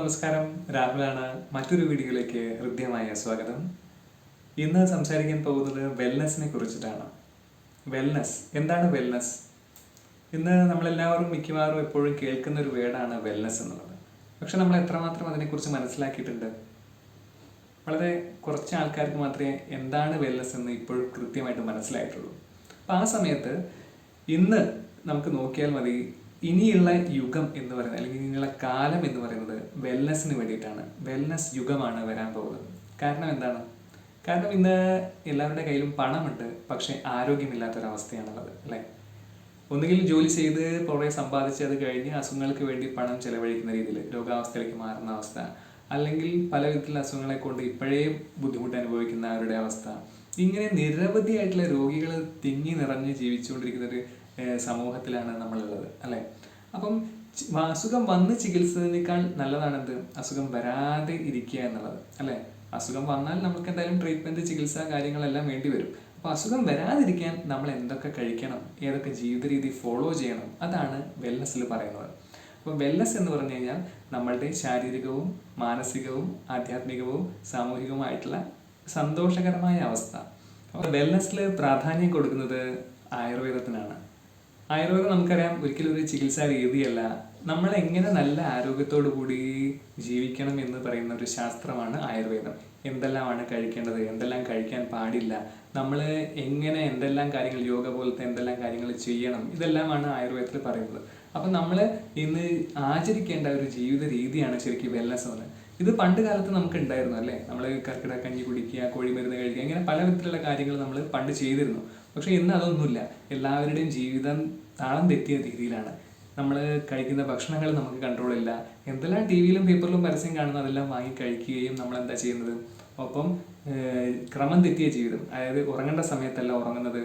നമസ്കാരം, രാഹുലാണ്. മറ്റൊരു വീഡിയോയിലേക്ക് ഹൃദ്യമായ സ്വാഗതം. ഇന്ന് സംസാരിക്കാൻ പോകുന്നത് വെൽനെസ്സിനെ കുറിച്ചിട്ടാണ്. വെൽനെസ് എന്താണ് വെൽനെസ്? ഇന്ന് നമ്മളെല്ലാവരും മിക്കവാറും എപ്പോഴും കേൾക്കുന്ന ഒരു വേർഡാണ് വെൽനെസ് എന്നുള്ളത്. പക്ഷെ നമ്മൾ എത്രമാത്രം അതിനെക്കുറിച്ച് മനസ്സിലാക്കിയിട്ടുണ്ട്? വളരെ കുറച്ച് ആൾക്കാർക്ക് മാത്രമേ എന്താണ് വെൽനെസ് എന്ന് ഇപ്പോഴും കൃത്യമായിട്ട് മനസ്സിലായിട്ടുള്ളൂ. അപ്പം ആ സമയത്ത് ഇന്ന് നമുക്ക് നോക്കിയാൽ മതി, ഇനിയുള്ള യുഗം എന്ന് പറയുന്നത് അല്ലെങ്കിൽ ഇനിയുള്ള കാലം എന്ന് പറയുന്നത് വെൽനെസ്സിന് വേണ്ടിയിട്ടാണ്. വെൽനെസ് യുഗമാണ് വരാൻ പോകുന്നത്. കാരണം എന്താണ്? കാരണം ഇന്ന് എല്ലാവരുടെ കയ്യിലും പണമുണ്ട്, പക്ഷെ ആരോഗ്യമില്ലാത്തൊരവസ്ഥയാണുള്ളത്, അല്ലേ? ഒന്നുകിൽ ജോലി ചെയ്ത് കുറേ സമ്പാദിച്ച് അത് കഴിഞ്ഞ് അസുഖങ്ങൾക്ക് വേണ്ടി പണം ചെലവഴിക്കുന്ന രീതിയിൽ രോഗാവസ്ഥയിലേക്ക് മാറുന്ന അവസ്ഥ, അല്ലെങ്കിൽ പല വിധത്തിലുള്ള അസുഖങ്ങളെ കൊണ്ട് ഇപ്പോഴേ ബുദ്ധിമുട്ട് അനുഭവിക്കുന്നവരുടെ അവസ്ഥ, ഇങ്ങനെ നിരവധിയായിട്ടുള്ള രോഗികൾ തിങ്ങി നിറഞ്ഞ് ജീവിച്ചുകൊണ്ടിരിക്കുന്ന ഒരു സമൂഹത്തിലാണ് നമ്മളുള്ളത്, അല്ലേ? അപ്പം അസുഖം വന്ന് ചികിത്സിച്ചതിനേക്കാൾ നല്ലതാണെന്ത്? അസുഖം വരാതെ ഇരിക്കുക എന്നുള്ളത്, അല്ലേ? അസുഖം വന്നാൽ നമുക്ക് എന്തായാലും ട്രീറ്റ്മെൻറ്റ്, ചികിത്സ, കാര്യങ്ങളെല്ലാം വേണ്ടി വരും. അപ്പോൾ അസുഖം വരാതിരിക്കാൻ നമ്മൾ എന്തൊക്കെ കഴിക്കണം, ഏതൊക്കെ ജീവിത രീതി ഫോളോ ചെയ്യണം, അതാണ് വെൽനെസ്സിൽ പറയുന്നത്. അപ്പോൾ വെൽനെസ് എന്ന് പറഞ്ഞു കഴിഞ്ഞാൽ നമ്മളുടെ ശാരീരികവും മാനസികവും ആധ്യാത്മികവും സാമൂഹികവുമായിട്ടുള്ള സന്തോഷകരമായ അവസ്ഥ. അപ്പോൾ വെൽനെസ്സിൽ പ്രാധാന്യം കൊടുക്കുന്നത് ആയുർവേദത്തിനാണ്. ആയുർവേദം നമുക്കറിയാം ഒരിക്കലും ഒരു ചികിത്സാ രീതിയല്ല. നമ്മൾ എങ്ങനെ നല്ല ആരോഗ്യത്തോടു കൂടി ജീവിക്കണം എന്ന് പറയുന്ന ഒരു ശാസ്ത്രമാണ് ആയുർവേദം. എന്തെല്ലാമാണ് കഴിക്കേണ്ടത്, എന്തെല്ലാം കഴിക്കാൻ പാടില്ല, നമ്മൾ എങ്ങനെ എന്തെല്ലാം കാര്യങ്ങൾ, യോഗ പോലത്തെ എന്തെല്ലാം കാര്യങ്ങൾ ചെയ്യണം, ഇതെല്ലാമാണ് ആയുർവേദത്തിൽ പറയുന്നത്. അപ്പം നമ്മൾ ഇന്ന് ആചരിക്കേണ്ട ഒരു ജീവിത രീതിയാണ് ശരിക്കും വെൽനെസ് എന്ന്. ഇത് പണ്ട് കാലത്ത് നമുക്ക് ഉണ്ടായിരുന്നു, അല്ലേ? നമ്മൾ കർക്കിടക കഞ്ഞി കുടിക്കുക, കോഴിമരുന്ന് കഴിക്കുക, ഇങ്ങനെ പല വിധത്തിലുള്ള കാര്യങ്ങൾ നമ്മൾ പണ്ട് ചെയ്തിരുന്നു. പക്ഷെ ഇന്ന് അതൊന്നുമില്ല. എല്ലാവരുടെയും ജീവിതം താളം തെറ്റിയ രീതിയിലാണ്. നമ്മൾ കഴിക്കുന്ന ഭക്ഷണങ്ങൾ നമുക്ക് കൺട്രോളില്ല. എന്തെല്ലാം ടി വിയിലും പേപ്പറിലും പരസ്യം കാണുന്ന അതെല്ലാം വാങ്ങി കഴിക്കുകയും നമ്മളെന്താ ചെയ്യുന്നത്? ഒപ്പം ക്രമം തെറ്റിയ ജീവിതം, അതായത് ഉറങ്ങേണ്ട സമയത്തല്ല ഉറങ്ങുന്നത്,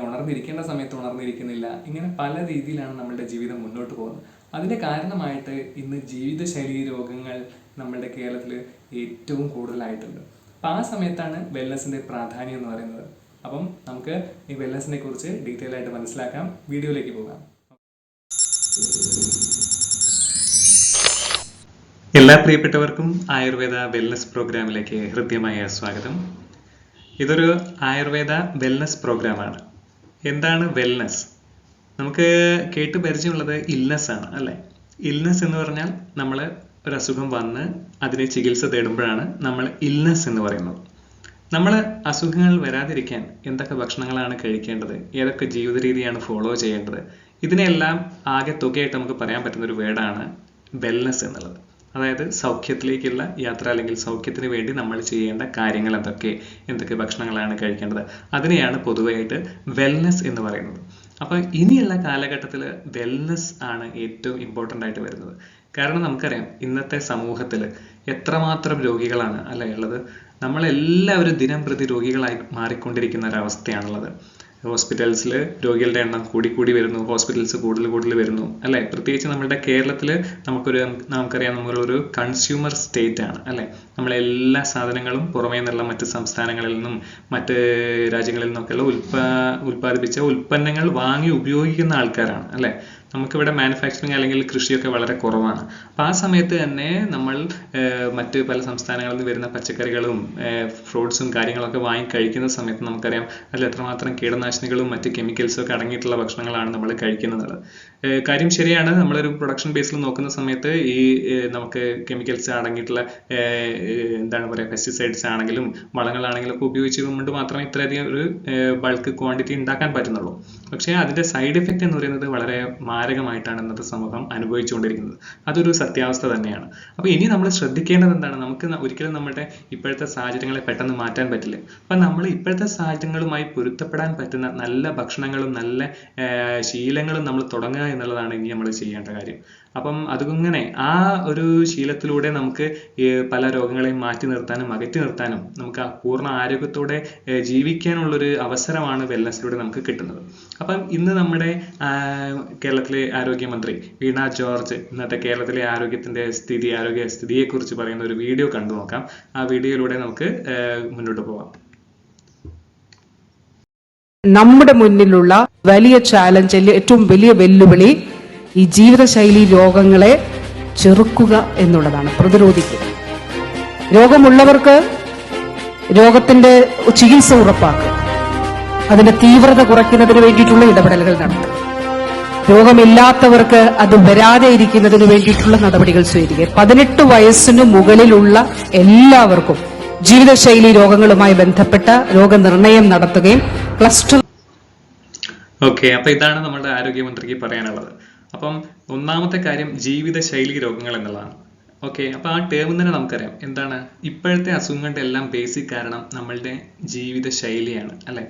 ഉണർന്നിരിക്കേണ്ട സമയത്ത് ഉണർന്നിരിക്കുന്നില്ല, ഇങ്ങനെ പല രീതിയിലാണ് നമ്മളുടെ ജീവിതം മുന്നോട്ട് പോകുന്നത്. അതിൻ്റെ കാരണമായിട്ട് ഇന്ന് ജീവിതശൈലി രോഗങ്ങൾ നമ്മളുടെ കേരളത്തിൽ ഏറ്റവും കൂടുതലായിട്ടുണ്ട്. അപ്പം ആ സമയത്താണ് വെൽനെസ്സിൻ്റെ പ്രാധാന്യം എന്ന് പറയുന്നത്. അപ്പം നമുക്ക് ഈ വെൽനെസ്സിനെ കുറിച്ച് ഡീറ്റെയിൽ ആയിട്ട് മനസ്സിലാക്കാം. വീഡിയോയിലേക്ക് പോകാം. എല്ലാ പ്രിയപ്പെട്ടവർക്കും ആയുർവേദ വെൽനെസ് പ്രോഗ്രാമിലേക്ക് ഹൃദ്യമായ സ്വാഗതം. ഇതൊരു ആയുർവേദ വെൽനെസ് പ്രോഗ്രാമാണ്. എന്താണ് വെൽനെസ്? നമുക്ക് കേട്ട് പരിചയമുള്ളത് ഇൽനെസ് ആണ്, അല്ലേ? ഇൽനെസ് എന്ന് പറഞ്ഞാൽ നമ്മൾ ഒരു അസുഖം വന്ന് അതിനെ ചികിത്സ തേടുമ്പോഴാണ് നമ്മൾ ഇൽനെസ് എന്ന് പറയുന്നത്. നമ്മൾ അസുഖങ്ങൾ വരാതിരിക്കാൻ എന്തൊക്കെ ഭക്ഷണങ്ങളാണ് കഴിക്കേണ്ടത്, ഏതൊക്കെ ജീവിത രീതിയാണ് ഫോളോ ചെയ്യേണ്ടത്, ഇതിനെല്ലാം ആകെ തുകയായിട്ട് നമുക്ക് പറയാൻ പറ്റുന്ന ഒരു വേർഡാണ് വെൽനെസ് എന്നുള്ളത്. അതായത് സൗഖ്യത്തിലേക്കുള്ള യാത്ര, അല്ലെങ്കിൽ സൗഖ്യത്തിന് വേണ്ടി നമ്മൾ ചെയ്യേണ്ട കാര്യങ്ങൾ എന്തൊക്കെ ഭക്ഷണങ്ങളാണ് കഴിക്കേണ്ടത്, അതിനെയാണ് പൊതുവായിട്ട് വെൽനെസ് എന്ന് പറയുന്നത്. അപ്പോൾ ഇനിയുള്ള കാലഘട്ടത്തിൽ വെൽനെസ് ആണ് ഏറ്റവും ഇമ്പോർട്ടൻ്റ് ആയിട്ട് വരുന്നത്. കാരണം നമുക്കറിയാം ഇന്നത്തെ സമൂഹത്തിൽ എത്രമാത്രം രോഗികളാണ്, അല്ലേ, ഉള്ളത്. നമ്മളെല്ലാവരും ദിനം പ്രതി രോഗികളായി മാറിക്കൊണ്ടിരിക്കുന്ന ഒരവസ്ഥയാണുള്ളത്. ഹോസ്പിറ്റൽസിൽ രോഗികളുടെ എണ്ണം കൂടി വരുന്നു, ഹോസ്പിറ്റൽസ് കൂടുതൽ വരുന്നു, അല്ലേ? പ്രത്യേകിച്ച് നമ്മുടെ കേരളത്തിൽ നമുക്കറിയാം നമ്മളൊരു കൺസ്യൂമർ സ്റ്റേറ്റ് ആണ്, അല്ലേ? നമ്മളെല്ലാ സാധനങ്ങളും പുറമേ നിന്നുള്ള മറ്റ് സംസ്ഥാനങ്ങളിൽ നിന്നും മറ്റ് രാജ്യങ്ങളിൽ നിന്നൊക്കെയുള്ള ഉൽപ്പാദിപ്പിച്ച ഉൽപ്പന്നങ്ങൾ വാങ്ങി ഉപയോഗിക്കുന്ന ആൾക്കാരാണ്, അല്ലേ? നമുക്കിവിടെ മാനുഫാക്ചറിങ് അല്ലെങ്കിൽ കൃഷിയൊക്കെ വളരെ കുറവാണ്. അപ്പോൾ ആ സമയത്ത് തന്നെ നമ്മൾ മറ്റ് പല സംസ്ഥാനങ്ങളിൽ നിന്ന് വരുന്ന പച്ചക്കറികളും ഫ്രൂട്ട്സും കാര്യങ്ങളൊക്കെ വാങ്ങി കഴിക്കുന്ന സമയത്ത് നമുക്കറിയാം അതിൽ എത്രമാത്രം കീടനാശിനികളും മറ്റ് കെമിക്കൽസും ഒക്കെ അടങ്ങിയിട്ടുള്ള ഭക്ഷണങ്ങളാണ് നമ്മൾ കഴിക്കുന്നത്. കാര്യം ശരിയാണ്. നമ്മളൊരു പ്രൊഡക്ഷൻ ബേസിൽ നോക്കുന്ന സമയത്ത് ഈ നമുക്ക് കെമിക്കൽസ് അടങ്ങിയിട്ടുള്ള എന്താണ് പറയുക, പെസ്റ്റിസൈഡ്സ് ആണെങ്കിലും വളങ്ങളാണെങ്കിലും ഒക്കെ ഉപയോഗിച്ചുകൊണ്ട് മാത്രമേ ഇത്രയധികം ഒരു ബൾക്ക് ക്വാണ്ടിറ്റി ഉണ്ടാക്കാൻ പറ്റുന്നുള്ളൂ. പക്ഷേ അതിൻ്റെ സൈഡ് എഫക്റ്റ് എന്ന് പറയുന്നത് വളരെ മാരകമായിട്ടാണ് ഇന്നത്തെ സമൂഹം അനുഭവിച്ചുകൊണ്ടിരിക്കുന്നത്. അതൊരു സത്യാവസ്ഥ തന്നെയാണ്. അപ്പോൾ ഇനി നമ്മൾ ശ്രദ്ധിക്കേണ്ടത് എന്താണ്? നമുക്ക് ഒരിക്കലും നമ്മുടെ ഇപ്പോഴത്തെ സാഹചര്യങ്ങളെ പെട്ടെന്ന് മാറ്റാൻ പറ്റില്ല. അപ്പം നമ്മൾ ഇപ്പോഴത്തെ സാഹചര്യങ്ങളുമായി പൊരുത്തപ്പെടാൻ പറ്റുന്ന നല്ല ഭക്ഷണങ്ങളും നല്ല ശീലങ്ങളും നമ്മൾ തുടങ്ങുക എന്നുള്ളതാണ് ഇനി നമ്മൾ ചെയ്യേണ്ട കാര്യം. അപ്പം അതിങ്ങനെ ആ ഒരു ശീലത്തിലൂടെ നമുക്ക് പല രോഗങ്ങളെയും മാറ്റി നിർത്താനും അകറ്റി നിർത്താനും നമുക്ക് ആ പൂർണ്ണ ആരോഗ്യത്തോടെ ജീവിക്കാനുള്ളൊരു അവസരമാണ് വെൽനെസ്സിലൂടെ നമുക്ക് കിട്ടുന്നത്. അപ്പം ഇന്ന് നമ്മുടെ കേരളത്തിലെ ആരോഗ്യമന്ത്രി വീണ ജോർജ് ഇന്നത്തെ കേരളത്തിലെ ആരോഗ്യ സ്ഥിതിയെക്കുറിച്ച് പറയുന്ന ഒരു വീഡിയോ കണ്ടു നോക്കാം. ആ വീഡിയോയിലൂടെ നമുക്ക് മുന്നോട്ട് പോകാം. നമ്മുടെ മുന്നിലുള്ള വലിയ ചാലഞ്ച്, ഏറ്റവും വലിയ വെല്ലുവിളി ഈ ജീവിതശൈലി രോഗങ്ങളെ ചെറുക്കുക എന്നുള്ളതാണ്, പ്രതിരോധിക്കുക. രോഗമുള്ളവർക്ക് രോഗത്തിന്റെ ചികിത്സ ഉറപ്പാക്കുക, അതിന്റെ തീവ്രത കുറയ്ക്കുന്നതിന് വേണ്ടിയിട്ടുള്ള ഇടപെടലുകൾ നടത്തുക. രോഗമില്ലാത്തവർക്ക് അത് വരാതെ ഇരിക്കുന്നതിന് വേണ്ടിയിട്ടുള്ള നടപടികൾ സ്വീകരിക്കുക. 18 വയസ്സിന് മുകളിലുള്ള എല്ലാവർക്കും ജീവിതശൈലി രോഗങ്ങളുമായി ബന്ധപ്പെട്ട രോഗനിർണയം നടത്തുകയും ക്ലസ്റ്റർ. ഓക്കെ, അപ്പൊ ഇതാണ് നമ്മുടെ ആരോഗ്യമന്ത്രിക്ക് പറയാനുള്ളത്. അപ്പം ഒന്നാമത്തെ കാര്യം ജീവിതശൈലി രോഗങ്ങൾ എന്നുള്ളതാണ്. ഓക്കെ, അപ്പൊ ആ ടേമിൽ തന്നെ നമുക്കറിയാം എന്താണ് ഇപ്പോഴത്തെ അസുഖങ്ങളുടെ എല്ലാം ബേസിക് കാരണം നമ്മളുടെ ജീവിതശൈലിയാണ്, അല്ലെ?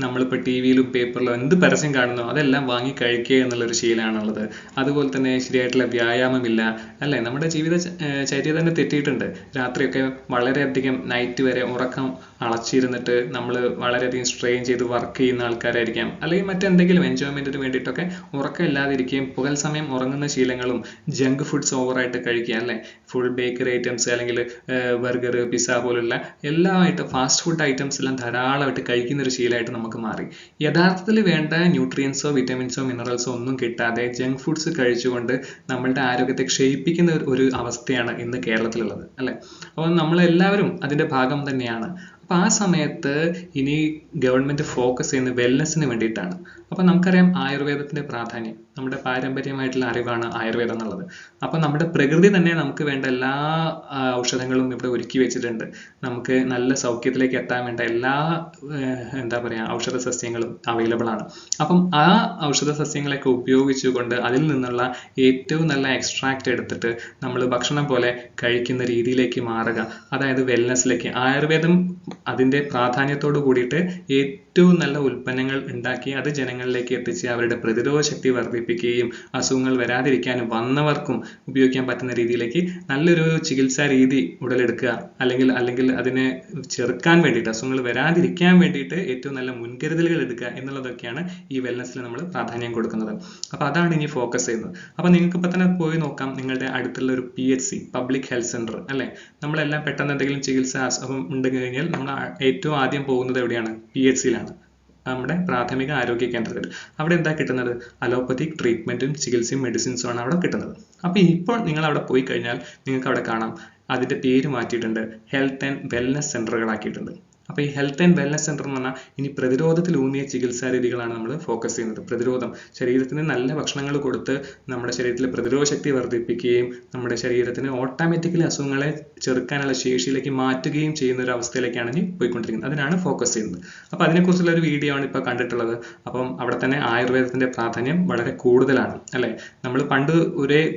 നമ്മളിപ്പോൾ ടി വിയിലും പേപ്പറിലും എന്ത് പരസ്യം കാണുന്നോ അതെല്ലാം വാങ്ങി കഴിക്കുക എന്നുള്ളൊരു ശീലമാണുള്ളത്. അതുപോലെ തന്നെ ശരിയായിട്ടുള്ള വ്യായാമമില്ല, അല്ലേ? നമ്മുടെ ചര്യ തന്നെ തെറ്റിയിട്ടുണ്ട്. രാത്രിയൊക്കെ വളരെയധികം നൈറ്റ് വരെ ഉറക്കം അളച്ചിരുന്നിട്ട് നമ്മൾ വളരെയധികം സ്ട്രെയിൻ ചെയ്ത് വർക്ക് ചെയ്യുന്ന ആൾക്കാരായിരിക്കാം, അല്ലെങ്കിൽ മറ്റെന്തെങ്കിലും എൻജോയ്മെന്റിന് വേണ്ടിയിട്ടൊക്കെ ഉറക്കം ഇല്ലാതിരിക്കുകയും പകൽ സമയം ഉറങ്ങുന്ന ശീലങ്ങളും ജങ്ക് ഫുഡ്സ് ഓവറായിട്ട് കഴിക്കുക, അല്ലേ? ഫുൾ ബേക്കറി ഐറ്റംസ് അല്ലെങ്കിൽ ബർഗർ, പിസ്സ പോലുള്ള എല്ലാമായിട്ട് ഫാസ്റ്റ് ഫുഡ് ഐറ്റംസ് എല്ലാം ധാരാളമായിട്ട് കഴിക്കുന്ന ഒരു ശീലമായിട്ട് നമുക്ക് മാറി. യഥാർത്ഥത്തിൽ വേണ്ട ന്യൂട്രിയൻസോ വിറ്റമിൻസോ മിനറൽസോ ഒന്നും കിട്ടാതെ ജങ്ക് ഫുഡ്സ് കഴിച്ചുകൊണ്ട് നമ്മളുടെ ആരോഗ്യത്തെ ക്ഷയിപ്പിക്കുന്ന ഒരു അവസ്ഥയാണ് ഇന്ന് കേരളത്തിലുള്ളത്, അല്ലെ? അപ്പോൾ നമ്മളെല്ലാവരും അതിന്റെ ഭാഗം തന്നെയാണ്. അപ്പൊ ആ സമയത്ത് ഇനി ഗവൺമെന്റ് ഫോക്കസ് ചെയ്യുന്നത് വെൽനെസ്സിന് വേണ്ടിയിട്ടാണ്. അപ്പൊ നമുക്കറിയാം ആയുർവേദത്തിന്റെ പ്രാധാന്യം, നമ്മുടെ പാരമ്പര്യമായിട്ടുള്ള അറിവാണ് ആയുർവേദം എന്നുള്ളത്. അപ്പൊ നമ്മുടെ പ്രകൃതി തന്നെ നമുക്ക് വേണ്ട എല്ലാ ഔഷധങ്ങളും ഇവിടെ ഒരുക്കി വെച്ചിട്ടുണ്ട്. നമുക്ക് നല്ല സൗഖ്യത്തിലേക്ക് എത്താൻ വേണ്ട എല്ലാ എന്താ പറയാ ഔഷധ സസ്യങ്ങളും അവൈലബിൾ ആണ്. അപ്പം ആ ഔഷധ സസ്യങ്ങളൊക്കെ ഉപയോഗിച്ചുകൊണ്ട് അതിൽ നിന്നുള്ള ഏറ്റവും നല്ല എക്സ്ട്രാക്ട് എടുത്തിട്ട് നമ്മൾ ഭക്ഷണം പോലെ കഴിക്കുന്ന രീതിയിലേക്ക് മാറുക, അതായത് വെൽനെസ്സിലേക്ക്. ആയുർവേദം അതിന്റെ പ്രാധാന്യത്തോട് കൂടിയിട്ട് ഏറ്റവും നല്ല ഉൽപ്പന്നങ്ങൾ ഉണ്ടാക്കി അത് ജനങ്ങളിലേക്ക് എത്തിച്ച് അവരുടെ പ്രതിരോധ ശക്തി വർദ്ധിപ്പിക്കുകയും അസുഖങ്ങൾ വരാതിരിക്കാനും വന്നവർക്കും ഉപയോഗിക്കാൻ പറ്റുന്ന രീതിയിലേക്ക് നല്ലൊരു ചികിത്സാ രീതി ഉടലെടുക്കുക, അല്ലെങ്കിൽ അതിനെ ചെറുക്കാൻ വേണ്ടിയിട്ട്, അസുഖങ്ങൾ വരാതിരിക്കാൻ വേണ്ടിയിട്ട് ഏറ്റവും നല്ല മുൻകരുതലുകൾ എടുക്കുക എന്നുള്ളതൊക്കെയാണ് ഈ വെൽനെസ്സിൽ നമ്മൾ പ്രാധാന്യം കൊടുക്കുന്നത്. അപ്പൊ അതാണ് ഇനി ഫോക്കസ് ചെയ്യുന്നത്. അപ്പൊ നിങ്ങൾക്ക് ഇപ്പൊ തന്നെ പോയി നോക്കാം, നിങ്ങളുടെ അടുത്തുള്ള ഒരു PHC, പബ്ലിക് ഹെൽത്ത് സെന്റർ, അല്ലെ? നമ്മളെല്ലാം പെട്ടെന്ന് എന്തെങ്കിലും ചികിത്സ അസുഖം ഉണ്ടെങ്കിൽ കഴിഞ്ഞാൽ നമ്മൾ ഏറ്റവും ആദ്യം പോകുന്നത് എവിടെയാണ്? PHCയിലാണ്, നമ്മുടെ പ്രാഥമിക ആരോഗ്യ കേന്ദ്രത്തിൽ. അവിടെ എന്താ കിട്ടുന്നത്? അലോപ്പതിക് ട്രീറ്റ്മെന്റും ചികിത്സയും മെഡിസിൻസും ആണ് അവിടെ കിട്ടുന്നത്. അപ്പൊ ഇപ്പോൾ നിങ്ങൾ അവിടെ പോയി കഴിഞ്ഞാൽ നിങ്ങൾക്ക് അവിടെ കാണാം അതിന്റെ പേര് മാറ്റിയിട്ടുണ്ട്, ഹെൽത്ത് ആൻഡ് വെൽനസ് സെന്ററുകളാക്കിയിട്ടുണ്ട്. അപ്പൊ ഈ ഹെൽത്ത് ആൻഡ് വെൽനസ് സെന്റർ എന്ന് പറഞ്ഞാൽ ഇനി പ്രതിരോധത്തിലൂന്നിയ ചികിത്സാ രീതികളാണ് നമ്മൾ ഫോക്കസ് ചെയ്യുന്നത്. പ്രതിരോധം, ശരീരത്തിന് നല്ല ഭക്ഷണങ്ങൾ കൊടുത്ത് നമ്മുടെ ശരീരത്തിലെ പ്രതിരോധ ശക്തി വർദ്ധിപ്പിക്കുകയും നമ്മുടെ ശരീരത്തിന് ഓട്ടോമാറ്റിക്കലി അസുഖങ്ങളെ ചെറുക്കാനുള്ള ശേഷിയിലേക്ക് മാറ്റുകയും ചെയ്യുന്ന ഒരു അവസ്ഥയിലേക്കാണ് ഇനി പോയിക്കൊണ്ടിരിക്കുന്നത്. അതിനാണ് ഫോക്കസ് ചെയ്യുന്നത്. അപ്പൊ അതിനെക്കുറിച്ചുള്ള ഒരു വീഡിയോ ആണ് ഇപ്പൊ കണ്ടിട്ടുള്ളത്. അപ്പം അവിടെ തന്നെ ആയുർവേദത്തിന്റെ പ്രാധാന്യം വളരെ കൂടുതലാണ്, അല്ലെ? നമ്മൾ പണ്ട്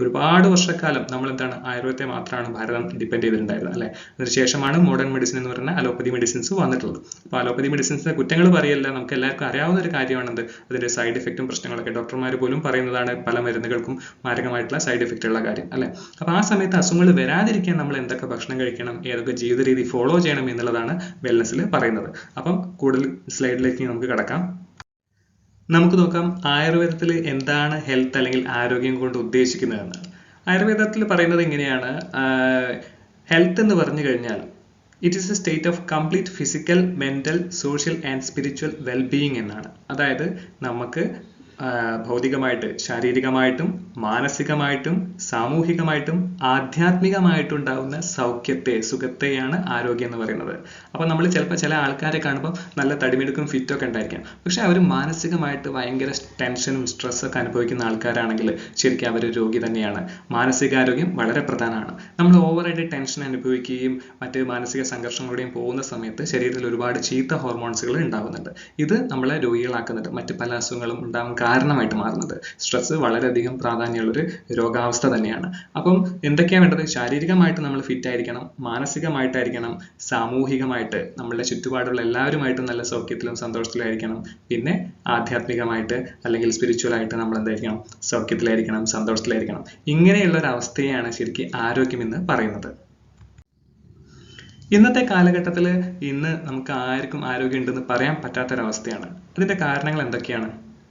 ഒരുപാട് വർഷക്കാലം നമ്മൾ എന്താണ് ആയുർവേദത്തെ മാത്രമാണ് ഭാരതം ഡിപ്പെൻഡ് ചെയ്തിട്ടുണ്ടായിരുന്നത്, അല്ലെ? അതിനുശേഷമാണ് മോഡേൺ മെഡിസിൻ എന്ന് പറഞ്ഞ അലോപ്പതി മെഡിസിൻസ് വന്നിട്ടുള്ളത്. അപ്പോൾ അലോപ്പതി മെഡിസിൻസിന്റെ കുറ്റങ്ങൾ പറയല്ല, നമുക്ക് എല്ലാവർക്കും അറിയാവുന്ന ഒരു കാര്യമാണത്. അതിന്റെ സൈഡ് എഫക്റ്റും പ്രശ്നങ്ങളൊക്കെ ഡോക്ടർമാർ പോലും പറയുന്നതാണ്, പല മരുന്നുകൾക്കും മാരകമായിട്ടുള്ള സൈഡ് എഫക്റ്റ് ഉള്ള കാര്യം, അല്ലെ? അപ്പൊ ആ സമയത്ത് അസുഖങ്ങൾ വരാതിരിക്കാൻ നമ്മൾ എന്തൊക്കെ ഭക്ഷണം കഴിക്കണം, ഏതൊക്കെ ജീവിത രീതി ഫോളോ ചെയ്യണം എന്നുള്ളതാണ് വെൽനെസ്സിൽ പറയുന്നത്. അപ്പം കൂടുതൽ സ്ലൈഡിലേക്ക് നമുക്ക് കടക്കാം. നമുക്ക് നോക്കാം ആയുർവേദത്തിൽ എന്താണ് ഹെൽത്ത് അല്ലെങ്കിൽ ആരോഗ്യം കൊണ്ട് ഉദ്ദേശിക്കുന്നതെന്ന്. ആയുർവേദത്തിൽ പറയുന്നത് ഇങ്ങനെയാണ്, ഹെൽത്ത് എന്ന് പറഞ്ഞു കഴിഞ്ഞാൽ it is A state of complete physical, mental, social and spiritual wellbeing എന്നാണ്. അതായത് നമുക്ക് ഭൗതികമായിട്ട്, ശാരീരികമായിട്ടും മാനസികമായിട്ടും സാമൂഹികമായിട്ടും ആധ്യാത്മികമായിട്ടുണ്ടാകുന്ന സുഖത്തെയാണ് ആരോഗ്യം എന്ന് പറയുന്നത്. അപ്പൊ നമ്മൾ ചിലപ്പോൾ ചില ആൾക്കാരെ കാണുമ്പോൾ നല്ല തടിമെടുക്കും, ഫിറ്റൊക്കെ ഉണ്ടായിരിക്കാം, പക്ഷെ അവർ മാനസികമായിട്ട് ഭയങ്കര ടെൻഷനും സ്ട്രെസ്സൊക്കെ അനുഭവിക്കുന്ന ആൾക്കാരാണെങ്കിൽ ശരിക്കും അവർ രോഗി തന്നെയാണ്. മാനസികാരോഗ്യം വളരെ പ്രധാനമാണ്. നമ്മൾ ഓവറായിട്ട് ടെൻഷൻ അനുഭവിക്കുകയും മറ്റ് മാനസിക സംഘർഷങ്ങളുടെയും പോകുന്ന സമയത്ത് ശരീരത്തിൽ ഒരുപാട് ചീത്ത ഹോർമോൺസുകൾ ഉണ്ടാകുന്നുണ്ട്. ഇത് നമ്മളെ രോഗികളാക്കുന്നുണ്ട്, മറ്റ് പല അസുഖങ്ങളും ഉണ്ടാകും കാരണമായിട്ട് മാറുന്നത്. സ്ട്രെസ് വളരെയധികം പ്രാധാന്യമുള്ളൊരു രോഗാവസ്ഥ തന്നെയാണ്. അപ്പം എന്തൊക്കെയാണ് വേണ്ടത്? ശാരീരികമായിട്ട് നമ്മൾ ഫിറ്റ് ആയിരിക്കണം, മാനസികമായിട്ടായിരിക്കണം, സാമൂഹികമായിട്ട് നമ്മളുടെ ചുറ്റുപാടുള്ള എല്ലാവരുമായിട്ടും നല്ല സൗഖ്യത്തിലും സന്തോഷത്തിലായിരിക്കണം, പിന്നെ ആധ്യാത്മികമായിട്ട് അല്ലെങ്കിൽ സ്പിരിച്വൽ ആയിട്ട് നമ്മൾ എന്തായിരിക്കണം? സൗഖ്യത്തിലായിരിക്കണം, സന്തോഷത്തിലായിരിക്കണം. ഇങ്ങനെയുള്ള ഒരു അവസ്ഥയാണ് ശരിക്കും ആരോഗ്യം എന്ന് പറയുന്നത്. ഇന്നത്തെ കാലഘട്ടത്തിൽ ഇന്ന് നമുക്ക് ആർക്കും ആരോഗ്യം ഉണ്ടെന്ന് പറയാൻ പറ്റാത്തൊരവസ്ഥയാണ്. അതിന്റെ കാരണങ്ങൾ എന്തൊക്കെയാണ്?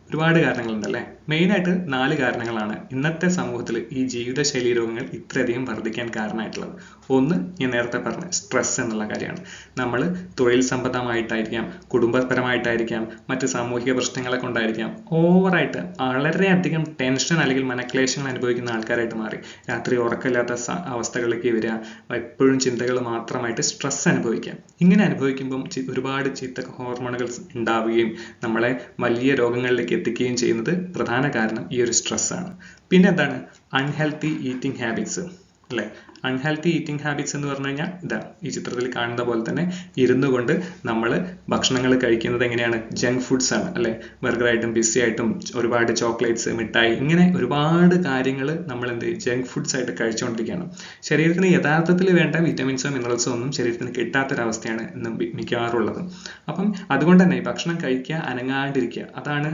ഒരുപാട് കാരണങ്ങളുണ്ടല്ലേ. മെയിനായിട്ട് 4 കാരണങ്ങളാണ് ഇന്നത്തെ സമൂഹത്തിൽ ഈ ജീവിതശൈലി രോഗങ്ങൾ ഇത്രയധികം വർദ്ധിക്കാൻ കാരണമായിട്ടുള്ളത്. ഒന്ന്, ഞാൻ നേരത്തെ പറഞ്ഞ സ്ട്രെസ് എന്നുള്ള കാര്യമാണ്. നമ്മൾ തൊഴിൽ സംബന്ധമായിട്ടായിരിക്കാം, കുടുംബപരമായിട്ടായിരിക്കാം, മറ്റ് സാമൂഹിക പ്രശ്നങ്ങളെ കൊണ്ടായിരിക്കാം ഓവറായിട്ട് വളരെയധികം ടെൻഷൻ അല്ലെങ്കിൽ മനക്ലേശങ്ങൾ അനുഭവിക്കുന്ന ആൾക്കാരായിട്ട് മാറി. രാത്രി ഉറക്കമില്ലാത്ത അവസ്ഥകളിലേക്ക് വരിക, എപ്പോഴും ചിന്തകൾ മാത്രമായിട്ട് സ്ട്രെസ് അനുഭവിക്കാം. ഇങ്ങനെ അനുഭവിക്കുമ്പം ഒരുപാട് ചീത്ത ഹോർമോണുകൾ ഉണ്ടാവുകയും നമ്മളെ വലിയ രോഗങ്ങളിലേക്ക് എത്തിക്കുകയും ചെയ്യുന്നത് പ്രധാന കാരണം ഈ ഒരു സ്ട്രെസ്സാണ്. പിന്നെ എന്താണ്, അൺഹെൽത്തി ഈറ്റിംഗ് ഹാബിറ്റ്സ് അല്ലേ. അൺഹെൽത്തി ഈറ്റിംഗ് ഹാബിറ്റ്സ് എന്ന് പറഞ്ഞു കഴിഞ്ഞാൽ ഇതാ ഈ ചിത്രത്തിൽ കാണുന്ന പോലെ തന്നെ ഇരുന്നു കൊണ്ട് നമ്മൾ ഭക്ഷണങ്ങൾ കഴിക്കുന്നത് എങ്ങനെയാണ്, ജങ്ക് ഫുഡ്സ് ആണ് അല്ലേ. ബർഗറായിട്ടും പിസ്സ ആയിട്ടും ഒരുപാട് ചോക്ലേറ്റ്സ്, മിഠായി, ഇങ്ങനെ ഒരുപാട് കാര്യങ്ങൾ നമ്മൾ ജങ്ക് ഫുഡ്സ് ആയിട്ട് കഴിച്ചുകൊണ്ടിരിക്കുകയാണ്. ശരീരത്തിന് യഥാർത്ഥത്തിൽ വേണ്ട വിറ്റമിൻസോ മിനറൽസോ ഒന്നും ശരീരത്തിന് കിട്ടാത്തൊരവസ്ഥയാണ് ഇന്ന് മിക്കവാറുള്ളത്. അപ്പം അതുകൊണ്ട് തന്നെ ഈ ഭക്ഷണം കഴിക്കുക, അനങ്ങാണ്ടിരിക്കുക, അതാണ്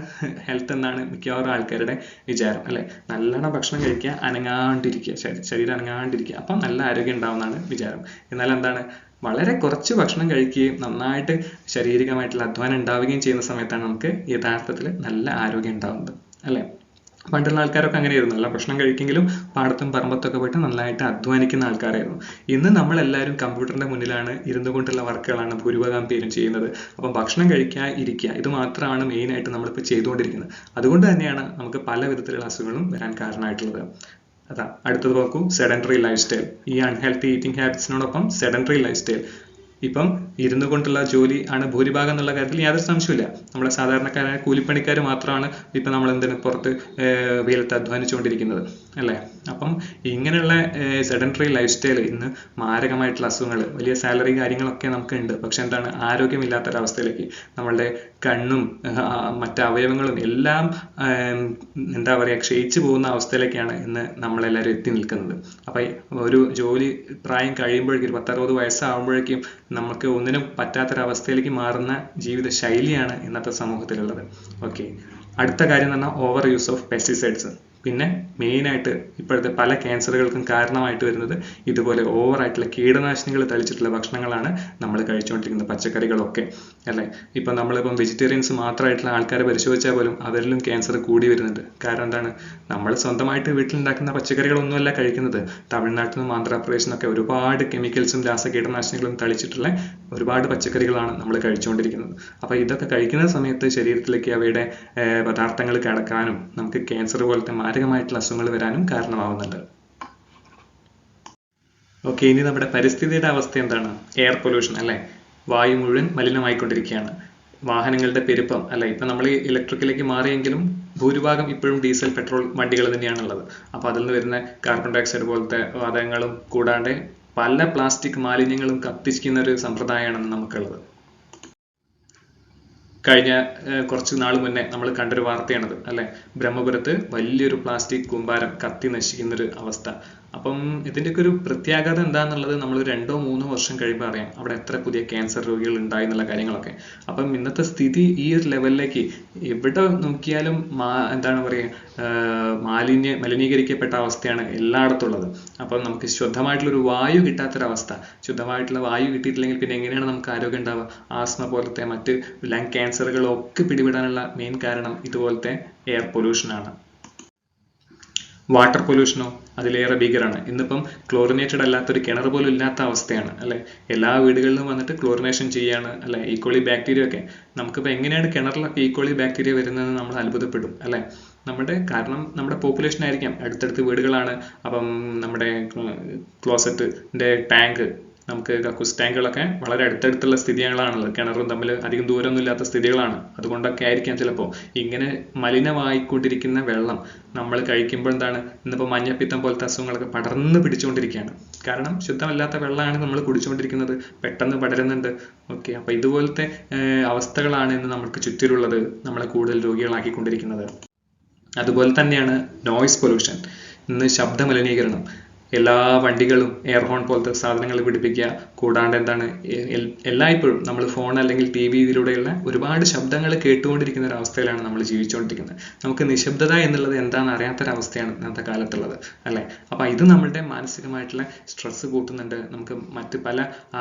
ഹെൽത്ത് എന്നാണ് മിക്കവാറും ആൾക്കാരുടെ വിചാരം അല്ലേ. നല്ലോണം ഭക്ഷണം കഴിക്കുക, അനങ്ങാണ്ടിരിക്കുക, ശരീരം അനങ്ങാണ്ടിരിക്കുക, അപ്പം നല്ല ആരോഗ്യം ഉണ്ടാവുമെന്നാണ് വിചാരം. എന്നാൽ എന്താണ്, വളരെ കുറച്ച് ഭക്ഷണം കഴിക്കുകയും നന്നായിട്ട് ശാരീരികമായിട്ടുള്ള അധ്വാനം ഉണ്ടാവുകയും ചെയ്യുന്ന സമയത്താണ് നമുക്ക് യഥാർത്ഥത്തിൽ നല്ല ആരോഗ്യം ഉണ്ടാവുന്നത് അല്ലേ. പണ്ടുള്ള ആൾക്കാരൊക്കെ അങ്ങനെയായിരുന്നു, നല്ല ഭക്ഷണം കഴിക്കെങ്കിലും പാടത്തും പറമ്പത്തൊക്കെ പോയിട്ട് നന്നായിട്ട് അധ്വാനിക്കുന്ന ആൾക്കാരായിരുന്നു. ഇന്ന് നമ്മളെല്ലാവരും കമ്പ്യൂട്ടറിന്റെ മുന്നിലാണ് ഇരുന്നു കൊണ്ടുള്ള വർക്കുകളാണ് ഭൂരിഭാഗം പേരും ചെയ്യുന്നത്. അപ്പം ഭക്ഷണം കഴിക്കുക, ഇരിക്കുക, ഇത് മാത്രമാണ് മെയിനായിട്ട് നമ്മളിപ്പോൾ ചെയ്തുകൊണ്ടിരിക്കുന്നത്. അതുകൊണ്ട് തന്നെയാണ് നമുക്ക് പല വിധത്തിലുള്ള അസുഖങ്ങളും വരാൻ കാരണമായിട്ടുള്ളത്. അതാ അടുത്തത് നോക്കൂ, സെഡൻറ്ററി ലൈഫ് സ്റ്റൈൽ. ഈ അൺഹെൽത്തി ഈറ്റിംഗ് ഹാബിറ്റ്സിനോടൊപ്പം സെഡൻറ്ററി ലൈഫ് സ്റ്റൈൽ. ഇപ്പം ഇരുന്നു കൊണ്ടുള്ള ജോലി ആണ് ഭൂരിഭാഗം എന്നുള്ള കാര്യത്തിൽ യാതൊരു സംശയമില്ല. നമ്മളെ സാധാരണക്കാരായ കൂലിപ്പണിക്കാർ മാത്രമാണ് ഇപ്പം നമ്മൾ എന്തിനു പുറത്ത് വെയിലത്ത് അധ്വാനിച്ചുകൊണ്ടിരിക്കുന്നത് അല്ലേ. അപ്പം ഇങ്ങനെയുള്ള സെഡൻറ്ററി ലൈഫ് സ്റ്റൈൽ ഇന്ന് മാരകമായിട്ടുള്ള അസുഖങ്ങൾ, വലിയ സാലറി കാര്യങ്ങളൊക്കെ നമുക്ക് ഉണ്ട്, പക്ഷെ എന്താണ്, ആരോഗ്യമില്ലാത്തൊരവസ്ഥയിലേക്ക് നമ്മളുടെ കണ്ണും മറ്റ് അവയവങ്ങളും എല്ലാം എന്താ പറയുക ക്ഷയിച്ചു പോകുന്ന അവസ്ഥയിലേക്കാണ് ഇന്ന് നമ്മളെല്ലാവരും എത്തി നിൽക്കുന്നത്. അപ്പം ഒരു ജോലി പ്രായം കഴിയുമ്പോഴേക്കും, ഒരു 10-60 വയസ്സാകുമ്പോഴേക്കും നമുക്ക് ഒന്നിനും പറ്റാത്തൊരവസ്ഥയിലേക്ക് മാറുന്ന ജീവിത ശൈലിയാണ് ഇന്നത്തെ സമൂഹത്തിലുള്ളത്. ഓക്കെ, അടുത്ത കാര്യം എന്ന് പറഞ്ഞാൽ ഓവർ യൂസ് ഓഫ് പെസ്റ്റിസൈഡ്സ്. പിന്നെ മെയിനായിട്ട് ഇപ്പോഴത്തെ പല ക്യാൻസറുകൾക്കും കാരണമായിട്ട് വരുന്നത് ഇതുപോലെ ഓവറായിട്ടുള്ള കീടനാശിനികൾ തളിച്ചിട്ടുള്ള ഭക്ഷണങ്ങളാണ് നമ്മൾ കഴിച്ചുകൊണ്ടിരിക്കുന്നത്, പച്ചക്കറികളൊക്കെ അല്ലേ. ഇപ്പം നമ്മളിപ്പം വെജിറ്റേറിയൻസ് മാത്രമായിട്ടുള്ള ആൾക്കാരെ പരിശോധിച്ചാൽ പോലും അവരിലും ക്യാൻസർ കൂടി വരുന്നുണ്ട്. കാരണം എന്താണ്, നമ്മൾ സ്വന്തമായിട്ട് വീട്ടിലുണ്ടാക്കുന്ന പച്ചക്കറികളൊന്നുമല്ല കഴിക്കുന്നത്. തമിഴ്നാട്ടിൽ നിന്നും ആന്ധ്രാപ്രദേശിൽ നിന്നൊക്കെ ഒരുപാട് കെമിക്കൽസും രാസകീടനാശിനികളും തളിച്ചിട്ടുള്ള ഒരുപാട് പച്ചക്കറികളാണ് നമ്മൾ കഴിച്ചുകൊണ്ടിരിക്കുന്നത്. അപ്പോൾ ഇതൊക്കെ കഴിക്കുന്ന സമയത്ത് ശരീരത്തിലേക്ക് അവയുടെ പദാർത്ഥങ്ങൾ കടക്കാനും നമുക്ക് ക്യാൻസർ പോലത്തെ മാരകമായിട്ടുള്ള അസുഖങ്ങൾ വരാനും കാരണമാവുന്നുണ്ട്. ഓക്കെ, ഇനി നമ്മുടെ പരിസ്ഥിതിയുടെ അവസ്ഥ എന്താണ്? എയർ പൊല്യൂഷൻ അല്ലേ. വായു മുഴുവൻ മലിനമായിക്കൊണ്ടിരിക്കുകയാണ്. വാഹനങ്ങളുടെ പെരുപ്പം അല്ലെ. ഇപ്പം നമ്മൾ ഇലക്ട്രിക്കിലേക്ക് മാറിയെങ്കിലും ഭൂരിഭാഗം ഇപ്പോഴും ഡീസൽ പെട്രോൾ വണ്ടികൾ തന്നെയാണുള്ളത്. അപ്പോൾ അതിൽ നിന്ന് വരുന്ന കാർബൺ ഡയോക്സൈഡ് പോലത്തെ വാതകങ്ങളും കൂടാണ്ട് പല പ്ലാസ്റ്റിക് മാലിന്യങ്ങളും കത്തിക്കുന്ന ഒരു സമ്പ്രദായമാണ് നമുക്കുള്ളത്. കഴിഞ്ഞ കുറച്ച് നാൾ മുന്നേ നമ്മൾ കണ്ടൊരു വാർത്തയാണത് അല്ലെ. ബ്രഹ്മപുരത്ത് വലിയൊരു പ്ലാസ്റ്റിക് കൂമ്പാരം കത്തി നശിക്കുന്നൊരു അവസ്ഥ. അപ്പം ഇതിൻ്റെയൊക്കെ ഒരു പ്രത്യാഘാതം എന്താണെന്നുള്ളത് നമ്മൾ 2-3 വർഷം കഴിയുമ്പോൾ അറിയാം അവിടെ എത്ര പുതിയ ക്യാൻസർ രോഗികൾ ഉണ്ടായി എന്നുള്ള കാര്യങ്ങളൊക്കെ. അപ്പം ഇന്നത്തെ സ്ഥിതി ഈ ഒരു ലെവലിലേക്ക് എവിടെ നോക്കിയാലും എന്താണ് പറയുക, മലിനീകരിക്കപ്പെട്ട അവസ്ഥയാണ് എല്ലായിടത്തും ഉള്ളത്. അപ്പം നമുക്ക് ശുദ്ധമായിട്ടുള്ളൊരു വായു കിട്ടാത്തൊരവസ്ഥ. ശുദ്ധമായിട്ടുള്ള വായു കിട്ടിയിട്ടില്ലെങ്കിൽ പിന്നെ എങ്ങനെയാണ് നമുക്ക് ആരോഗ്യം ഉണ്ടാവുക? ആസ്മ പോലത്തെ മറ്റ് ലങ് ക്യാൻസറുകളൊക്കെ പിടിപെടാനുള്ള മെയിൻ കാരണം ഇതുപോലത്തെ എയർ പൊല്യൂഷനാണ്. വാട്ടർ പൊല്യൂഷനോ അതിലേറെ ഭീകരമാണ്. ഇന്നിപ്പം ക്ലോറിനേറ്റഡ് അല്ലാത്തൊരു കിണർ പോലും ഇല്ലാത്ത അവസ്ഥയാണ് അല്ലെ. എല്ലാ വീടുകളിലും വന്നിട്ട് ക്ലോറിനേഷൻ ചെയ്യാണ് അല്ലെ. ഈക്കോളി ബാക്ടീരിയ ഒക്കെ നമുക്കിപ്പോൾ എങ്ങനെയാണ് കിണറിലൊക്കെ ഈക്കോളി ബാക്ടീരിയ വരുന്നതെന്ന് നമ്മൾ അത്ഭുതപ്പെടും അല്ലെ. കാരണം നമ്മുടെ പോപ്പുലേഷൻ ആയിരിക്കാം, അടുത്തടുത്ത് വീടുകളാണ്. അപ്പം നമ്മുടെ ക്ലോസറ്റിന്റെ ടാങ്ക്, നമുക്ക് കക്കൂസ് ടാങ്കുകളൊക്കെ വളരെ അടുത്തടുത്തുള്ള സ്ഥിതികളാണുള്ളത്. കിണറും തമ്മിൽ അധികം ദൂരമൊന്നും ഇല്ലാത്ത സ്ഥിതികളാണ്. അതുകൊണ്ടൊക്കെ ആയിരിക്കാം ചിലപ്പോൾ ഇങ്ങനെ മലിനമായിക്കൊണ്ടിരിക്കുന്ന വെള്ളം നമ്മൾ കഴിക്കുമ്പോൾ എന്താണ്, ഇന്നിപ്പോൾ മഞ്ഞപ്പിത്തം പോലത്തെ അസുഖങ്ങളൊക്കെ പടർന്ന് പിടിച്ചുകൊണ്ടിരിക്കുകയാണ്. കാരണം ശുദ്ധമല്ലാത്ത വെള്ളമാണ് നമ്മൾ കുടിച്ചുകൊണ്ടിരിക്കുന്നത്, പെട്ടെന്ന് പടരുന്നുണ്ട്. ഓക്കെ, അപ്പോൾ ഇതുപോലത്തെ അവസ്ഥകളാണ് ഇന്ന് നമുക്ക് ചുറ്റിലുള്ളത്, നമ്മളെ കൂടുതൽ രോഗികളാക്കിക്കൊണ്ടിരിക്കുന്നത്. അതുപോലെ തന്നെയാണ് നോയ്സ് പൊല്യൂഷൻ. ഇന്ന് ശബ്ദ മലിനീകരണം. എല്ലാ വണ്ടികളും എയർ ഹോൺ പോലത്തെ സാധനങ്ങൾ പിടിപ്പിക്കുക, കൂടാണ്ട് എന്താണ് എല്ലായ്പ്പോഴും നമ്മൾ ഫോൺ അല്ലെങ്കിൽ ടി വി ഇതിലൂടെയുള്ള ഒരുപാട് ശബ്ദങ്ങൾ കേട്ടുകൊണ്ടിരിക്കുന്ന ഒരു അവസ്ഥയിലാണ് നമ്മൾ ജീവിച്ചുകൊണ്ടിരിക്കുന്നത്. നമുക്ക് നിശബ്ദത എന്നുള്ളത് എന്താണെന്ന് അറിയാത്തൊരവസ്ഥയാണ് ഇന്നത്തെ കാലത്തുള്ളത് അല്ലേ. അപ്പം ഇത് നമ്മളുടെ മാനസികമായിട്ടുള്ള സ്ട്രെസ് കൂട്ടുന്നുണ്ട്. നമുക്ക് മറ്റ് പല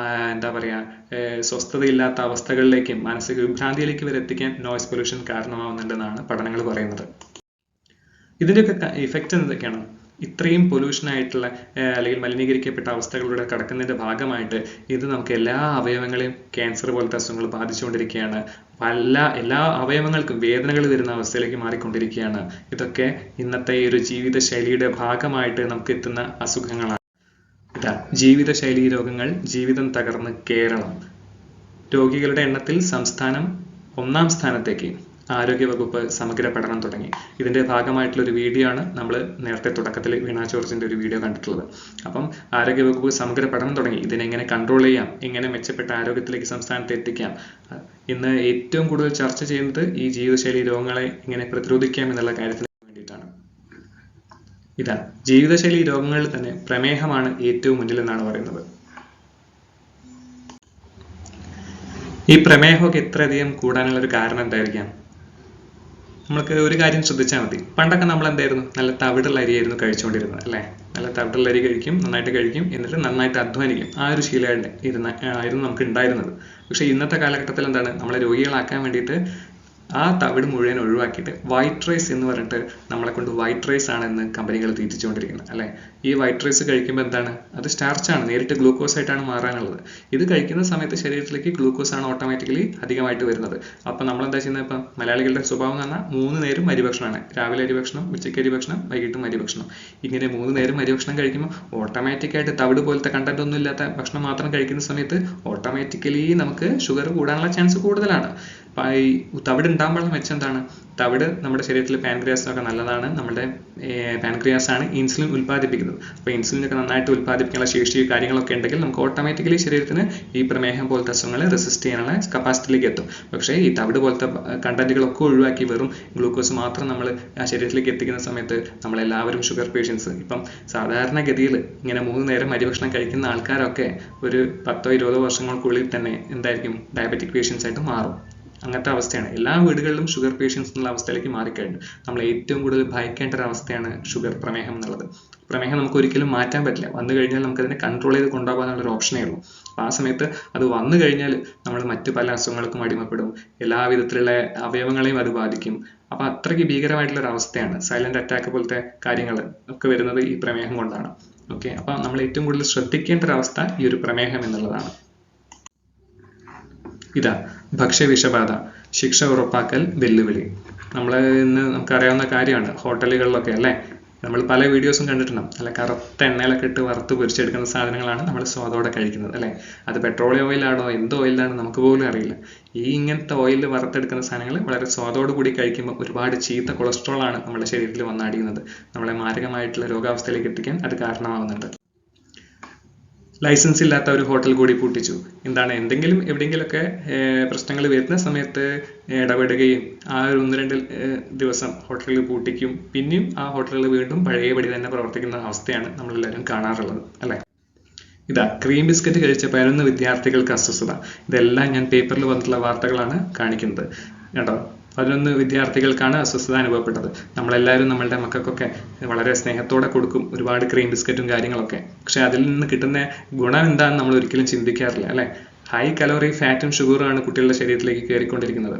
എന്താ പറയുക സ്വസ്ഥതയില്ലാത്ത അവസ്ഥകളിലേക്കും മാനസിക വിഭ്രാന്തിയിലേക്ക് വരെ എത്തിക്കാൻ നോയ്സ് പൊല്യൂഷൻ കാരണമാവുന്നുണ്ടെന്നാണ് പഠനങ്ങൾ പറയുന്നത്. ഇതിൻ്റെയൊക്കെ ഇഫക്റ്റ് എന്തൊക്കെയാണ്? ഇത്രയും പൊല്യൂഷനായിട്ടുള്ള അല്ലെങ്കിൽ മലിനീകരിക്കപ്പെട്ട അവസ്ഥകളിലൂടെ കടക്കുന്നതിൻ്റെ ഭാഗമായിട്ട് ഇത് നമുക്ക് എല്ലാ അവയവങ്ങളെയും ക്യാൻസർ പോലത്തെ അസുഖങ്ങൾ ബാധിച്ചുകൊണ്ടിരിക്കുകയാണ്. എല്ലാ അവയവങ്ങൾക്കും വേദനകൾ വരുന്ന അവസ്ഥയിലേക്ക് മാറിക്കൊണ്ടിരിക്കുകയാണ്. ഇതൊക്കെ ഇന്നത്തെ ഈ ഒരു ജീവിതശൈലിയുടെ ഭാഗമായിട്ട് നമുക്ക് എത്തുന്ന അസുഖങ്ങളാണ്. ജീവിതശൈലി രോഗങ്ങൾ, ജീവിതം തകർന്ന് കേരളം. രോഗികളുടെ എണ്ണത്തിൽ സംസ്ഥാനം 1-ാം സ്ഥാനത്തേക്ക്. ആരോഗ്യവകുപ്പ് സമഗ്ര പഠനം തുടങ്ങി. ഇതിൻ്റെ ഭാഗമായിട്ടുള്ളൊരു വീഡിയോ ആണ് നമ്മൾ നേരത്തെ തുടക്കത്തിൽ വീണ ജോർജിൻ്റെ ഒരു വീഡിയോ കണ്ടിട്ടുള്ളത്. അപ്പം ആരോഗ്യവകുപ്പ് സമഗ്ര പഠനം തുടങ്ങി. ഇതിനെങ്ങനെ കൺട്രോൾ ചെയ്യാം, എങ്ങനെ മെച്ചപ്പെട്ട ആരോഗ്യത്തിലേക്ക് സംസ്ഥാനത്തെ എത്തിക്കാം. ഇന്ന് ഏറ്റവും കൂടുതൽ ചർച്ച ചെയ്യുന്നത് ഈ ജീവിതശൈലി രോഗങ്ങളെ എങ്ങനെ പ്രതിരോധിക്കാം എന്നുള്ള കാര്യത്തിന് വേണ്ടിയിട്ടാണ്. ജീവിതശൈലി രോഗങ്ങളിൽ തന്നെ പ്രമേഹമാണ് ഏറ്റവും മുന്നിലെന്നാണ് പറയുന്നത്. ഈ പ്രമേഹമൊക്കെ ഇത്രയധികം കൂടാനുള്ള ഒരു കാരണം എന്തായിരിക്കാം? നമ്മൾക്ക് ഒരു കാര്യം ശ്രദ്ധിച്ചാൽ മതി. പണ്ടൊക്കെ നമ്മൾ എന്തായിരുന്നു, നല്ല തവിടുള്ള അരിയായിരുന്നു കഴിച്ചുകൊണ്ടിരുന്നത് അല്ലേ. നല്ല തവിടുള്ള അരി കഴിക്കും, നന്നായിട്ട് കഴിക്കും, എന്നിട്ട് നന്നായിട്ട് അധ്വാനിക്കും. ആ ഒരു ശീലമായിരുന്നു നമുക്ക് ഉണ്ടായിരുന്നത്. പക്ഷേ ഇന്നത്തെ കാലഘട്ടത്തിൽ എന്താണ്, നമ്മളെ രോഗികളാക്കാൻ വേണ്ടിയിട്ട് ആ തവിട് മുഴുവൻ ഒഴിവാക്കിയിട്ട് വൈറ്റ് റൈസ് എന്ന് പറഞ്ഞിട്ട് നമ്മളെ കൊണ്ട് വൈറ്റ് റൈസ് ആണെന്ന് കമ്പനികൾ തീറ്റിച്ചുകൊണ്ടിരിക്കുന്നത് അല്ലേ. ഈ വൈറ്റ് റൈസ് കഴിക്കുമ്പോൾ എന്താണ്, അത് സ്റ്റാർച്ചാണ്, നേരിട്ട് ഗ്ലൂക്കോസ് ആയിട്ടാണ് മാറാനുള്ളത്. ഇത് കഴിക്കുന്ന സമയത്ത് ശരീരത്തിലേക്ക് ഗ്ലൂക്കോസ് ആണ് ഓട്ടോമാറ്റിക്കലി അധികമായിട്ട് വരുന്നത്. അപ്പം നമ്മളെന്താ ചെയ്യുന്നത്, ഇപ്പം മലയാളികളുടെ സ്വഭാവം എന്ന് പറഞ്ഞാൽ 3 നേരം അരിഭക്ഷണമാണ്. രാവിലെ അരിഭക്ഷണം, ഉച്ചയ്ക്ക് അരിഭക്ഷണം, വൈകിട്ടും അരിഭക്ഷണം. ഇങ്ങനെ 3 നേരം അരിഭക്ഷണം കഴിക്കുമ്പോൾ ഓട്ടോമാറ്റിക്കായിട്ട് തവിട് പോലത്തെ കണ്ടന്റ് ഒന്നും ഇല്ലാത്ത ഭക്ഷണം മാത്രം കഴിക്കുന്ന സമയത്ത് ഓട്ടോമാറ്റിക്കലി നമുക്ക് ഷുഗർ കൂടാനുള്ള ചാൻസ് കൂടുതലാണ്. ഈ തവിട് ഉണ്ടാകുമ്പോഴുള്ള മെച്ചം എന്താണ്? തവിട് നമ്മുടെ ശരീരത്തിൽ പാൻക്രിയാസിനൊക്കെ നല്ലതാണ്. നമ്മുടെ പാൻക്രിയാസ് ആണ് ഇൻസുലിൻ ഉൽപ്പാദിപ്പിക്കുന്നത്. അപ്പോൾ ഇൻസുലിനൊക്കെ നന്നായിട്ട് ഉൽപ്പാദിപ്പിക്കാനുള്ള ശേഷി കാര്യങ്ങളൊക്കെ ഉണ്ടെങ്കിൽ നമുക്ക് ഓട്ടോമാറ്റിക്കലി ശരീരത്തിന് ഈ പ്രമേഹം പോലത്തെ അസുഖങ്ങളെ റെസിസ്റ്റ് ചെയ്യാനുള്ള കപ്പാസിറ്റിയിലേക്ക് എത്തും. പക്ഷേ ഈ തവിട് പോലത്തെ കണ്ടന്റുകളൊക്കെ ഒഴിവാക്കി വെറും ഗ്ലൂക്കോസ് മാത്രം നമ്മൾ ആ ശരീരത്തിലേക്ക് എത്തിക്കുന്ന സമയത്ത് നമ്മളെല്ലാവരും ഷുഗർ പേഷ്യൻസ്. ഇപ്പം സാധാരണഗതിയിൽ ഇങ്ങനെ 3 നേരം അരിഭക്ഷണം കഴിക്കുന്ന ആൾക്കാരൊക്കെ ഒരു 10-20 വർഷങ്ങൾക്കുള്ളിൽ തന്നെ എന്തായിരിക്കും, ഡയബറ്റിക് പേഷ്യൻസ് ആയിട്ട് മാറും. അങ്ങനത്തെ അവസ്ഥയാണ്. എല്ലാ വീടുകളിലും ഷുഗർ പേഷ്യൻസ് എന്നുള്ള അവസ്ഥയിലേക്ക് മാറിക്കഴിഞ്ഞു. നമ്മൾ ഏറ്റവും കൂടുതൽ ഭയക്കേണ്ട ഒരു അവസ്ഥയാണ് പ്രമേഹം എന്നുള്ളത്. പ്രമേഹം നമുക്ക് ഒരിക്കലും മാറ്റാൻ പറ്റില്ല. വന്നു കഴിഞ്ഞാൽ നമുക്കതിനെ കൺട്രോൾ ചെയ്ത് കൊണ്ടുപോകാനുള്ളൊരു ഓപ്ഷനേ ഉള്ളൂ. അപ്പോൾ ആ സമയത്ത് അത് വന്നു കഴിഞ്ഞാൽ നമ്മൾ മറ്റു പല അസുഖങ്ങൾക്കും അടിമപ്പെടും. എല്ലാ വിധത്തിലുള്ള അവയവങ്ങളെയും അത് ബാധിക്കും. അപ്പോൾ അത്രയ്ക്ക് ഭീകരമായിട്ടുള്ളൊരു അവസ്ഥയാണ്. സൈലന്റ് അറ്റാക്ക് പോലത്തെ കാര്യങ്ങൾ ഒക്കെ വരുന്നത് ഈ പ്രമേഹം കൊണ്ടാണ്. ഓക്കെ, അപ്പോൾ നമ്മൾ ഏറ്റവും കൂടുതൽ ശ്രദ്ധിക്കേണ്ട ഒരു അവസ്ഥ ഈ ഒരു പ്രമേഹം എന്നുള്ളതാണ്. ഭക്ഷ്യവിഷബാധ, ശിക്ഷ ഉറപ്പാക്കൽ വെല്ലുവിളി. ഇന്ന് നമുക്കറിയാവുന്ന കാര്യമാണ്. ഹോട്ടലുകളിലൊക്കെ അല്ലേ, നമ്മൾ പല വീഡിയോസും കണ്ടിട്ടുണ്ടാവും. അല്ല, കറുത്ത എണ്ണയിലൊക്കെ ഇട്ട് വറുത്ത് പൊരിച്ചെടുക്കുന്ന സാധനങ്ങളാണ് നമ്മൾ സ്വാദോടെ കഴിക്കുന്നത് അല്ലേ. അത് പെട്രോളിയം ഓയിലാണോ എന്ത് ഓയിലാണോ നമുക്ക് പോലും അറിയില്ല. ഇങ്ങനത്തെ ഓയിലിൽ വറുത്തെടുക്കുന്ന സാധനങ്ങൾ വളരെ സ്വാദോട് കൂടി കഴിക്കുമ്പോൾ ഒരുപാട് ചീത്ത കൊളസ്ട്രോളാണ് നമ്മുടെ ശരീരത്തിൽ വന്നടിയുന്നത്. നമ്മളെ മാരകമായിട്ടുള്ള രോഗാവസ്ഥയിലേക്ക് എത്തിക്കാൻ അത് കാരണമാവുന്നുണ്ട്. ലൈസൻസ് ഇല്ലാത്ത ഒരു ഹോട്ടൽ കൂടി പൂട്ടിച്ചു. എന്തെങ്കിലും എവിടെയെങ്കിലുമൊക്കെ പ്രശ്നങ്ങൾ വരുന്ന സമയത്ത് ഇടപെടുകയും ആ ഒരു 1-2 ദിവസം ഹോട്ടലുകൾ പൂട്ടിക്കും. പിന്നെയും ആ ഹോട്ടലുകൾ വീണ്ടും പഴയപടി തന്നെ പ്രവർത്തിക്കുന്ന അവസ്ഥയാണ് നമ്മളെല്ലാവരും കാണാറുള്ളത് അല്ലേ. ക്രീം ബിസ്ക്കറ്റ് കഴിച്ച 11 വിദ്യാർത്ഥികൾക്ക് അസ്വസ്ഥത. ഇതെല്ലാം ഞാൻ പേപ്പറിൽ വന്നിട്ടുള്ള വാർത്തകളാണ് കാണിക്കുന്നത് കേട്ടോ. 11 വിദ്യാർത്ഥികൾക്കാണ് അസ്വസ്ഥത അനുഭവപ്പെട്ടത്. നമ്മളെല്ലാവരും നമ്മളുടെ മക്കൾക്കൊക്കെ വളരെ സ്നേഹത്തോടെ കൊടുക്കും ഒരുപാട് ക്രീം ബിസ്ക്കറ്റും കാര്യങ്ങളൊക്കെ. പക്ഷെ അതിൽ നിന്ന് കിട്ടുന്ന ഗുണം എന്താണെന്ന് നമ്മൾ ഒരിക്കലും ചിന്തിക്കാറില്ല അല്ലേ. ഹൈ കലോറി ഫാറ്റും ഷുഗറുമാണ് കുട്ടികളുടെ ശരീരത്തിലേക്ക് കയറിക്കൊണ്ടിരിക്കുന്നത്.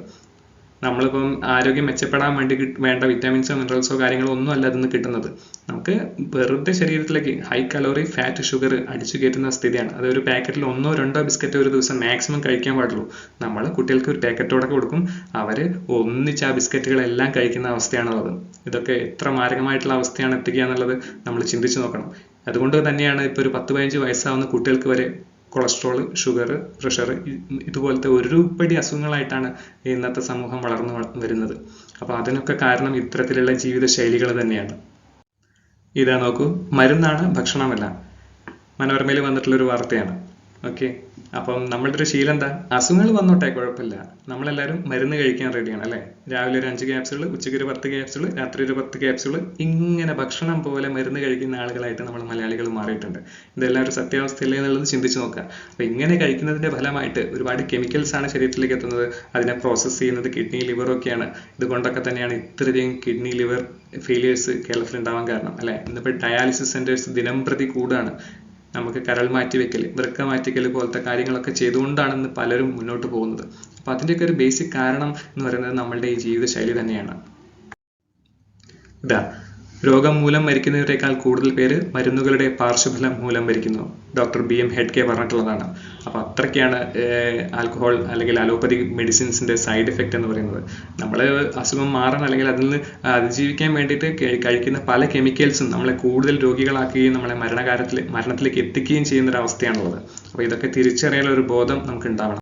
നമ്മളിപ്പം ആരോഗ്യം മെച്ചപ്പെടാൻ വേണ്ടി വേണ്ട വിറ്റാമിൻസോ മിനറൽസോ കാര്യങ്ങളോ ഒന്നും അല്ല അതിൽ കിട്ടുന്നത്. നമുക്ക് വെറുതെ ശരീരത്തിലേക്ക് ഹൈ കലോറി ഫാറ്റ് ഷുഗർ അടിച്ചു കയറ്റുന്ന സ്ഥിതിയാണ്. അതൊരു പാക്കറ്റിൽ 1-2 ബിസ്ക്കറ്റ് ഒരു ദിവസം മാക്സിമം കഴിക്കാൻ പാടുള്ളൂ. നമ്മൾ കുട്ടികൾക്ക് ഒരു പാക്കറ്റോടെ കൊടുക്കും, അവർ ഒന്നിച്ച് ആ ബിസ്ക്കറ്റുകളെല്ലാം കഴിക്കുന്ന അവസ്ഥയാണുള്ളത്. ഇതൊക്കെ എത്ര മാരകമായിട്ടുള്ള അവസ്ഥയാണ് എത്തിക്കുക എന്നുള്ളത് നമ്മൾ ചിന്തിച്ചു നോക്കണം. അതുകൊണ്ട് തന്നെയാണ് ഇപ്പോൾ ഒരു 10-15 വയസ്സാവുന്ന കുട്ടികൾക്ക് വരെ കൊളസ്ട്രോൾ, ഷുഗർ, പ്രഷർ ഇതുപോലത്തെ ഒരുപടി അസുഖങ്ങളായിട്ടാണ് ഇന്നത്തെ സമൂഹം വളർന്നു വരുന്നത്. അപ്പോൾ അതിനൊക്കെ കാരണം ഇത്തരത്തിലുള്ള ജീവിതശൈലികൾ തന്നെയാണ്. നോക്കൂ, മരുന്നാണ് ഭക്ഷണമല്ല. മനോരമയിൽ വന്നിട്ടുള്ളൊരു വാർത്തയാണ്. ഓക്കെ. അപ്പം നമ്മളുടെ ഒരു ശീലം എന്താ? അസുഖങ്ങൾ വന്നോട്ടെ, കുഴപ്പമില്ല, നമ്മളെല്ലാവരും മരുന്ന് കഴിക്കാൻ റെഡിയാണ് അല്ലേ? രാവിലെ ഒരു 5 ക്യാപ്സുകൾ, ഉച്ചയ്ക്ക് ഒരു 10 ക്യാപ്സുകൾ, രാത്രി ഒരു 10 ക്യാപ്സുകൾ, ഇങ്ങനെ ഭക്ഷണം പോലെ മരുന്ന് കഴിക്കുന്ന ആളുകളായിട്ട് നമ്മൾ മലയാളികൾ മാറിയിട്ടുണ്ട്. ഇതെല്ലാം ഒരു സത്യാവസ്ഥയല്ലേ എന്നുള്ളത് ചിന്തിച്ച് നോക്കുക. അപ്പം ഇങ്ങനെ കഴിക്കുന്നതിൻ്റെ ഫലമായിട്ട് ഒരുപാട് കെമിക്കൽസ് ആണ് ശരീരത്തിലേക്ക് എത്തുന്നത്. അതിനെ പ്രോസസ്സ് ചെയ്യുന്നത് കിഡ്നി, ലിവറും ഒക്കെയാണ്. ഇതുകൊണ്ടൊക്കെ തന്നെയാണ് ഇത്രയധികം കിഡ്നി, ലിവർ ഫെയിലിയേഴ്സ് കേരളത്തിൽ ഉണ്ടാവാൻ കാരണം അല്ലേ? ഇന്നിപ്പോൾ ഡയാലിസിസ് സെൻറ്റേഴ്സ് ദിനം പ്രതി കൂടാണ്. നമുക്ക് കരൾ മാറ്റിവെക്കൽ, വൃക്ക മാറ്റിവെക്കൽ പോലത്തെ കാര്യങ്ങളൊക്കെ ചെയ്തുകൊണ്ടാണ് ഇന്ന് പലരും മുന്നോട്ട് പോകുന്നത്. അപ്പോൾ അതിൻ്റെയൊക്കെ ഒരു ബേസിക് കാരണം എന്ന് പറയുന്നത് നമ്മളുടെ ഈ ജീവിതശൈലി തന്നെയാണ്. ഇതാ, രോഗം മൂലം മരിക്കുന്നവരെക്കാൾ കൂടുതൽ പേര് മരുന്നുകളുടെ പാർശ്വഫലം മൂലം മരിക്കുന്നു. ഡോക്ടർ BM ഹെഡ്കെ പറഞ്ഞിട്ടുള്ളതാണ്. അപ്പോൾ അത്രയ്ക്കാണ് ആൽക്കഹോൾ അല്ലെങ്കിൽ അലോപ്പതി മെഡിസിൻസിൻ്റെ സൈഡ് എഫക്റ്റ് എന്ന് പറയുന്നത്. നമ്മൾ അസുഖം മാറാൻ അല്ലെങ്കിൽ അതിൽ നിന്ന് അതിജീവിക്കാൻ വേണ്ടിയിട്ട് കഴിക്കുന്ന പല കെമിക്കൽസും നമ്മളെ കൂടുതൽ രോഗികളാക്കുകയും നമ്മളെ മരണത്തിലേക്ക് എത്തിക്കുകയും ചെയ്യുന്നൊരവസ്ഥയാണുള്ളത്. അപ്പോൾ ഇതൊക്കെ തിരിച്ചറിയാനുള്ള ഒരു ബോധം നമുക്ക് ഉണ്ടാവണം.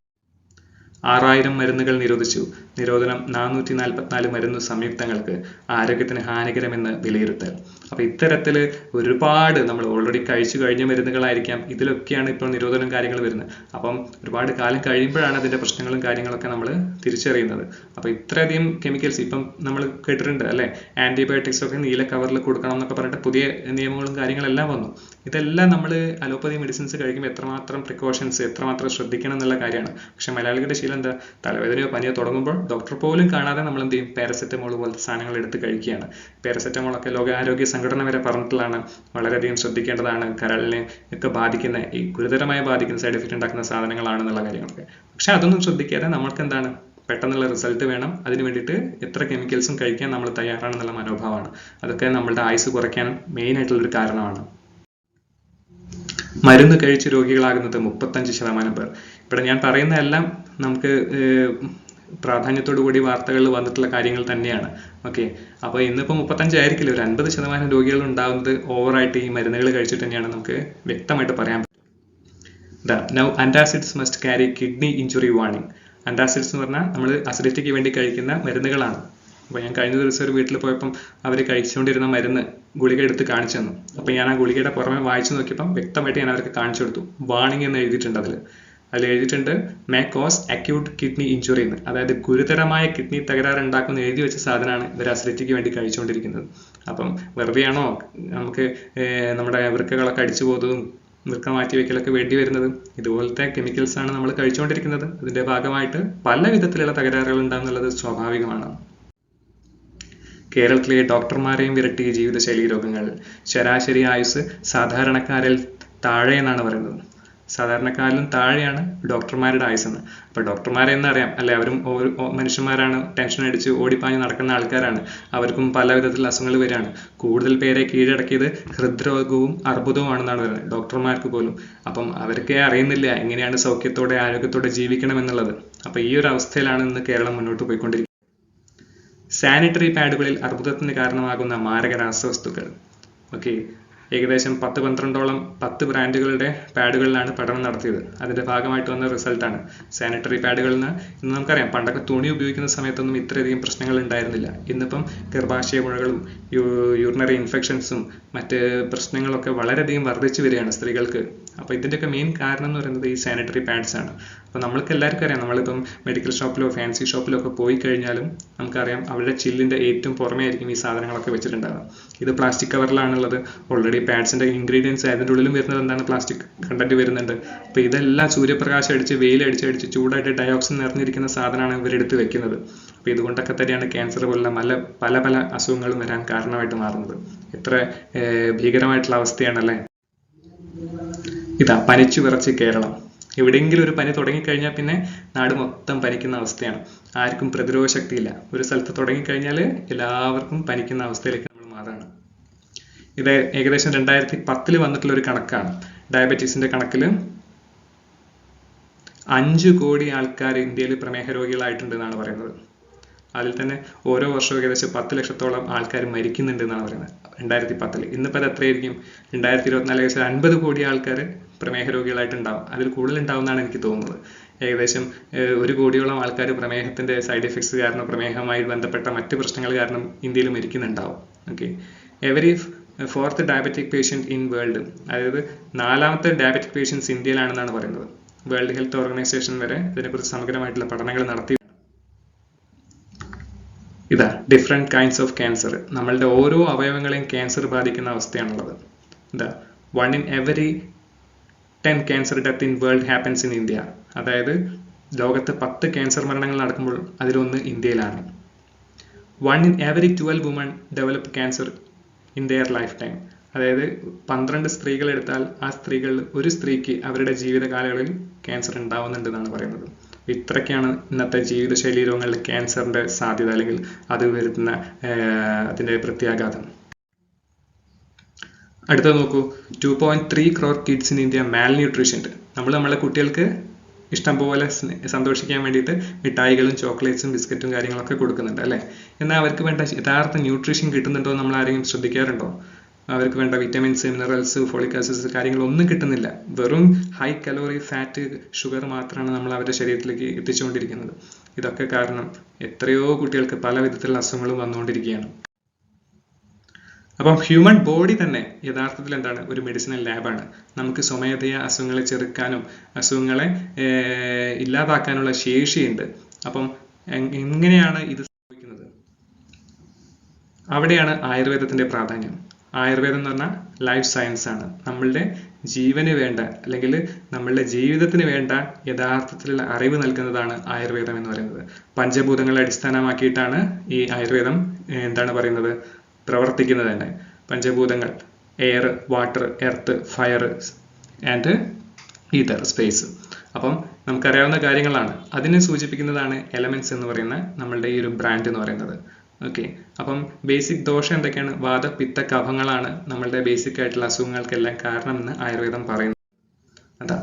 6000 മരുന്നുകൾ നിരോധിച്ചു. നിരോധനം 444 മരുന്ന് സംയുക്തങ്ങൾക്ക് ആരോഗ്യത്തിന് ഹാനികരമെന്ന് വിലയിരുത്തൽ. അപ്പോൾ ഇത്തരത്തിൽ ഒരുപാട് നമ്മൾ ഓൾറെഡി കഴിച്ചു കഴിഞ്ഞ മരുന്നുകളായിരിക്കാം, ഇതിലൊക്കെയാണ് ഇപ്പോൾ നിരോധനം കാര്യങ്ങൾ വരുന്നത്. അപ്പം ഒരുപാട് കാലം കഴിയുമ്പോഴാണ് അതിൻ്റെ പ്രശ്നങ്ങളും കാര്യങ്ങളൊക്കെ നമ്മൾ തിരിച്ചറിയുന്നത്. അപ്പോൾ ഇത്രയധികം കെമിക്കൽസ് ഇപ്പം നമ്മൾ കേട്ടിട്ടുണ്ട് അല്ലേ? ആൻറ്റിബയോട്ടിക്സ് ഒക്കെ നീല കവറിൽ കൊടുക്കണം എന്നൊക്കെ പറഞ്ഞിട്ട് പുതിയ നിയമങ്ങളും കാര്യങ്ങളെല്ലാം വന്നു. ഇതെല്ലാം നമ്മൾ അലോപ്പതി മെഡിസിൻസ് കഴിക്കുമ്പോൾ എത്രമാത്രം പ്രിക്കോഷൻസ്, എത്രമാത്രം ശ്രദ്ധിക്കണം എന്നുള്ള കാര്യമാണ്. പക്ഷെ മലയാളികളുടെ ശീലം എന്താ? തലവേദനയോ പനിയോ തുടങ്ങുമ്പോൾ ഡോക്ടർ പോലും കാണാതെ നമ്മൾ എന്ത് ചെയ്യും? പാരസെറ്റമോൾ പോലത്തെ സാധനങ്ങൾ എടുത്ത് കഴിക്കുകയാണ്. പാരസെറ്റമോളൊക്കെ ലോകാരോഗ്യ സംഘടന വരെ പറഞ്ഞിട്ടുള്ളതാണ്, വളരെയധികം ശ്രദ്ധിക്കേണ്ടതാണ്, കരളിനെ ഒക്കെ ബാധിക്കുന്ന, ഈ ഗുരുതരമായി ബാധിക്കുന്ന, സൈഡ് എഫക്റ്റ് ഉണ്ടാക്കുന്ന സാധനങ്ങളാണെന്നുള്ള കാര്യങ്ങളൊക്കെ. പക്ഷെ അതൊന്നും ശ്രദ്ധിക്കാതെ നമ്മൾക്ക് എന്താണ്? പെട്ടെന്നുള്ള റിസൾട്ട് വേണം, അതിന് വേണ്ടിയിട്ട് എത്ര കെമിക്കൽസും കഴിക്കാൻ നമ്മൾ തയ്യാറാണെന്നുള്ള മനോഭാവമാണ്. അതൊക്കെ നമ്മളുടെ ആയുസ് കുറയ്ക്കാൻ മെയിനായിട്ടുള്ളൊരു കാരണമാണ്. മരുന്ന് കഴിച്ച് രോഗികളാകുന്നത് 35% പേർ. ഇവിടെ ഞാൻ പറയുന്നതെല്ലാം നമുക്ക് പ്രാധാന്യത്തോടു കൂടി വാർത്തകളിൽ വന്നിട്ടുള്ള കാര്യങ്ങൾ തന്നെയാണ്. ഓക്കെ. അപ്പോൾ ഇന്നിപ്പോൾ 35 ആയിരിക്കില്ല, ഒരു 50% രോഗികൾ ഉണ്ടാകുന്നത് ഓവറായിട്ട് ഈ മരുന്നുകൾ കഴിച്ചിട്ട് തന്നെയാണ് നമുക്ക് വ്യക്തമായിട്ട് പറയാൻ പറ്റും. Now antacids must carry kidney injury warning. Antacids എന്ന് പറഞ്ഞാൽ നമ്മൾ അസിഡിറ്റിക്ക് വേണ്ടി കഴിക്കുന്ന മരുന്നുകളാണ്. അപ്പോൾ ഞാൻ കഴിഞ്ഞ ദിവസം ഒരു വീട്ടിൽ പോയപ്പം അവർ കഴിച്ചുകൊണ്ടിരുന്ന മരുന്ന് ഗുളിക എടുത്ത് കാണിച്ചു തന്നു. അപ്പോൾ ഞാൻ ആ ഗുളികയുടെ പുറമെ വായിച്ചു നോക്കിയപ്പം വ്യക്തമായിട്ട് ഞാൻ അവർക്ക് കാണിച്ചു കൊടുത്തു. വാർണിംഗ് എന്ന് എഴുതിയിട്ടുണ്ട്. അതിൽ എഴുതിയിട്ടുണ്ട് may cos acute kidney injury എന്ന്. അതായത് ഗുരുതരമായ കിഡ്നി തകരാറ് ഉണ്ടാക്കുന്ന എഴുതി വെച്ച സാധനമാണ് ഇവർ അസിഡിറ്റിക്ക് വേണ്ടി കഴിച്ചുകൊണ്ടിരിക്കുന്നത്. അപ്പം വെറുതെയാണോ നമുക്ക് നമ്മുടെ വൃക്കകളൊക്കെ അടിച്ചു പോകുന്നതും വൃക്ക മാറ്റിവെക്കലൊക്കെ വേണ്ടി വരുന്നത്? ഇതുപോലത്തെ കെമിക്കൽസ് ആണ് നമ്മൾ കഴിച്ചുകൊണ്ടിരിക്കുന്നത്. ഇതിൻ്റെ ഭാഗമായിട്ട് പല വിധത്തിലുള്ള തകരാറുകൾ ഉണ്ടാകുന്നുള്ളത് സ്വാഭാവികമാണ്. കേരളത്തിലെ ഡോക്ടർമാരെയും വിരട്ടി ജീവിതശൈലി രോഗങ്ങൾ. ശരാശരി ആയുസ് സാധാരണക്കാരിൽ താഴെ എന്നാണ് പറയുന്നത്. സാധാരണക്കാരിലും താഴെയാണ് ഡോക്ടർമാരുടെ ആയുസ്സെന്ന്. അപ്പോൾ ഡോക്ടർമാരെ എന്നറിയാം അല്ലെ? അവരും മനുഷ്യന്മാരാണ്, ടെൻഷൻ അടിച്ച് ഓടിപ്പാഞ്ഞ് നടക്കുന്ന ആൾക്കാരാണ്. അവർക്കും പല വിധത്തിലുള്ള അസുഖങ്ങൾ വരികയാണ്. കൂടുതൽ പേരെ കീഴടക്കിയത് ഹൃദ്രോഗവും അർബുദവുമാണെന്നാണ് പറയുന്നത്, ഡോക്ടർമാർക്ക് പോലും. അപ്പം അവർക്ക് അറിയുന്നില്ല എങ്ങനെയാണ് സൗഖ്യത്തോടെ ആരോഗ്യത്തോടെ ജീവിക്കണം എന്നുള്ളത്. അപ്പോൾ ഈ ഒരു അവസ്ഥയിലാണ് ഇന്ന് കേരളം മുന്നോട്ട് പോയിക്കൊണ്ടിരിക്കുന്നത്. സാനിറ്ററി പാഡുകളിൽ അർബുദത്തിന് കാരണമാകുന്ന മാരക രാസവസ്തുക്കൾ. ഓക്കെ. ഏകദേശം 10-12ഓളം 10 ബ്രാൻഡുകളുടെ പാഡുകളിലാണ് പഠനം നടത്തിയത്. അതിൻ്റെ ഭാഗമായിട്ട് വന്ന റിസൾട്ടാണ് സാനിറ്ററി പാഡുകളിൽ നിന്ന്. ഇന്ന് നമുക്കറിയാം, പണ്ടൊക്കെ തുണി ഉപയോഗിക്കുന്ന സമയത്തൊന്നും ഇത്രയധികം പ്രശ്നങ്ങൾ ഉണ്ടായിരുന്നില്ല. ഇന്നിപ്പം ഗർഭാശയ മുഴകളും യൂറിനറി ഇൻഫെക്ഷൻസും മറ്റ് പ്രശ്നങ്ങളൊക്കെ വളരെയധികം വർദ്ധിച്ചു വരികയാണ് സ്ത്രീകൾക്ക്. അപ്പോൾ ഇതിൻ്റെയൊക്കെ മെയിൻ കാരണം എന്ന് പറയുന്നത് ഈ സാനിറ്ററി പാഡ്സ് ആണ്. അപ്പോൾ നമ്മൾക്ക് എല്ലാവർക്കും അറിയാം, നമ്മളിപ്പം മെഡിക്കൽ ഷോപ്പിലോ ഫാൻസി ഷോപ്പിലോ ഒക്കെ പോയി കഴിഞ്ഞാലും നമുക്കറിയാം അവരുടെ ചില്ലിൻ്റെ ഏറ്റവും പുറമേ ആയിരിക്കും ഈ സാധനങ്ങളൊക്കെ വെച്ചിട്ടുണ്ടാകുക. ഇത് പ്ലാസ്റ്റിക് കവറിലാണുള്ളത്. ഓൾറെഡി പാഡ്സിൻ്റെ ഇൻഗ്രീഡിയൻസ് അതിൻ്റെ ഉള്ളിലും വരുന്നത് എന്താണ്? പ്ലാസ്റ്റിക് കണ്ടന്റ് വരുന്നുണ്ട്. അപ്പോൾ ഇതെല്ലാം സൂര്യപ്രകാശം അടിച്ച് വെയിലടിച്ച് ചൂടായിട്ട് ഡയോക്സിൻ നിറഞ്ഞിരിക്കുന്ന സാധനമാണ് ഇവരെടുത്ത് വെക്കുന്നത്. അപ്പോൾ ഇതുകൊണ്ടൊക്കെ തന്നെയാണ് ക്യാൻസർ പോലുള്ള പല പല അസുഖങ്ങളും വരാൻ കാരണമായിട്ട് മാറുന്നത്. എത്ര ഭീകരമായിട്ടുള്ള അവസ്ഥയാണല്ലേ? ഇതാ, പനിച്ചു വിറച്ച് കേരളം. എവിടെയെങ്കിലും ഒരു പനി തുടങ്ങിക്കഴിഞ്ഞാൽ പിന്നെ നാട് മൊത്തം പനിക്കുന്ന അവസ്ഥയാണ്. ആർക്കും പ്രതിരോധ ശക്തിയില്ല. ഒരു സ്ഥലത്ത് തുടങ്ങിക്കഴിഞ്ഞാൽ എല്ലാവർക്കും പനിക്കുന്ന അവസ്ഥയിലേക്ക് നമ്മൾ മാറാണ്. ഇത് ഏകദേശം 2010 വന്നിട്ടുള്ള ഒരു കണക്കാണ്. ഡയബറ്റീസിന്റെ കണക്കിൽ 5 കോടി ആൾക്കാർ ഇന്ത്യയിൽ പ്രമേഹ രോഗികളായിട്ടുണ്ട് എന്നാണ് പറയുന്നത്. അതിൽ തന്നെ ഓരോ വർഷവും ഏകദേശം 10 ലക്ഷത്തോളം ആൾക്കാർ മരിക്കുന്നുണ്ട് എന്നാണ് പറയുന്നത് 2010. ഇന്നിപ്പോൾ അത് എത്രയായിരിക്കും? 2024 ഏകദേശം 50 കോടി ആൾക്കാർ പ്രമേഹ രോഗികളായിട്ടുണ്ടാവും. അതിൽ കൂടുതൽ ഉണ്ടാവുമെന്നാണ് എനിക്ക് തോന്നുന്നത്. ഏകദേശം 1 കോടിയോളം ആൾക്കാർ പ്രമേഹത്തിൻ്റെ സൈഡ് എഫക്ട്സ് കാരണം, പ്രമേഹവുമായി ബന്ധപ്പെട്ട മറ്റ് പ്രശ്നങ്ങൾ കാരണം ഇന്ത്യയിൽ മരിക്കുന്നുണ്ടാവും. Okay. Every fourth diabetic patient in world, അതായത് 4ാമത്തെ ഡയബറ്റിക് പേഷ്യൻസ് ഇന്ത്യയിലാണെന്നാണ് പറയുന്നത്. വേൾഡ് ഹെൽത്ത് ഓർഗനൈസേഷൻ വരെ ഇതിനെക്കുറിച്ച് സമഗ്രമായിട്ടുള്ള പഠനങ്ങൾ നടത്തി. ഇതാ ഡിഫറെൻറ്റ് കൈൻഡ്സ് ഓഫ് ക്യാൻസർ. നമ്മളുടെ ഓരോ അവയവങ്ങളെയും ക്യാൻസർ ബാധിക്കുന്ന അവസ്ഥയാണുള്ളത്. ഇതാ 1 in every 10 cancer death in world happens in India. അതായത് ലോകത്ത് 10 ക്യാൻസർ മരണങ്ങൾ നടക്കുമ്പോൾ അതിലൊന്ന് ഇന്ത്യയിലാണ്. 1 in every 12 women develop cancer in their life time. അതായത് 12 സ്ത്രീകൾ എടുത്താൽ ആ ഒരു സ്ത്രീക്ക് അവരുടെ ജീവിത കാലയളവിൽ ക്യാൻസർ ഉണ്ടാവുന്നുണ്ടെന്നാണ് പറയുന്നത്. ഇത്രയ്ക്കാണ് ഇന്നത്തെ ജീവിതശൈലി രോഗങ്ങളിൽ ക്യാൻസറിന്റെ സാധ്യത, അല്ലെങ്കിൽ അത് വരുത്തുന്ന അതിന്റെ പ്രത്യാഘാതം. അടുത്തത് നോക്കൂ, 2.3 crore കിഡ്സ് ഇൻ ഇന്ത്യ മാൽ ന്യൂട്രീഷൻഡ്. നമ്മളെ കുട്ടികൾക്ക് ഇഷ്ടംപോലെ സന്തോഷിക്കാൻ വേണ്ടിയിട്ട് മിഠായികളും ചോക്ലേറ്റ്സും ബിസ്ക്കറ്റും കാര്യങ്ങളൊക്കെ കൊടുക്കുന്നുണ്ട് അല്ലേ. എന്നാൽ അവർക്ക് വേണ്ട യഥാർത്ഥ ന്യൂട്രീഷൻ കിട്ടുന്നുണ്ടോ നമ്മൾ ആരെങ്കിലും ശ്രദ്ധിക്കാറുണ്ടോ? അവർക്ക് വേണ്ട വിറ്റമിൻസ്, മിനറൽസ്, ഫോളിക് ആസിഡ്സ് കാര്യങ്ങളൊന്നും കിട്ടുന്നില്ല. വെറും ഹൈ കലോറി, ഫാറ്റ്, ഷുഗർ മാത്രമാണ് നമ്മൾ അവരുടെ ശരീരത്തിലേക്ക് എത്തിച്ചുകൊണ്ടിരിക്കുന്നത്. ഇതൊക്കെ കാരണം എത്രയോ കുട്ടികൾക്ക് പല വിധത്തിലുള്ള അസുഖങ്ങളും വന്നുകൊണ്ടിരിക്കുകയാണ്. അപ്പം ഹ്യൂമൻ ബോഡി തന്നെ യഥാർത്ഥത്തിൽ എന്താണ്? ഒരു മെഡിസിനൽ ലാബാണ്. നമുക്ക് സ്വമേധയാ അസുഖങ്ങളെ ചെറുക്കാനും അസുഖങ്ങളെ ഇല്ലാതാക്കാനുള്ള ശേഷിയുണ്ട്. അപ്പം എങ്ങനെയാണ് ഇത് സംഭവിക്കുന്നത്? അവിടെയാണ് ആയുർവേദത്തിന്റെ പ്രാധാന്യം. ആയുർവേദം എന്ന് പറഞ്ഞാൽ ലൈഫ് സയൻസ് ആണ്. നമ്മളുടെ ജീവന് വേണ്ട, അല്ലെങ്കിൽ നമ്മളുടെ ജീവിതത്തിന് വേണ്ട യഥാർത്ഥത്തിലുള്ള അറിവ് നൽകുന്നതാണ് ആയുർവേദം എന്ന് പറയുന്നത്. പഞ്ചഭൂതങ്ങളെ അടിസ്ഥാനമാക്കിയിട്ടാണ് ഈ ആയുർവേദം എന്താണ് പറയുന്നത്, പ്രവർത്തിക്കുന്നത് തന്നെ. പഞ്ചഭൂതങ്ങൾ air, water, earth, fire and ether, space. അപ്പം നമുക്കറിയാവുന്ന കാര്യങ്ങളാണ്. അതിനെ സൂചിപ്പിക്കുന്നതാണ് എലമെന്റ്സ് എന്ന് പറയുന്ന നമ്മളുടെ ഈ ഒരു ബ്രാൻഡ് എന്ന് പറയുന്നത്. ഓക്കെ, അപ്പം ബേസിക് ദോഷം എന്തൊക്കെയാണ്? വാത, പിത്ത, കഫങ്ങളാണ് നമ്മളുടെ ബേസിക് ആയിട്ടുള്ള അസുഖങ്ങൾക്കെല്ലാം കാരണമെന്ന് ആയുർവേദം പറയുന്നു. അതാ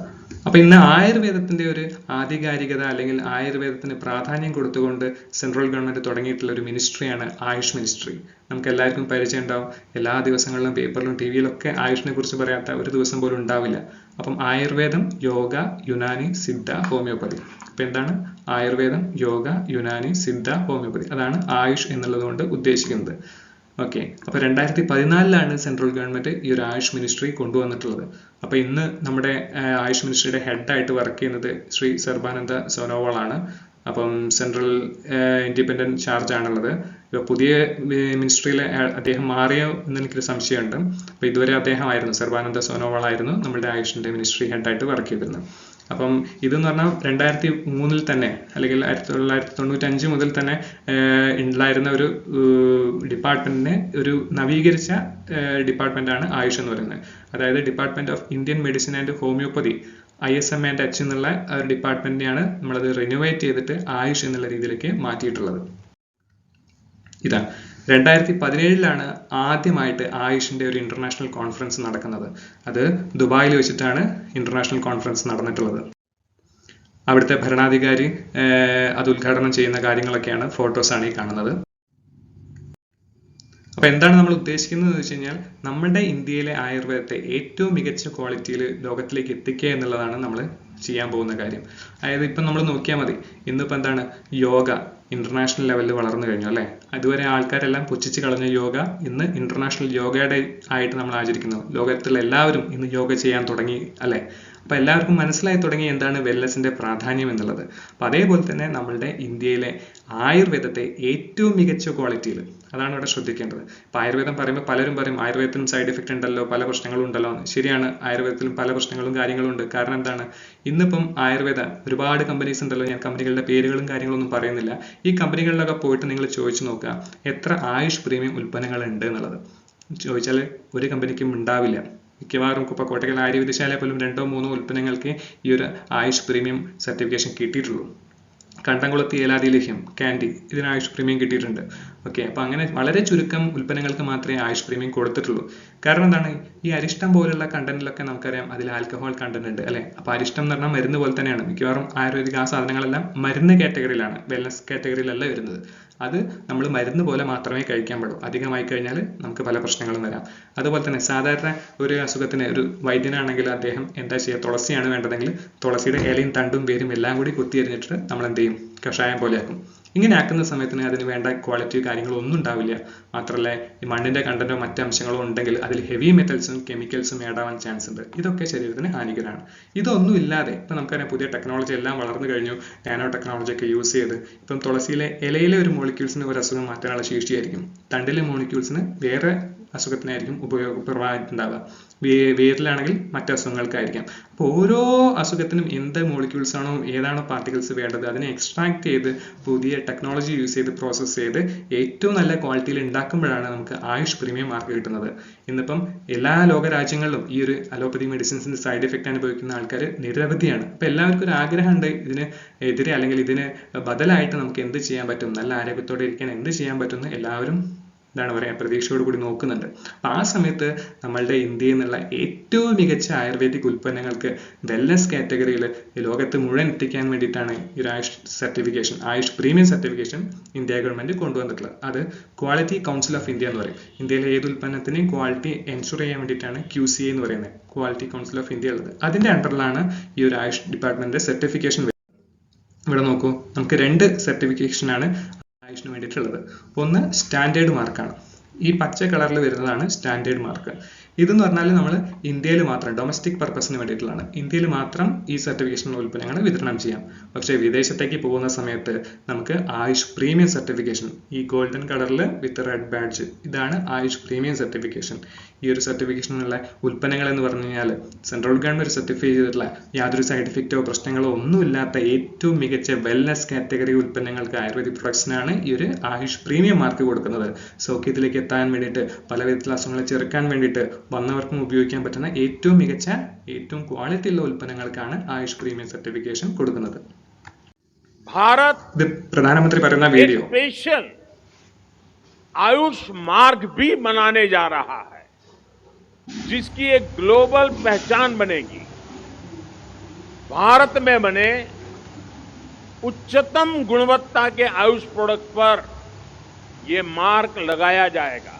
അപ്പൊ ഇന്ന് ആയുർവേദത്തിന്റെ ഒരു ആധികാരികത, അല്ലെങ്കിൽ ആയുർവേദത്തിന് പ്രാധാന്യം കൊടുത്തുകൊണ്ട് സെൻട്രൽ ഗവൺമെന്റ് തുടങ്ങിയിട്ടുള്ള ഒരു മിനിസ്ട്രിയാണ് ആയുഷ് മിനിസ്ട്രി. നമുക്ക് എല്ലാവർക്കും പരിചയം ഉണ്ടാവും. എല്ലാ ദിവസങ്ങളിലും പേപ്പറിലും ടി വിയിലൊക്കെ ആയുഷിനെ കുറിച്ച് പറയാത്ത ഒരു ദിവസം പോലും ഉണ്ടാവില്ല. അപ്പം ആയുർവേദം, യോഗ, യുനാനി, സിദ്ധ, ഹോമിയോപ്പതി. അപ്പൊ എന്താണ് ആയുർവേദം, യോഗ, യുനാനി, സിദ്ധ, ഹോമിയോപ്പതി? അതാണ് ആയുഷ് എന്നുള്ളത് കൊണ്ട് ഉദ്ദേശിക്കുന്നത്. ഓക്കെ, അപ്പൊ 2014 സെൻട്രൽ ഗവൺമെന്റ് ഈ ഒരു ആയുഷ് മിനിസ്ട്രി കൊണ്ടുവന്നിട്ടുള്ളത്. അപ്പൊ ഇന്ന് നമ്മുടെ ആയുഷ് മിനിസ്ട്രിയുടെ ഹെഡായിട്ട് വർക്ക് ചെയ്യുന്നത് ശ്രീ സർബാനന്ദ സോനോവാൾ ആണ്. അപ്പം സെൻട്രൽ ഇൻഡിപെൻഡന്റ് ചാർജ് ആണുള്ളത്. ഇപ്പൊ പുതിയ മിനിസ്ട്രിയിലെ അദ്ദേഹം മാറിയോ എന്ന് എനിക്കൊരു സംശയമുണ്ട്. അപ്പൊ ഇതുവരെ അദ്ദേഹമായിരുന്നു, സർബാനന്ദ സോനോവാൾ ആയിരുന്നു നമ്മുടെ ആയുഷിന്റെ മിനിസ്ട്രി ഹെഡായിട്ട് വർക്ക് ചെയ്തിരുന്നത്. അപ്പം ഇതെന്ന് പറഞ്ഞാൽ 2003 തന്നെ, അല്ലെങ്കിൽ 1995 മുതൽ തന്നെ ഉണ്ടായിരുന്ന ഒരു ഡിപ്പാർട്ട്മെന്റിനെ ഒരു നവീകരിച്ച ഡിപ്പാർട്ട്മെന്റാണ് ആയുഷ് എന്ന് പറയുന്നത്. അതായത് department of Indian medicine and homoeopathy, ISM&H എന്നുള്ള ഒരു ഡിപ്പാർട്ട്മെന്റിനെയാണ് നമ്മളത് റിനോവേറ്റ് ചെയ്തിട്ട് ആയുഷ് എന്നുള്ള രീതിയിലേക്ക് മാറ്റിയിട്ടുള്ളത്. ഇതാ 2017 ആദ്യമായിട്ട് ആയുഷിന്റെ ഒരു ഇന്റർനാഷണൽ കോൺഫറൻസ് നടക്കുന്നത്. അത് ദുബായിൽ വെച്ചിട്ടാണ് ഇന്റർനാഷണൽ കോൺഫറൻസ് നടന്നിട്ടുള്ളത്. അവിടുത്തെ ഭരണാധികാരി അത് ഉദ്ഘാടനം ചെയ്യുന്ന കാര്യങ്ങളൊക്കെയാണ്, ഫോട്ടോസാണ് ഈ കാണുന്നത്. അപ്പൊ എന്താണ് നമ്മൾ ഉദ്ദേശിക്കുന്നത് എന്ന് വെച്ച് കഴിഞ്ഞാൽ, നമ്മുടെ ഇന്ത്യയിലെ ആയുർവേദത്തെ ഏറ്റവും മികച്ച ക്വാളിറ്റിയിൽ ലോകത്തിലേക്ക് എത്തിക്കുക എന്നുള്ളതാണ് നമ്മൾ ചെയ്യാൻ പോകുന്ന കാര്യം. അതായത് ഇപ്പം നമ്മൾ നോക്കിയാൽ മതി, ഇന്നിപ്പോൾ എന്താണ് യോഗ ഇന്റർനാഷണൽ ലെവലിൽ വളർന്നു കഴിഞ്ഞു അല്ലേ. അതുവരെ ആൾക്കാരെല്ലാം പുച്ഛിച്ച് കളഞ്ഞ യോഗ ഇന്ന് ഇന്റർനാഷണൽ യോഗ ഡേ ആയിട്ട് നമ്മൾ ആചരിക്കുന്നു. ലോകത്തിലുള്ള എല്ലാവരും ഇന്ന് യോഗ ചെയ്യാൻ തുടങ്ങി അല്ലേ. അപ്പൊ എല്ലാവർക്കും മനസ്സിലായി തുടങ്ങി എന്താണ് വെൽനെസിന്റെ പ്രാധാന്യം എന്നുള്ളത്. അപ്പൊ അതേപോലെ തന്നെ നമ്മളുടെ ഇന്ത്യയിലെ ആയുർവേദത്തെ ഏറ്റവും മികച്ച ക്വാളിറ്റിയിൽ, അതാണ് ഇവിടെ ശ്രദ്ധിക്കേണ്ടത്. ഇപ്പൊ ആയുർവേദം പറയുമ്പോൾ പലരും പറയും ആയുർവേദത്തിനും സൈഡ് എഫക്റ്റ് ഉണ്ടല്ലോ, പല പ്രശ്നങ്ങളും ഉണ്ടല്ലോ. ശരിയാണ്, ആയുർവേദത്തിലും പല പ്രശ്നങ്ങളും കാര്യങ്ങളും ഉണ്ട്. കാരണം എന്താണ്, ഇന്നിപ്പം ആയുർവേദ ഒരുപാട് കമ്പനീസ് ഉണ്ടല്ലോ. ഞാൻ കമ്പനികളുടെ പേരുകളും കാര്യങ്ങളൊന്നും പറയുന്നില്ല. ഈ കമ്പനികളിലൊക്കെ പോയിട്ട് നിങ്ങൾ ചോദിച്ചു നോക്കുക എത്ര ആയുഷ് പ്രീമിയം ഉൽപ്പന്നങ്ങൾ ഉണ്ട് എന്നുള്ളത്. ചോദിച്ചാൽ ഒരു കമ്പനിക്കും ഉണ്ടാവില്ല. മിക്കവാറും ഇപ്പോൾ കോട്ടക്കൽ ആയുർവേദശാല പോലും 2-3 ഉൽപ്പന്നങ്ങൾക്ക് ഈ ഒരു ആയുഷ് പ്രീമിയം സർട്ടിഫിക്കേഷൻ കിട്ടിയിട്ടുള്ളൂ. കണ്ടംകുളത്തി ഏലാദി ലേഹ്യം, കാൻഡി, ഇതിന് ആയുഷ് പ്രീമിയം കിട്ടിയിട്ടുണ്ട്. ഓക്കെ, അപ്പൊ അങ്ങനെ വളരെ ചുരുക്കം ഉൽപ്പന്നങ്ങൾക്ക് മാത്രമേ ആയുഷ് പ്രീമിയം കൊടുത്തിട്ടുള്ളൂ. കാരണം എന്താണ്, ഈ അരിഷ്ടം പോലുള്ള കണ്ടന്റിലൊക്കെ നമുക്കറിയാം അതിൽ ആൽക്കഹോൾ കണ്ടന്റ് ഉണ്ട് അല്ലെ. അപ്പൊ അരിഷ്ടം എന്ന് പറഞ്ഞാൽ മരുന്ന് പോലെ തന്നെയാണ്. മിക്കവാറും ആയുർവേദിക ആ സാധനങ്ങളെല്ലാം മരുന്ന് കാറ്റഗറിയിലാണ്, വെൽനസ് കാറ്റഗറിയിലല്ല വരുന്നത്. അത് നമ്മൾ മരുന്ന് പോലെ മാത്രമേ കഴിക്കാൻ പാടൂ. അധികമായി കഴിഞ്ഞാൽ നമുക്ക് പല പ്രശ്നങ്ങളും വരാം. അതുപോലെ തന്നെ സാധാരണ ഒരു അസുഖത്തിന് ഒരു വൈദ്യനാണെങ്കിൽ അദ്ദേഹം എന്താ ചെയ്യുക, തുളസിയാണ് വേണ്ടതെങ്കിൽ തുളസിയുടെ ഇലയും തണ്ടും വേരും എല്ലാം കൂടി കുത്തിയരിഞ്ഞിട്ട് നമ്മൾ എന്ത് ചെയ്യും, കഷായം പോലെയാക്കും. ഇങ്ങനെ ആക്കുന്ന സമയത്തിന് അതിന് വേണ്ട ക്വാളിറ്റി കാര്യങ്ങളോ ഒന്നും ഉണ്ടാവില്ല. മാത്രമല്ല ഈ മണ്ണിന്റെ കണ്ടന്റോ മറ്റ് അംശങ്ങളോ ഉണ്ടെങ്കിൽ അതിൽ ഹെവി മെറ്റൽസും കെമിക്കൽസും ആഡ് ആവാൻ ചാൻസ് ഉണ്ട്. ഇതൊക്കെ ശരീരത്തിന് ഹാനികരമാണ്. ഇതൊന്നും ഇല്ലാതെ ഇപ്പം നമുക്കറിയാം പുതിയ ടെക്നോളജി എല്ലാം വളർന്നു കഴിഞ്ഞു. നാനോ ടെക്നോളജി ഒക്കെ യൂസ് ചെയ്ത് ഇപ്പം തുളസിയിലെ ഇലയിലെ ഒരു മോളിക്യൂൾസിന് ഒരു അസുഖം മാറ്റാനുള്ള ശേഷിയായിരിക്കും, തണ്ടിലെ മോളിക്യൂൾസിന് വേറെ അസുഖത്തിനായിരിക്കും ഉപയോഗപ്രദമായിട്ടുണ്ടാവുക, വേരിലാണെങ്കിൽ മറ്റ് അസുഖങ്ങൾക്കായിരിക്കാം. അപ്പോൾ ഓരോ അസുഖത്തിനും എന്ത് മോളിക്യൂൾസ് ആണോ ഏതാണോ പാർട്ടിക്കിൾസ് വേണ്ടത് അതിനെ എക്സ്ട്രാക്ട് ചെയ്ത് പുതിയ ടെക്നോളജി യൂസ് ചെയ്ത് പ്രോസസ്സ് ചെയ്ത് ഏറ്റവും നല്ല ക്വാളിറ്റിയിൽ ഉണ്ടാക്കുമ്പോഴാണ് നമുക്ക് ആയുഷ് പ്രീമിയം മാർക്ക് കിട്ടുന്നത്. ഇന്നിപ്പം എല്ലാ ലോകരാജ്യങ്ങളിലും ഈ ഒരു അലോപ്പതി മെഡിസിൻസിന്റെ സൈഡ് എഫക്റ്റ് അനുഭവിക്കുന്ന ആൾക്കാർ നിരവധിയാണ്. അപ്പം എല്ലാവർക്കും ഒരു ആഗ്രഹമുണ്ട് ഇതിന് എതിരെ അല്ലെങ്കിൽ ഇതിന് ബദലായിട്ട് നമുക്ക് എന്ത് ചെയ്യാൻ പറ്റും, നല്ല ആരോഗ്യത്തോടെ ഇരിക്കാൻ എന്ത് ചെയ്യാൻ പറ്റുമെന്ന് എല്ലാവരും എന്താണ് പറയുക പ്രതീക്ഷയോട് കൂടി നോക്കുന്നുണ്ട്. അപ്പം ആ സമയത്ത് നമ്മളുടെ ഇന്ത്യയിൽ നിന്നുള്ള ഏറ്റവും മികച്ച ആയുർവേദിക് ഉൽപ്പന്നങ്ങൾക്ക് വെൽനസ് കാറ്റഗറിയിൽ ലോകത്ത് മുഴുവൻ എത്തിക്കാൻ വേണ്ടിയിട്ടാണ് ഈ ഒരു Ayush premium certification India government കൊണ്ടുവന്നിട്ടുള്ളത്. അത് ക്വാളിറ്റി കൗൺസിൽ ഓഫ് ഇന്ത്യ എന്ന് പറയും. ഇന്ത്യയിലെ ഏത് ഉൽപ്പന്നത്തിനെയും ക്വാളിറ്റി എൻഷുർ ചെയ്യാൻ വേണ്ടിയിട്ടാണ് QCA എന്ന് പറയുന്നത്, ക്വാളിറ്റി കൗൺസിൽ ഓഫ് ഇന്ത്യ ഉള്ളത്. അതിന്റെ അണ്ടറിലാണ് ഈ ഒരു ആയുഷ് ഡിപ്പാർട്ട്മെന്റിന്റെ സർട്ടിഫിക്കേഷൻ. ഇവിടെ നോക്കൂ, നമുക്ക് 2 സർട്ടിഫിക്കേഷനാണ് ആയുഷിന് വേണ്ടിയിട്ടുള്ളത്. ഒന്ന് സ്റ്റാൻഡേർഡ് മാർക്കാണ്, ഈ പച്ച കളറിൽ വരുന്നതാണ് സ്റ്റാൻഡേർഡ് മാർക്ക്. ഇതെന്ന് പറഞ്ഞാൽ നമ്മൾ ഇന്ത്യയിൽ മാത്രം ഡൊമസ്റ്റിക് പർപ്പസിന് വേണ്ടിയിട്ടുള്ളതാണ്. ഇന്ത്യയിൽ മാത്രം ഈ സർട്ടിഫിക്കേഷനുള്ള ഉൽപ്പന്നങ്ങൾ വിതരണം ചെയ്യാം. പക്ഷേ വിദേശത്തേക്ക് പോകുന്ന സമയത്ത് നമുക്ക് ആയുഷ് പ്രീമിയം സർട്ടിഫിക്കേഷൻ, ഈ ഗോൾഡൻ കളറിൽ വിത്ത് റെഡ് ബാഡ്ജ്, ഇതാണ് ആയുഷ് പ്രീമിയം സർട്ടിഫിക്കേഷൻ. ഈ ഒരു സർട്ടിഫിക്കേഷനുള്ള ഉൽപ്പന്നങ്ങൾ എന്ന് പറഞ്ഞു കഴിഞ്ഞാൽ സെൻട്രൽ ഗവൺമെന്റ് സർട്ടിഫൈ ചെയ്തിട്ടുള്ള യാതൊരു സൈഡ് ഇഫക്റ്റോ പ്രശ്നങ്ങളോ ഒന്നുമില്ലാത്ത ഏറ്റവും മികച്ച വെൽനസ് കാറ്റഗറി ഉൽപ്പന്നങ്ങൾക്ക് ആയുർവേദിക് പ്രൊഡക്ട്സിനാണ് ഈ ഒരു ആയുഷ് പ്രീമിയം മാർക്ക് കൊടുക്കുന്നത്. സൗഖ്യത്തിലേക്ക് എത്താൻ വേണ്ടിയിട്ട് പല വിധത്തിലുള്ള അസുഖങ്ങളെ ചെറുക്കാൻ വേണ്ടിയിട്ട് വന്നവർക്കും ഉപയോഗിക്കാൻ പറ്റുന്ന ഏറ്റവും മികച്ച ഏറ്റവും ക്വാളിറ്റി ഉള്ള ഉൽപ്പന്നങ്ങൾക്കാണ് ആയുഷ് പ്രീമിയം സർട്ടിഫിക്കേഷൻ കൊടുക്കുന്നത്. भारत പ്രധാനമന്ത്രി പറയുന്ന വീഡിയോ स्पेशल आयुष मार्ग भी बनाने जा रहा है, जिसकी एक ग्लोबल पहचान बनेगी. भारत में बने उच्चतम गुणवत्ता के आयुष प्रोडक्ट पर ये मार्क लगाया जाएगा.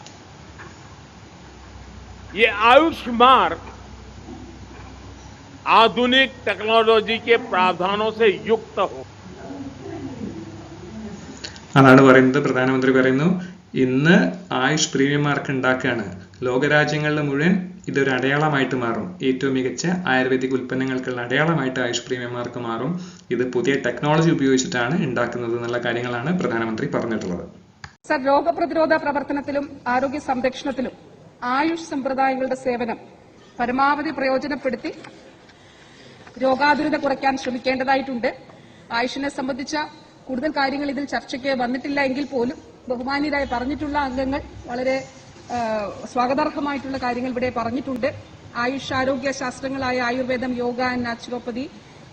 ये आयुष मार्क आधुनिक टेक्नोलॉजी के प्रावधानों से युक्त हो. അതാണ് പറയുന്നത്. പ്രധാനമന്ത്രി പറയുന്നു ഇന്ന് ആയുഷ് പ്രീമിയം മാർക്ക് ഉണ്ടാക്കുകയാണ്. ലോകരാജ്യങ്ങളിൽ മുഴുവൻ ഇതൊരു അടയാളമായിട്ട് മാറും. ഏറ്റവും മികച്ച ആയുർവേദിക് ഉൽപ്പന്നങ്ങൾക്കുള്ള അടയാളമായിട്ട് ആയുഷ് പ്രീമിയം മാർക്ക് മാറും. ഇത് പുതിയ ടെക്നോളജി ഉപയോഗിച്ചിട്ടാണ് ഉണ്ടാക്കുന്നത് എന്നുള്ള കാര്യങ്ങളാണ് പ്രധാനമന്ത്രി പറഞ്ഞിട്ടുള്ളത്. സർ, രോഗപ്രതിരോധ പ്രവർത്തനത്തിലും ആരോഗ്യ സംരക്ഷണത്തിലും ആയുഷ് സമ്പ്രദായങ്ങളുടെ സേവനം പരമാവധി പ്രയോജനപ്പെടുത്തി രോഗാതുരത കുറയ്ക്കാൻ ശ്രമിക്കേണ്ടതായിട്ടുണ്ട്. ആയുഷിനെ സംബന്ധിച്ച കൂടുതൽ കാര്യങ്ങൾ ഇതിൽ ചർച്ചയ്ക്ക് വന്നിട്ടില്ല എങ്കിൽ പോലും ബഹുമാന്യരായി പറഞ്ഞിട്ടുള്ള അംഗങ്ങൾ വളരെ സ്വാഗതാർഹമായിട്ടുള്ള കാര്യങ്ങൾ ഇവിടെ പറഞ്ഞിട്ടുണ്ട്. ആയുഷ് ആരോഗ്യ ശാസ്ത്രങ്ങളായ ആയുർവേദം, yoga and naturopathy,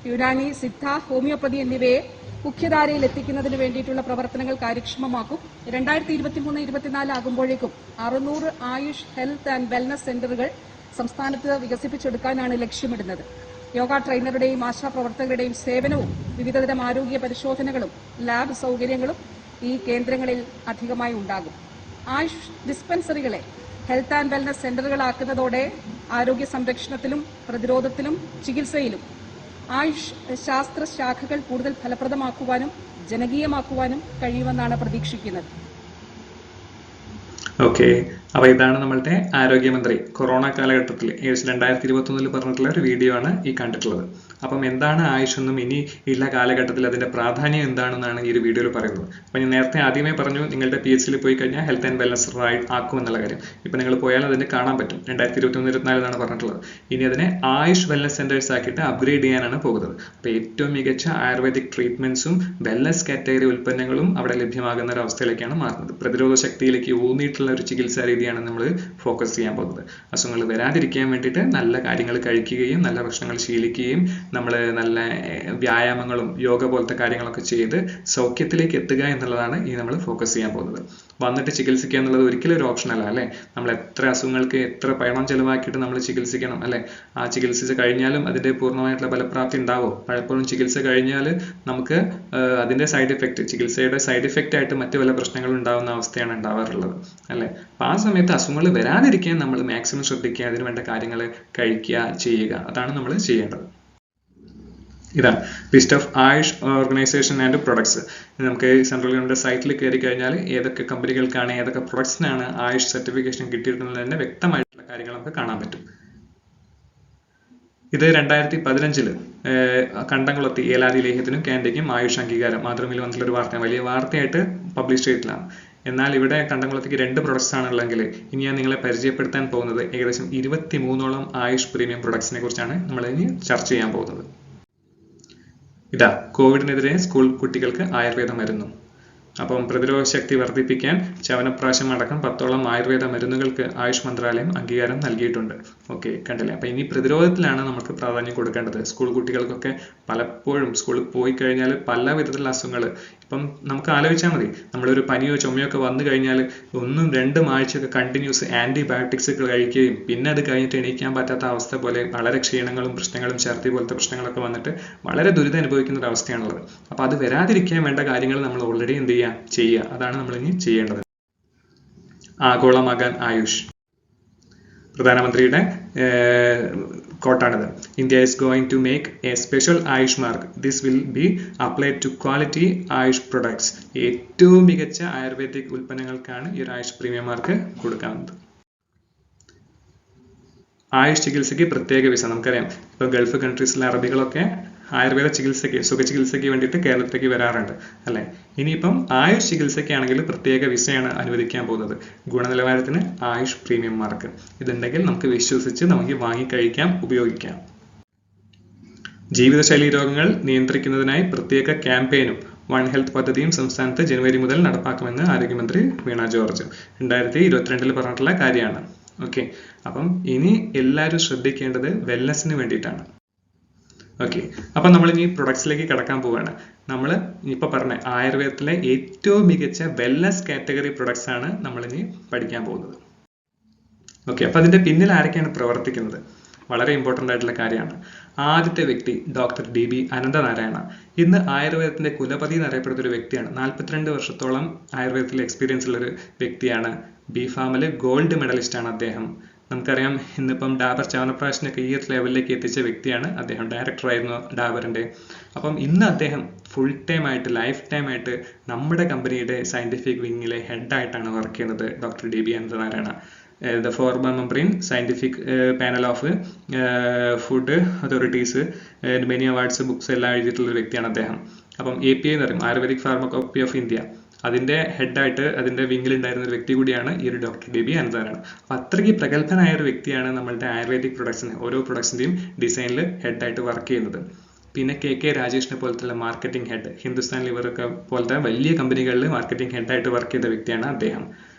Unani, Siddha, homoeopathy എന്നിവയെ മുഖ്യധാരയിൽ എത്തിക്കുന്നതിന് വേണ്ടിയിട്ടുള്ള പ്രവർത്തനങ്ങൾ കാര്യക്ഷമമാക്കും. 2023-24 ആകുമ്പോഴേക്കും 600 ആയുഷ് ഹെൽത്ത് ആൻഡ് വെൽനസ് സെന്ററുകൾ സംസ്ഥാനത്ത് വികസിപ്പിച്ചെടുക്കാനാണ് ലക്ഷ്യമിടുന്നത്. യോഗ ട്രെയിനറുടെയും ആശാപ്രവർത്തകരുടെയും സേവനവും വിവിധതരം ആരോഗ്യ പരിശോധനകളും ലാബ് സൗകര്യങ്ങളും ഈ കേന്ദ്രങ്ങളിൽ അധികമായി ഉണ്ടാകും. ആയുഷ് ഡിസ്പെൻസറികളെ ഹെൽത്ത് ആൻഡ് വെൽനസ് സെന്ററുകളാക്കുന്നതോടെ ആരോഗ്യ സംരക്ഷണത്തിലും പ്രതിരോധത്തിലും ചികിത്സയിലും ആയുഷ് ശാസ്ത്ര ശാഖകൾ കൂടുതൽ ഫലപ്രദമാക്കുവാനും ജനകീയമാക്കുവാനും കഴിയുമെന്നാണ് പ്രതീക്ഷിക്കുന്നത്. ഓക്കെ, അപ്പോൾ ഇതാണ് നമ്മളുടെ ആരോഗ്യമന്ത്രി കൊറോണ കാലഘട്ടത്തിൽ ഏകദേശം 2021 പറഞ്ഞിട്ടുള്ള ഒരു വീഡിയോ ആണ് ഈ കണ്ടിട്ടുള്ളത്. അപ്പം എന്താണ് ആയുഷ് എന്നും ഇനി ഉള്ള കാലഘട്ടത്തിൽ അതിന്റെ പ്രാധാന്യം എന്താണെന്നാണ് ഈ ഒരു വീഡിയോയിൽ പറയുന്നത്. അപ്പം ഞാൻ നേരത്തെ ആദ്യമേ പറഞ്ഞു നിങ്ങളുടെ PHCയിൽ പോയി കഴിഞ്ഞാൽ ഹെൽത്ത് ആൻഡ് വെൽനസ് ആക്കും എന്നുള്ള കാര്യം. ഇപ്പം നിങ്ങൾ പോയാൽ അതിന് കാണാൻ പറ്റും. 2023-24 എന്നാണ് പറഞ്ഞിട്ടുള്ളത്. ഇനി അതിനെ ആയുഷ് വെൽനസ് സെന്റേഴ്സ് ആക്കിയിട്ട് അപ്ഗ്രേഡ് ചെയ്യാനാണ് പോകുന്നത്. അപ്പോൾ ഏറ്റവും മികച്ച ആയുർവേദിക് ട്രീറ്റ്മെന്റ്സും വെൽനസ് കാറ്റഗറി ഉൽപ്പന്നങ്ങളും അവിടെ ലഭ്യമാകുന്ന ഒരു അവസ്ഥയിലേക്കാണ് മാറുന്നത്. പ്രതിരോധ ശക്തിയിലേക്ക് ഊന്നിയിട്ടുള്ള ഒരു ചികിത്സാ രീതിയാണ് നമ്മൾ ഫോക്കസ് ചെയ്യാൻ പോകുന്നത്. അസുഖങ്ങൾ വരാതിരിക്കാൻ വേണ്ടിയിട്ട് നല്ല കാര്യങ്ങൾ കഴിക്കുകയും നല്ല ഭക്ഷണങ്ങൾ ശീലിക്കുകയും നമ്മൾ നല്ല വ്യായാമങ്ങളും യോഗ പോലത്തെ കാര്യങ്ങളൊക്കെ ചെയ്ത് സൗഖ്യത്തിലേക്ക് എത്തുക എന്നുള്ളതാണ് ഈ നമ്മൾ ഫോക്കസ് ചെയ്യാൻ പോകുന്നത്. വന്നിട്ട് ചികിത്സിക്കുക എന്നുള്ളത് ഒരിക്കലും ഒരു ഓപ്ഷൻ അല്ല അല്ലേ. നമ്മൾ എത്ര അസുഖങ്ങൾക്ക് എത്ര പണം ചെലവാക്കിയിട്ട് നമ്മൾ ചികിത്സിക്കണം അല്ലേ. ആ ചികിത്സിച്ച് കഴിഞ്ഞാലും അതിന്റെ പൂർണ്ണമായിട്ടുള്ള ഫലപ്രാപ്തി ഉണ്ടാവോ? പലപ്പോഴും ചികിത്സ കഴിഞ്ഞാൽ നമുക്ക് അതിന്റെ സൈഡ് എഫക്റ്റ്, ചികിത്സയുടെ സൈഡ് എഫക്റ്റ് ആയിട്ട് മറ്റു പല പ്രശ്നങ്ങളും ഉണ്ടാകുന്ന അവസ്ഥയാണ് ഉണ്ടാവാറുള്ളത് അല്ലേ. അപ്പം ആ സമയത്ത് അസുഖങ്ങൾ വരാതിരിക്കാൻ നമ്മൾ മാക്സിമം ശ്രദ്ധിക്കുക, അതിന് വേണ്ട കാര്യങ്ങൾ കഴിക്കുക, ചെയ്യുക, അതാണ് നമ്മൾ ചെയ്യേണ്ടത്. ഇതാണ് list of Ayush organisation and products. നമുക്ക് സെൻട്രൽ ഗവൺമെന്റ് സൈറ്റിൽ കയറി കഴിഞ്ഞാൽ ഏതൊക്കെ കമ്പനികൾക്കാണ് ഏതൊക്കെ പ്രൊഡക്ട്സിനാണ് ആയുഷ് സർട്ടിഫിക്കേഷൻ കിട്ടിയിട്ടുള്ളത് തന്നെ വ്യക്തമായിട്ടുള്ള കാര്യങ്ങൾ നമുക്ക് കാണാൻ പറ്റും. ഇത് 2015 കണ്ടംകുളത്തി ഏലാതി ലേഹ്യത്തിനും കാൻഡയ്ക്കും ആയുഷ് അംഗീകാരം മാതൃഭൂമിയിൽ വന്നിട്ടുള്ള ഒരു വാർത്ത, വലിയ വാർത്തയായിട്ട് പബ്ലിഷ് ചെയ്തിട്ടില്ലാണ്. എന്നാൽ ഇവിടെ കണ്ടംകുളത്തേക്ക് 2 പ്രൊഡക്ട്സ് ആണുള്ളെങ്കിൽ ഇനി ഞാൻ നിങ്ങളെ പരിചയപ്പെടുത്താൻ പോകുന്നത് ഏകദേശം 23ഓളം ആയുഷ് പ്രീമിയം പ്രൊഡക്ട്സിനെ കുറിച്ചാണ് നമ്മൾ ഇനി ചർച്ച ചെയ്യാൻ പോകുന്നത്. ഇതാ കോവിഡിനെതിരെ സ്കൂൾ കുട്ടികൾക്ക് ആയുർവേദ മരുന്നും. അപ്പം പ്രതിരോധ ശക്തി വർദ്ധിപ്പിക്കാൻ ചവനപ്രാശം അടക്കം 10ഓളം ആയുർവേദ മരുന്നുകൾക്ക് ആയുഷ് മന്ത്രാലയം അംഗീകാരം നൽകിയിട്ടുണ്ട്. ഓക്കെ, കണ്ടില്ലേ? അപ്പം ഇനി പ്രതിരോധത്തിലാണ് നമുക്ക് പ്രാധാന്യം കൊടുക്കേണ്ടത്. സ്കൂൾ കുട്ടികൾക്കൊക്കെ പലപ്പോഴും സ്കൂളിൽ പോയി കഴിഞ്ഞാൽ പല വിധത്തിലുള്ള അസുഖങ്ങൾ, ഇപ്പം നമുക്ക് ആലോചിച്ചാൽ മതി, നമ്മളൊരു പനിയോ ചുമയോ ഒക്കെ വന്നു കഴിഞ്ഞാൽ 1-2 ആഴ്ചയൊക്കെ കണ്ടിന്യൂസ് ആന്റിബയോട്ടിക്സ് കഴിക്കുകയും പിന്നെ അത് കഴിഞ്ഞിട്ട് എണീക്കാൻ പറ്റാത്ത അവസ്ഥ പോലെ വളരെ ക്ഷീണങ്ങളും പ്രശ്നങ്ങളും ഛർദി പോലത്തെ പ്രശ്നങ്ങളൊക്കെ വന്നിട്ട് വളരെ ദുരിതം അനുഭവിക്കുന്ന ഒരു അവസ്ഥയാണുള്ളത്. അപ്പോൾ അത് വരാതിരിക്കാൻ വേണ്ട കാര്യങ്ങൾ നമ്മൾ ഓൾറെഡി എന്ത് ചെയ്യുക, അതാണ് നമ്മൾ ഇനി ചെയ്യേണ്ടത്. ആഗോളമാകാൻ ആയുഷ്. പ്രധാനമന്ത്രിയുടെ കോട്ടാണിത്. India is going to make a special Ayush mark. This will be applied to quality Ayush products. ഏറ്റവും മികച്ച ആയുർവേദിക് ഉൽപ്പന്നങ്ങൾക്കാണ് ഈ ഒരു ആയുഷ് പ്രീമിയം മാർക്ക് കൊടുക്കാവുന്നത്. ആയുഷ് ചികിത്സയ്ക്ക് പ്രത്യേക വിസ. നമുക്കറിയാം, ഇപ്പോൾ ഗൾഫ് കൺട്രീസിലെ അറബികളൊക്കെ ആയുർവേദ ചികിത്സയ്ക്ക്, സുഖചികിത്സയ്ക്ക് വേണ്ടിയിട്ട് കേരളത്തിലേക്ക് വരാറുണ്ട് അല്ലേ? ഇനിയിപ്പം ആയുഷ് ചികിത്സയ്ക്കാണെങ്കിൽ പ്രത്യേക വിസയാണ് അനുവദിക്കാൻ പോകുന്നത്. ഗുണനിലവാരത്തിന് ആയുഷ് പ്രീമിയം മാർക്ക്. ഇതുണ്ടെങ്കിൽ നമുക്ക് വിശ്വസിച്ച് നമുക്ക് വാങ്ങിക്കഴിക്കാം, ഉപയോഗിക്കാം. ജീവിതശൈലി രോഗങ്ങൾ നിയന്ത്രിക്കുന്നതിനായി പ്രത്യേക ക്യാമ്പയിനും വൺ ഹെൽത്ത് പദ്ധതിയും സംസ്ഥാനത്ത് ജനുവരി മുതൽ നടപ്പാക്കുമെന്ന് ആരോഗ്യമന്ത്രി വീണ ജോർജ് 2022 പറഞ്ഞിട്ടുള്ള കാര്യമാണ്. ഓക്കെ, അപ്പം ഇനി എല്ലാവരും ശ്രദ്ധിക്കേണ്ടത് വെൽനസിന് വേണ്ടിയിട്ടാണ്. ഓക്കെ, അപ്പം നമ്മളിനി പ്രൊഡക്ട്സിലേക്ക് കടക്കാൻ പോവുകയാണ്. നമ്മൾ ഇപ്പോൾ പറഞ്ഞ ആയുർവേദത്തിലെ ഏറ്റവും മികച്ച വെൽനസ് കാറ്റഗറി പ്രൊഡക്ട്സ് ആണ് നമ്മളിനി പഠിക്കാൻ പോകുന്നത്. ഓക്കെ, അപ്പം അതിൻ്റെ പിന്നിൽ ആരൊക്കെയാണ് പ്രവർത്തിക്കുന്നത്? വളരെ ഇമ്പോർട്ടൻ്റ് ആയിട്ടുള്ള കാര്യമാണ്. ആദ്യത്തെ വ്യക്തി ഡോക്ടർ DB അനന്തനാരായണ. ഇന്ന് ആയുർവേദത്തിൻ്റെ കുലപതി എന്നറിയപ്പെടുന്ന ഒരു വ്യക്തിയാണ്. 42 വർഷത്തോളം ആയുർവേദത്തിൽ എക്സ്പീരിയൻസ് ഉള്ളൊരു വ്യക്തിയാണ്. B.Pharm ഗോൾഡ് മെഡലിസ്റ്റ് ആണ് അദ്ദേഹം. നമുക്കറിയാം, ഇന്നിപ്പം ഡാബർ ചവനപ്രാശിനൊക്കെ ഈ ലെവലിലേക്ക് എത്തിച്ച വ്യക്തിയാണ് അദ്ദേഹം. ഡയറക്ടറായിരുന്നു ഡാബറിൻ്റെ. അപ്പം ഇന്ന് അദ്ദേഹം ഫുൾ ടൈം ആയിട്ട്, ലൈഫ് ടൈം ആയിട്ട് നമ്മുടെ കമ്പനിയുടെ സയൻറ്റിഫിക് വിങ്ങിലെ ഹെഡായിട്ടാണ് വർക്ക് ചെയ്യുന്നത് doctor DB Ananthanarayana. The former member in scientific panel of food authorities, many awards, books എല്ലാം എഴുതിയിട്ടുള്ള ഒരു വ്യക്തിയാണ് അദ്ദേഹം. അപ്പം API എന്ന് പറയും, ആയുർവേദിക് ഫാർമക്കോപ്പി ഓഫ് ഇന്ത്യ, അതിൻ്റെ ഹെഡായിട്ട് അതിൻ്റെ വിങ്ങിലുണ്ടായിരുന്ന ഒരു വ്യക്തി കൂടിയാണ് ഈ ഒരു ഡോക്ടർ DB അനന്തനാരായണ. അപ്പോൾ അത്രയ്ക്ക് പ്രഗത്ഭനായ ഒരു വ്യക്തിയാണ് നമ്മളുടെ ആയുർവേദിക് പ്രൊഡക്ട്സിന് ഓരോ പ്രൊഡക്ട്സിൻ്റെയും ഡിസൈനിൽ ഹെഡായിട്ട് വർക്ക് ചെയ്യുന്നത്. പിന്നെ KK രാജേഷിനെ പോലത്തെ മാർക്കറ്റിംഗ് ഹെഡ്, ഹിന്ദുസ്ഥാൻ ലിവറൊക്കെ പോലത്തെ വലിയ കമ്പനികളിൽ മാർക്കറ്റിംഗ് ഹെഡായിട്ട് വർക്ക് ചെയ്ത വ്യക്തിയാണ് അദ്ദേഹം.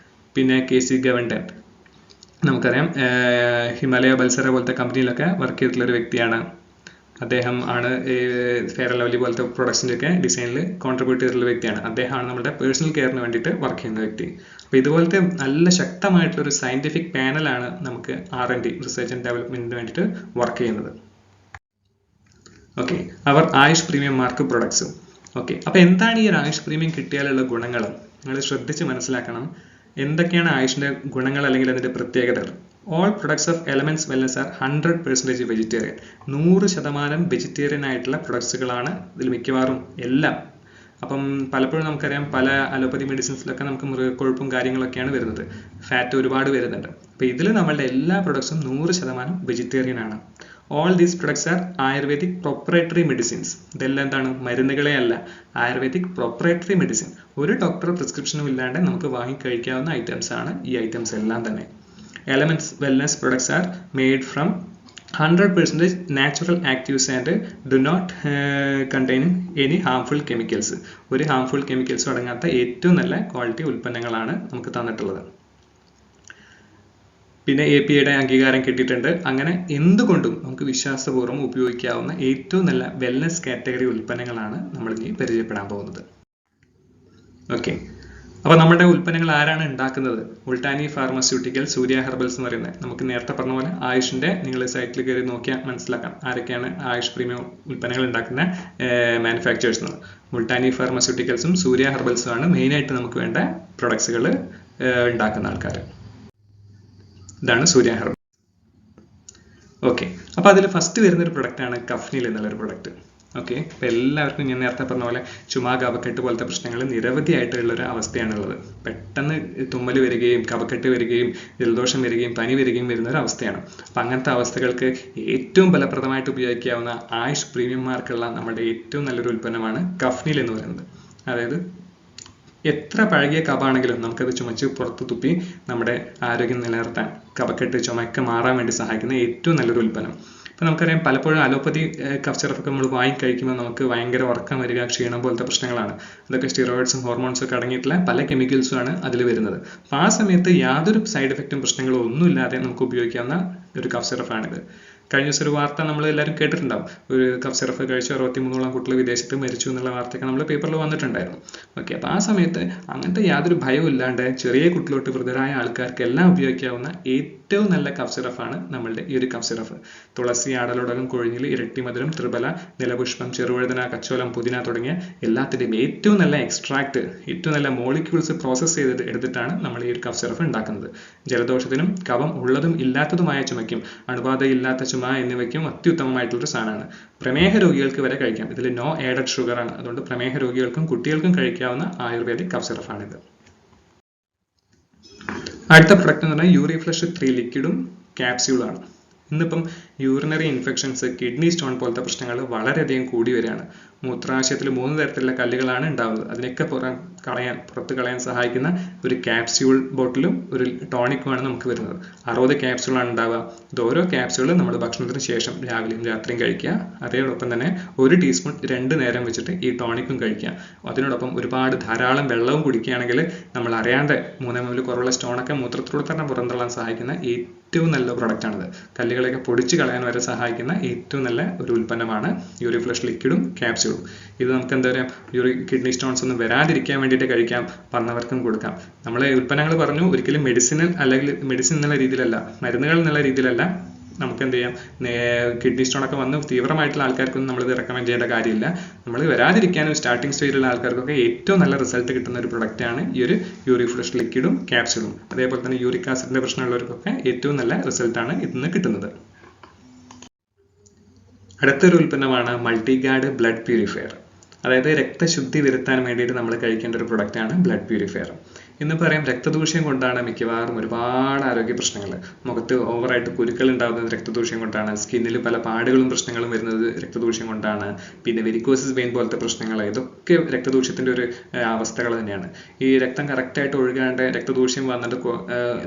പിന്നെ KC ഗവണ്ടൻ, നമുക്കറിയാം ഹിമാലയ ബൽസറ പോലത്തെ കമ്പനിയിലൊക്കെ വർക്ക് ചെയ്തിട്ടുള്ള ഒരു വ്യക്തിയാണ്. അദ്ദേഹം ആണ് ഫെയർ ആൻഡ് ലവ്ലി പോലത്തെ പ്രൊഡക്ട്സിൻ്റെയൊക്കെ ഡിസൈനിൽ കോൺട്രിബ്യൂട്ട് ചെയ്തിട്ടുള്ള വ്യക്തിയാണ്. അദ്ദേഹമാണ് നമ്മുടെ പേഴ്സണൽ കെയറിന് വേണ്ടിയിട്ട് വർക്ക് ചെയ്യുന്ന വ്യക്തി. അപ്പോൾ ഇതുപോലത്തെ നല്ല ശക്തമായിട്ടുള്ളൊരു സയൻറ്റിഫിക് പാനലാണ് നമുക്ക് R&D, റിസർച്ച് ആൻഡ് ഡെവലപ്മെൻറ്റിന് വേണ്ടിയിട്ട് വർക്ക് ചെയ്യുന്നത്. ഓക്കെ, അവർ ആയുഷ് പ്രീമിയം മാർക്ക് പ്രൊഡക്ട്സും. ഓക്കെ, അപ്പോൾ എന്താണ് ഈ ഒരു ആയുഷ് പ്രീമിയം കിട്ടിയാലുള്ള ഗുണങ്ങൾ? നിങ്ങൾ ശ്രദ്ധിച്ച് മനസ്സിലാക്കണം. എന്തൊക്കെയാണ് ആയുഷിൻ്റെ ഗുണങ്ങൾ അല്ലെങ്കിൽ അതിൻ്റെ പ്രത്യേകതകൾ? All products of Elements Wellness are 100% vegetarian. 100% vegetarian ആയിട്ടുള്ള പ്രൊഡക്ട്സുകളാണ് ഇതിൽ മിക്കവാറും എല്ലാം. അപ്പം പലപ്പോഴും നമുക്കറിയാം, പല അലോപ്പതി മെഡിസിൻസിലൊക്കെ നമുക്ക് മൃഗക്കൊഴുപ്പും കാര്യങ്ങളൊക്കെയാണ് വരുന്നത്, ഫാറ്റ് ഒരുപാട് വരുന്നുണ്ട്. അപ്പോൾ ഇതിൽ നമ്മളുടെ എല്ലാ പ്രൊഡക്ട്സും 100% വെജിറ്റേറിയൻ ആണ്. All these products are Ayurvedic proprietary medicines. ഇതെല്ലാം എന്താണ്? മരുന്നുകളെ അല്ല, ആയുർവേദിക് പ്രൊപ്പറേറ്ററി മെഡിസിൻ. ഒരു ഡോക്ടർ പ്രിസ്ക്രിപ്ഷനും ഇല്ലാണ്ട് നമുക്ക് വാങ്ങിക്കഴിക്കാവുന്ന ഐറ്റംസ് ആണ് ഈ ഐറ്റംസ് എല്ലാം തന്നെ. Elements Wellness products are made from 100% natural actives and do not contain any harmful chemicals. ഒരു ഹാംഫുൾ കെമിക്കൽസും അടങ്ങാത്ത ഏറ്റവും നല്ല ക്വാളിറ്റി ഉൽപ്പന്നങ്ങളാണ് നമുക്ക് തന്നിട്ടുള്ളത്. പിന്നെ APIയുടെ അംഗീകാരം കിട്ടിയിട്ടുണ്ട്. അങ്ങനെ എന്തുകൊണ്ടും നമുക്ക് വിശ്വാസപൂർവ്വം ഉപയോഗിക്കാവുന്ന ഏറ്റവും നല്ല വെൽനസ് കാറ്റഗറി ഉൽപ്പന്നങ്ങളാണ് നമ്മൾ ഇനി പരിചയപ്പെടാൻ പോകുന്നത്. ഓക്കെ, അപ്പോൾ നമ്മുടെ ഉൽപ്പന്നങ്ങൾ ആരാണ് ഉണ്ടാക്കുന്നത്? മുൾട്ടാനി ഫാർമസ്യൂട്ടിക്കൽ, സൂര്യ ഹെർബൽസ് എന്ന് പറയുന്നത്. നമുക്ക് നേരത്തെ പറഞ്ഞ പോലെ ആയുഷിൻ്റെ നിങ്ങൾ സൈറ്റിൽ കയറി നോക്കിയാൽ മനസ്സിലാക്കാം ആരൊക്കെയാണ് ആയുഷ് പ്രീമിയം ഉൽപ്പന്നങ്ങൾ ഉണ്ടാക്കുന്ന മാനുഫാക്ചേഴ്സ് എന്ന്. മുൾട്ടാനി ഫാർമസ്യൂട്ടിക്കൽസും സൂര്യ ഹെർബൽസും ആണ് മെയിനായിട്ട് നമുക്ക് വേണ്ട പ്രൊഡക്ട്സുകൾ ഉണ്ടാക്കുന്ന ആൾക്കാർ. ഇതാണ് സൂര്യ ഹെർബൽ. ഓക്കെ, അപ്പോൾ അതിൽ ഫസ്റ്റ് വരുന്നൊരു പ്രൊഡക്റ്റാണ് കഫ്നീൽ എന്നുള്ളൊരു പ്രൊഡക്റ്റ്. ഓക്കെ, അപ്പോൾ എല്ലാവർക്കും ഞാൻ നേരത്തെ പറഞ്ഞ പോലെ ചുമ, കഫക്കെട്ട് പോലത്തെ പ്രശ്നങ്ങൾ നിരവധിയായിട്ടുള്ളൊരു അവസ്ഥയാണുള്ളത്. പെട്ടെന്ന് തുമ്മൽ വരികയും കഫക്കെട്ട് വരികയും ജലദോഷം വരികയും പനി വരികയും വരുന്ന ഒരു അവസ്ഥയാണ്. അപ്പം അങ്ങനത്തെ അവസ്ഥകൾക്ക് ഏറ്റവും ഫലപ്രദമായിട്ട് ഉപയോഗിക്കാവുന്ന ആയുഷ് പ്രീമിയന്മാർക്കുള്ള നമ്മുടെ ഏറ്റവും നല്ലൊരു ഉൽപ്പന്നമാണ് കഫ്നീൽ എന്ന് പറയുന്നത്. അതായത് എത്ര പഴകിയ കഫാണെങ്കിലും നമുക്കത് ചുമച്ച് പുറത്ത് തുപ്പി നമ്മുടെ ആരോഗ്യം നിലനിർത്താൻ, കഫക്കെട്ട് ചുമയൊക്കെ മാറാൻ വേണ്ടി സഹായിക്കുന്ന ഏറ്റവും നല്ലൊരു ഉൽപ്പന്നം. ഇപ്പം നമുക്കറിയാം, പലപ്പോഴും അലോപ്പതി കഫ് സിറപ്പൊക്കെ നമ്മൾ കഴിക്കുമ്പോൾ നമുക്ക് ഭയങ്കര ഉറക്കം വരിക, ക്ഷീണം പോലത്തെ പ്രശ്നങ്ങളാണ്. അതൊക്കെ സ്റ്റിറോയിഡ്സും ഹോർമോൺസും ഒക്കെ അടങ്ങിയിട്ടുള്ള പല കെമിക്കൽസും ആണ് അതിൽ വരുന്നത്. അപ്പോൾ ആ സമയത്ത് യാതൊരു സൈഡ് എഫക്റ്റും പ്രശ്നങ്ങളോ ഒന്നുമില്ലാതെ നമുക്ക് ഉപയോഗിക്കാവുന്ന ഒരു കഫ് സിറപ്പാണിത്. കഴിഞ്ഞ ദിവസം ഒരു വാർത്ത നമ്മൾ എല്ലാവരും കേട്ടിട്ടുണ്ടാവും. ഒരു കഫ് സിറപ്പ് കഴിച്ച് 63ഓളം കുട്ടികൾ വിദേശത്ത് മരിച്ചു എന്നുള്ള വാർത്തയൊക്കെ നമ്മൾ പേപ്പറിൽ വന്നിട്ടുണ്ടായിരുന്നു. ഓക്കെ, അപ്പോൾ ആ സമയത്ത് അങ്ങനത്തെ യാതൊരു ഭയവും ഇല്ലാണ്ട് ചെറിയ കുട്ടിലോട്ട് വൃദ്ധരായ ആൾക്കാർക്കെല്ലാം ഉപയോഗിക്കാവുന്ന ഏറ്റവും നല്ല കഫ് സിറപ്പാണ് നമ്മളുടെ ഈ ഒരു കഫ് സിറപ്പ്. തുളസി, ആടലോടകം, കൊഴിഞ്ഞിൽ, ഇരട്ടിമധുരം, ത്രിഫല, നിലപുഷ്പം, ചെറുവഴുതന, കച്ചോലം, പുതിന തുടങ്ങിയ എല്ലാത്തിൻ്റെയും ഏറ്റവും നല്ല എക്സ്ട്രാക്ട്, ഏറ്റവും നല്ല മോളിക്യൂൾസ് പ്രോസസ്സ് ചെയ്ത് എടുത്തിട്ടാണ് നമ്മൾ ഈ ഒരു കഫ് സിറപ്പ് ഉണ്ടാക്കുന്നത്. ജലദോഷത്തിനും കഫം ഉള്ളതും ഇല്ലാത്തതുമായ ചുമയ്ക്കും, അണുബാധയില്ലാത്ത ചുമ എന്നിവയ്ക്കും അത്യുത്തമമായിട്ടുള്ളൊരു സാധനമാണ്. പ്രമേഹ രോഗികൾക്ക് വരെ കഴിക്കാം. ഇതിൽ നോ ആഡഡ് ഷുഗർ ആണ്. അതുകൊണ്ട് പ്രമേഹ രോഗികൾക്കും കുട്ടികൾക്കും കഴിക്കാവുന്ന ആയുർവേദിക് കഫ് സിറപ്പാണിത്. അടുത്ത പ്രൊഡക്റ്റ് എന്ന് പറഞ്ഞാൽ യൂറിഫ്ലഷ് 3 ലിക്വിഡും ക്യാപ്സ്യൂളാണ്. ഇന്നിപ്പം യൂറിനറി ഇൻഫെക്ഷൻസ്, കിഡ്നി സ്റ്റോൺ പോലത്തെ പ്രശ്നങ്ങൾ വളരെയധികം കൂടി വരികയാണ്. മൂത്രാശയത്തിൽ 3 തരത്തിലുള്ള കല്ലുകളാണ് ഉണ്ടാവുന്നത്. അതിനൊക്കെ പുറത്ത് കളയാൻ സഹായിക്കുന്ന ഒരു ക്യാപ്സ്യൂൾ ബോട്ടിലും ഒരു ടോണിക്കുമാണ് നമുക്ക് വരുന്നത്. 60 ക്യാപ്സ്യൂളാണ് ഉണ്ടാവുക. ഇത് ഓരോ ക്യാപ്സ്യൂളും നമ്മൾ ഭക്ഷണത്തിന് ശേഷം രാവിലെയും രാത്രിയും കഴിക്കുക. അതോടൊപ്പം തന്നെ 1 ടീസ്പൂൺ 2 നേരം വെച്ചിട്ട് ഈ ടോണിക്കും കഴിക്കുക. അതിനോടൊപ്പം ധാരാളം വെള്ളവും കുടിക്കുകയാണെങ്കിൽ നമ്മൾ അറിയാതെ 3 ml കുറവുള്ള സ്റ്റോണൊക്കെ മൂത്രത്തിലൂടെ തന്നെ പുറന്തള്ളാൻ സഹായിക്കുന്ന ഏറ്റവും നല്ല പ്രൊഡക്റ്റാണിത്. കല്ലുകളൊക്കെ പൊടിച്ച് കളയാൻ വരെ സഹായിക്കുന്ന ഏറ്റവും നല്ല ഒരു ഉൽപ്പന്നമാണ് യൂറിഫ്ലഷ് ലിക്വിഡും ക്യാപ്സ്യൂളും. ഇത് നമുക്ക് എന്താ പറയുക, കിഡ്നി സ്റ്റോൺസ് ഒന്നും വരാതിരിക്കാൻ വേണ്ടിയിട്ട് കഴിക്കാം, പറഞ്ഞവർക്കും കൊടുക്കാം. നമ്മൾ ഉൽപ്പന്നങ്ങൾ പറഞ്ഞു, ഒരിക്കലും മെഡിസിൻ എന്നുള്ള രീതിയിലല്ല, മരുന്നുകൾ എന്നുള്ള രീതിയിലല്ല. നമുക്ക് എന്ത് ചെയ്യാം, കിഡ്നി സ്റ്റോണൊക്കെ വന്ന് തീവ്രമായിട്ടുള്ള ആൾക്കാർക്കൊന്നും നമ്മളിത് റെക്കമെൻഡ് ചെയ്യേണ്ട കാര്യമില്ല. നമ്മൾ വരാതിരിക്കാനും സ്റ്റാർട്ടിംഗ് സ്റ്റേജിലുള്ള ആൾക്കാർക്കൊക്കെ ഏറ്റവും നല്ല റിസൾട്ട് കിട്ടുന്ന ഒരു പ്രൊഡക്റ്റാണ് ഈ ഒരു യൂറിഫ്ലഷ് ലിക്വിഡും ക്യാപ്സ്യൂളും. അതേപോലെ തന്നെ യൂറിക് ആസിഡിന്റെ പ്രശ്നമുള്ളവർക്കൊക്കെ ഏറ്റവും നല്ല റിസൾട്ടാണ് ഇതിന്ന് കിട്ടുന്നത്. അടുത്തൊരു ഉൽപ്പന്നമാണ് മൾട്ടിഗാർഡ് ബ്ലഡ് പ്യൂരിഫയർ. അതായത് രക്തശുദ്ധി വരുത്താൻ വേണ്ടിയിട്ട് നമ്മൾ കഴിക്കേണ്ട ഒരു പ്രൊഡക്റ്റാണ് ബ്ലഡ് പ്യൂരിഫയർ. ഇന്ന് പറയാം, രക്തദൂഷ്യം കൊണ്ടാണ് മിക്കവാറും ഒരുപാട് ആരോഗ്യ പ്രശ്നങ്ങൾ. മുഖത്ത് ഓവറായിട്ട് കുരുക്കൾ ഉണ്ടാകുന്നത് രക്തദൂഷ്യം കൊണ്ടാണ്. സ്കിന്നിൽ പല പാടുകളും പ്രശ്നങ്ങളും വരുന്നത് രക്തദൂഷ്യം കൊണ്ടാണ്. പിന്നെ വെരിക്കോസിസ് വെയിൻ പോലത്തെ പ്രശ്നങ്ങൾ, ഇതൊക്കെ രക്തദൂഷ്യത്തിൻ്റെ ഒരു അവസ്ഥകൾ തന്നെയാണ്. ഈ രക്തം കറക്റ്റായിട്ട് ഒഴുകാണ്ട് രക്തദൂഷ്യം വന്നിട്ട്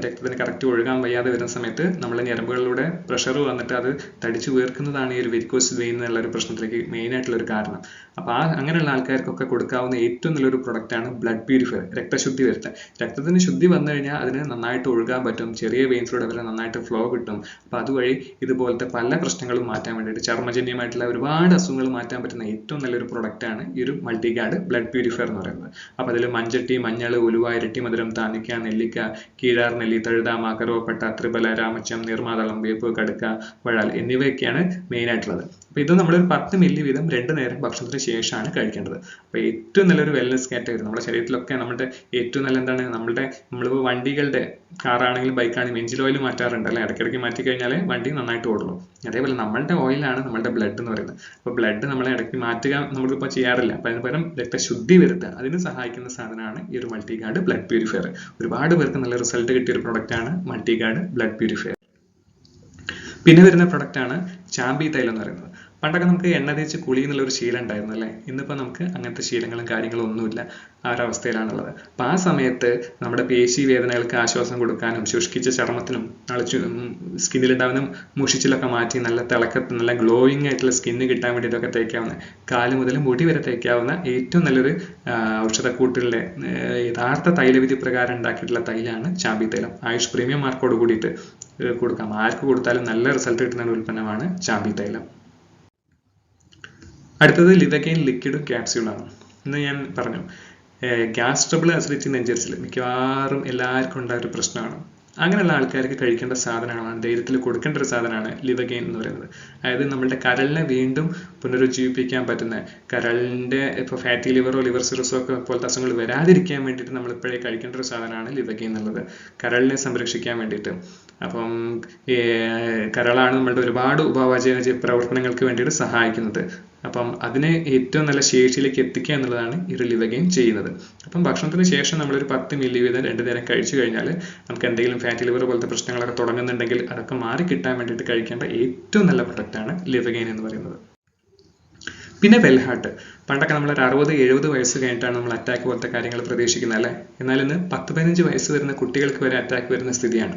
രക്തത്തിന് കറക്റ്റ് ഒഴുകാൻ വയ്യാതെ വരുന്ന സമയത്ത് നമ്മളെ ഞരമ്പുകളിലൂടെ പ്രഷർ വന്നിട്ട് അത് തടിച്ചു വീർക്കുന്നതാണ് ഈ ഒരു വെരിക്കോസിസ് വെയിൻ എന്നുള്ള ഒരു പ്രശ്നത്തിലേക്ക് മെയിനായിട്ടുള്ളൊരു കാരണം. അപ്പോൾ അങ്ങനെയുള്ള ആൾക്കാർക്കൊക്കെ കൊടുക്കാവുന്ന ഏറ്റവും നല്ലൊരു പ്രൊഡക്റ്റാണ് ബ്ലഡ് പ്യൂരിഫയർ, രക്തശുദ്ധി വരുത്താൻ. രക്തത്തിന് ശുദ്ധി വന്നു കഴിഞ്ഞാൽ അതിന് നന്നായിട്ട് ഒഴുകാൻ പറ്റും, ചെറിയ വെയിൻസിലൂടെ വരെ നന്നായിട്ട് ഫ്ലോ കിട്ടും. അപ്പോൾ അതുവഴി ഇതുപോലത്തെ പല പ്രശ്നങ്ങളും മാറ്റാൻ വേണ്ടിയിട്ട്, ചർമ്മജന്യമായിട്ടുള്ള ഒരുപാട് അസുഖങ്ങൾ മാറ്റാൻ പറ്റുന്ന ഏറ്റവും നല്ലൊരു പ്രൊഡക്റ്റാണ് ഈ ഒരു മൾട്ടിഗാർഡ് ബ്ലഡ് പ്യൂരിഫയർ എന്ന് പറയുന്നത്. അപ്പോൾ അതിൽ മഞ്ചട്ടി, മഞ്ഞൾ, ഉലുവ, ഇരട്ടിമധുരം, താന്നിക്ക, നെല്ലിക്ക, കീഴാർ നെല്ലി, തഴുത, മാക്കറോപ്പട്ട, ത്രിഫല, രാമച്ചം, നീർമാതളം, വേപ്പ്, കടുക്ക, വഴാൽ എന്നിവയൊക്കെയാണ് മെയിനായിട്ടുള്ളത്. അപ്പോൾ ഇത് നമ്മളൊരു 10 മില്ലി വീതം 2 നേരം ഭക്ഷണത്തിന് ശേഷമാണ് കഴിക്കേണ്ടത്. അപ്പോൾ ഏറ്റവും നല്ലൊരു വെൽനസ് കാറ്റഗറി, നമ്മുടെ ശരീരത്തിലൊക്കെ നമ്മുടെ ഏറ്റവും നല്ല എന്താണ്, നമ്മളിപ്പോൾ വണ്ടികളുടെ, കാറാണെങ്കിലും ബൈക്കാണെങ്കിലും എഞ്ചിൻ ഓയിൽ മാറ്റാറുണ്ട് അല്ലേ, ഇടയ്ക്കിടയ്ക്ക് മാറ്റി കഴിഞ്ഞാൽ വണ്ടി നന്നായിട്ട് ഓടുള്ളൂ. അതേപോലെ നമ്മളുടെ ഓയിലാണ് നമ്മളുടെ ബ്ലഡ് എന്ന് പറയുന്നത്. അപ്പോൾ ബ്ലഡ് നമ്മളെ ഇടയ്ക്ക് മാറ്റുക നമ്മളിപ്പോൾ ചെയ്യാറില്ല. അപ്പോൾ അതിന് പകരം രക്തശുദ്ധി വരുത്തുക, അതിന് സഹായിക്കുന്ന സാധനമാണ് ഈ ഒരു മൾട്ടിഗാർഡ് ബ്ലഡ് പ്യൂരിഫയർ. ഒരുപാട് പേർക്ക് നല്ല റിസൾട്ട് കിട്ടിയ ഒരു പ്രൊഡക്റ്റാണ് മൾട്ടിഗാർഡ് ബ്ലഡ് പ്യൂരിഫയർ. പിന്നെ വരുന്ന പ്രൊഡക്റ്റാണ് ചാമ്പി തൈലം എന്ന് പറയുന്നത്. പണ്ടൊക്കെ നമുക്ക് എണ്ണ തേച്ച് കുളി എന്നുള്ളൊരു ശീലം ഉണ്ടായിരുന്നു അല്ലേ. ഇന്നിപ്പോൾ നമുക്ക് അങ്ങനത്തെ ശീലങ്ങളും കാര്യങ്ങളും ഒന്നുമില്ല, ആ ഒരവസ്ഥയിലാണുള്ളത്. അപ്പം ആ സമയത്ത് നമ്മുടെ പേശി വേദനകൾക്ക് ആശ്വാസം കൊടുക്കാനും ശുഷ്കിച്ച ചർമ്മത്തിനും സ്കിന്നിലുണ്ടാകുന്ന മുഷിച്ചിലൊക്കെ മാറ്റി നല്ല തിളക്കത്തിൽ നല്ല ഗ്ലോയിങ് ആയിട്ടുള്ള സ്കിന്ന് കിട്ടാൻ വേണ്ടിയിട്ടൊക്കെ തേക്കാവുന്ന, കാല് മുതൽ മുടി വരെ തേക്കാവുന്ന ഏറ്റവും നല്ലൊരു ഔഷധക്കൂട്ടുകളുടെ യഥാർത്ഥ തൈലവിധി പ്രകാരം ഉണ്ടാക്കിയിട്ടുള്ള തൈലാണ് ചാമ്പി തൈലം. ആയുഷ് പ്രീമിയം മാർക്കോട് കൂടിയിട്ട് കൊടുക്കാം. ആർക്ക് കൊടുത്താലും നല്ല റിസൾട്ട് കിട്ടുന്ന ഒരു ഉൽപ്പന്നമാണ് ചാമ്പി തൈലം. അടുത്തത് ലിവഗെയിൻ ലിക്വിഡും ക്യാപ്സ്യൂളാണ്. ഇന്ന് ഞാൻ പറഞ്ഞു, ഗ്യാസ് ട്രബിൾ, അസിഡിറ്റി, നെഞ്ചരിച്ചിൽ മിക്കവാറും എല്ലാവർക്കും ഉണ്ടായ ഒരു പ്രശ്നമാണ്. അങ്ങനെയുള്ള ആൾക്കാർക്ക് കഴിക്കേണ്ട സാധനമാണ്, ധൈര്യത്തിൽ കൊടുക്കേണ്ട ഒരു സാധനമാണ് ലിവഗെയിൻ എന്ന് പറയുന്നത്. അതായത് നമ്മളുടെ കരളിനെ വീണ്ടും പുനരുജ്ജീവിപ്പിക്കാൻ പറ്റുന്ന, കരളിൻ്റെ ഇപ്പോൾ ഫാറ്റി ലിവറോ ലിവർ സിറോസോ ഒക്കെ പോലത്തെ അസുഖങ്ങൾ വരാതിരിക്കാൻ വേണ്ടിയിട്ട് നമ്മൾ ഇപ്പോഴേ കഴിക്കേണ്ട ഒരു സാധനമാണ് ലിവഗെയിൻ എന്നുള്ളത്, കരളിനെ സംരക്ഷിക്കാൻ വേണ്ടിയിട്ട്. അപ്പം കരളാണ് നമ്മളുടെ ഒരുപാട് ഉപാപചയ പ്രവർത്തനങ്ങൾക്ക് വേണ്ടിയിട്ട് സഹായിക്കുന്നത്. അപ്പം അതിനെ ഏറ്റവും നല്ല ശേഷിയിലേക്ക് എത്തിക്കുക എന്നുള്ളതാണ് ഈ റിലിവഗെയിൻ ചെയ്യുന്നത്. അപ്പം ഭക്ഷണത്തിന് ശേഷം നമ്മളൊരു 10 മില്ലി വീതം 2 നേരം കഴിച്ചു കഴിഞ്ഞാൽ നമുക്ക് എന്തെങ്കിലും ഫാറ്റി ലിവർ പോലത്തെ പ്രശ്നങ്ങളൊക്കെ തുടങ്ങുന്നുണ്ടെങ്കിൽ അതൊക്കെ മാറി കിട്ടാൻ വേണ്ടിയിട്ട് കഴിക്കേണ്ട ഏറ്റവും നല്ല പ്രൊഡക്റ്റാണ് ലിവഗെയിൻ എന്ന് പറയുന്നത്. പിന്നെ വെൽഹാർട്ട്. പണ്ടൊക്കെ നമ്മളൊരു 60-70 വയസ്സ് കഴിഞ്ഞിട്ടാണ് നമ്മൾ അറ്റാക്ക് പോലത്തെ കാര്യങ്ങൾ പ്രതീക്ഷിക്കുന്നത് അല്ലേ. എന്നാൽ ഇന്ന് 10-15 വയസ്സ് വരുന്ന കുട്ടികൾക്ക് വരെ അറ്റാക്ക് വരുന്ന സ്ഥിതിയാണ്.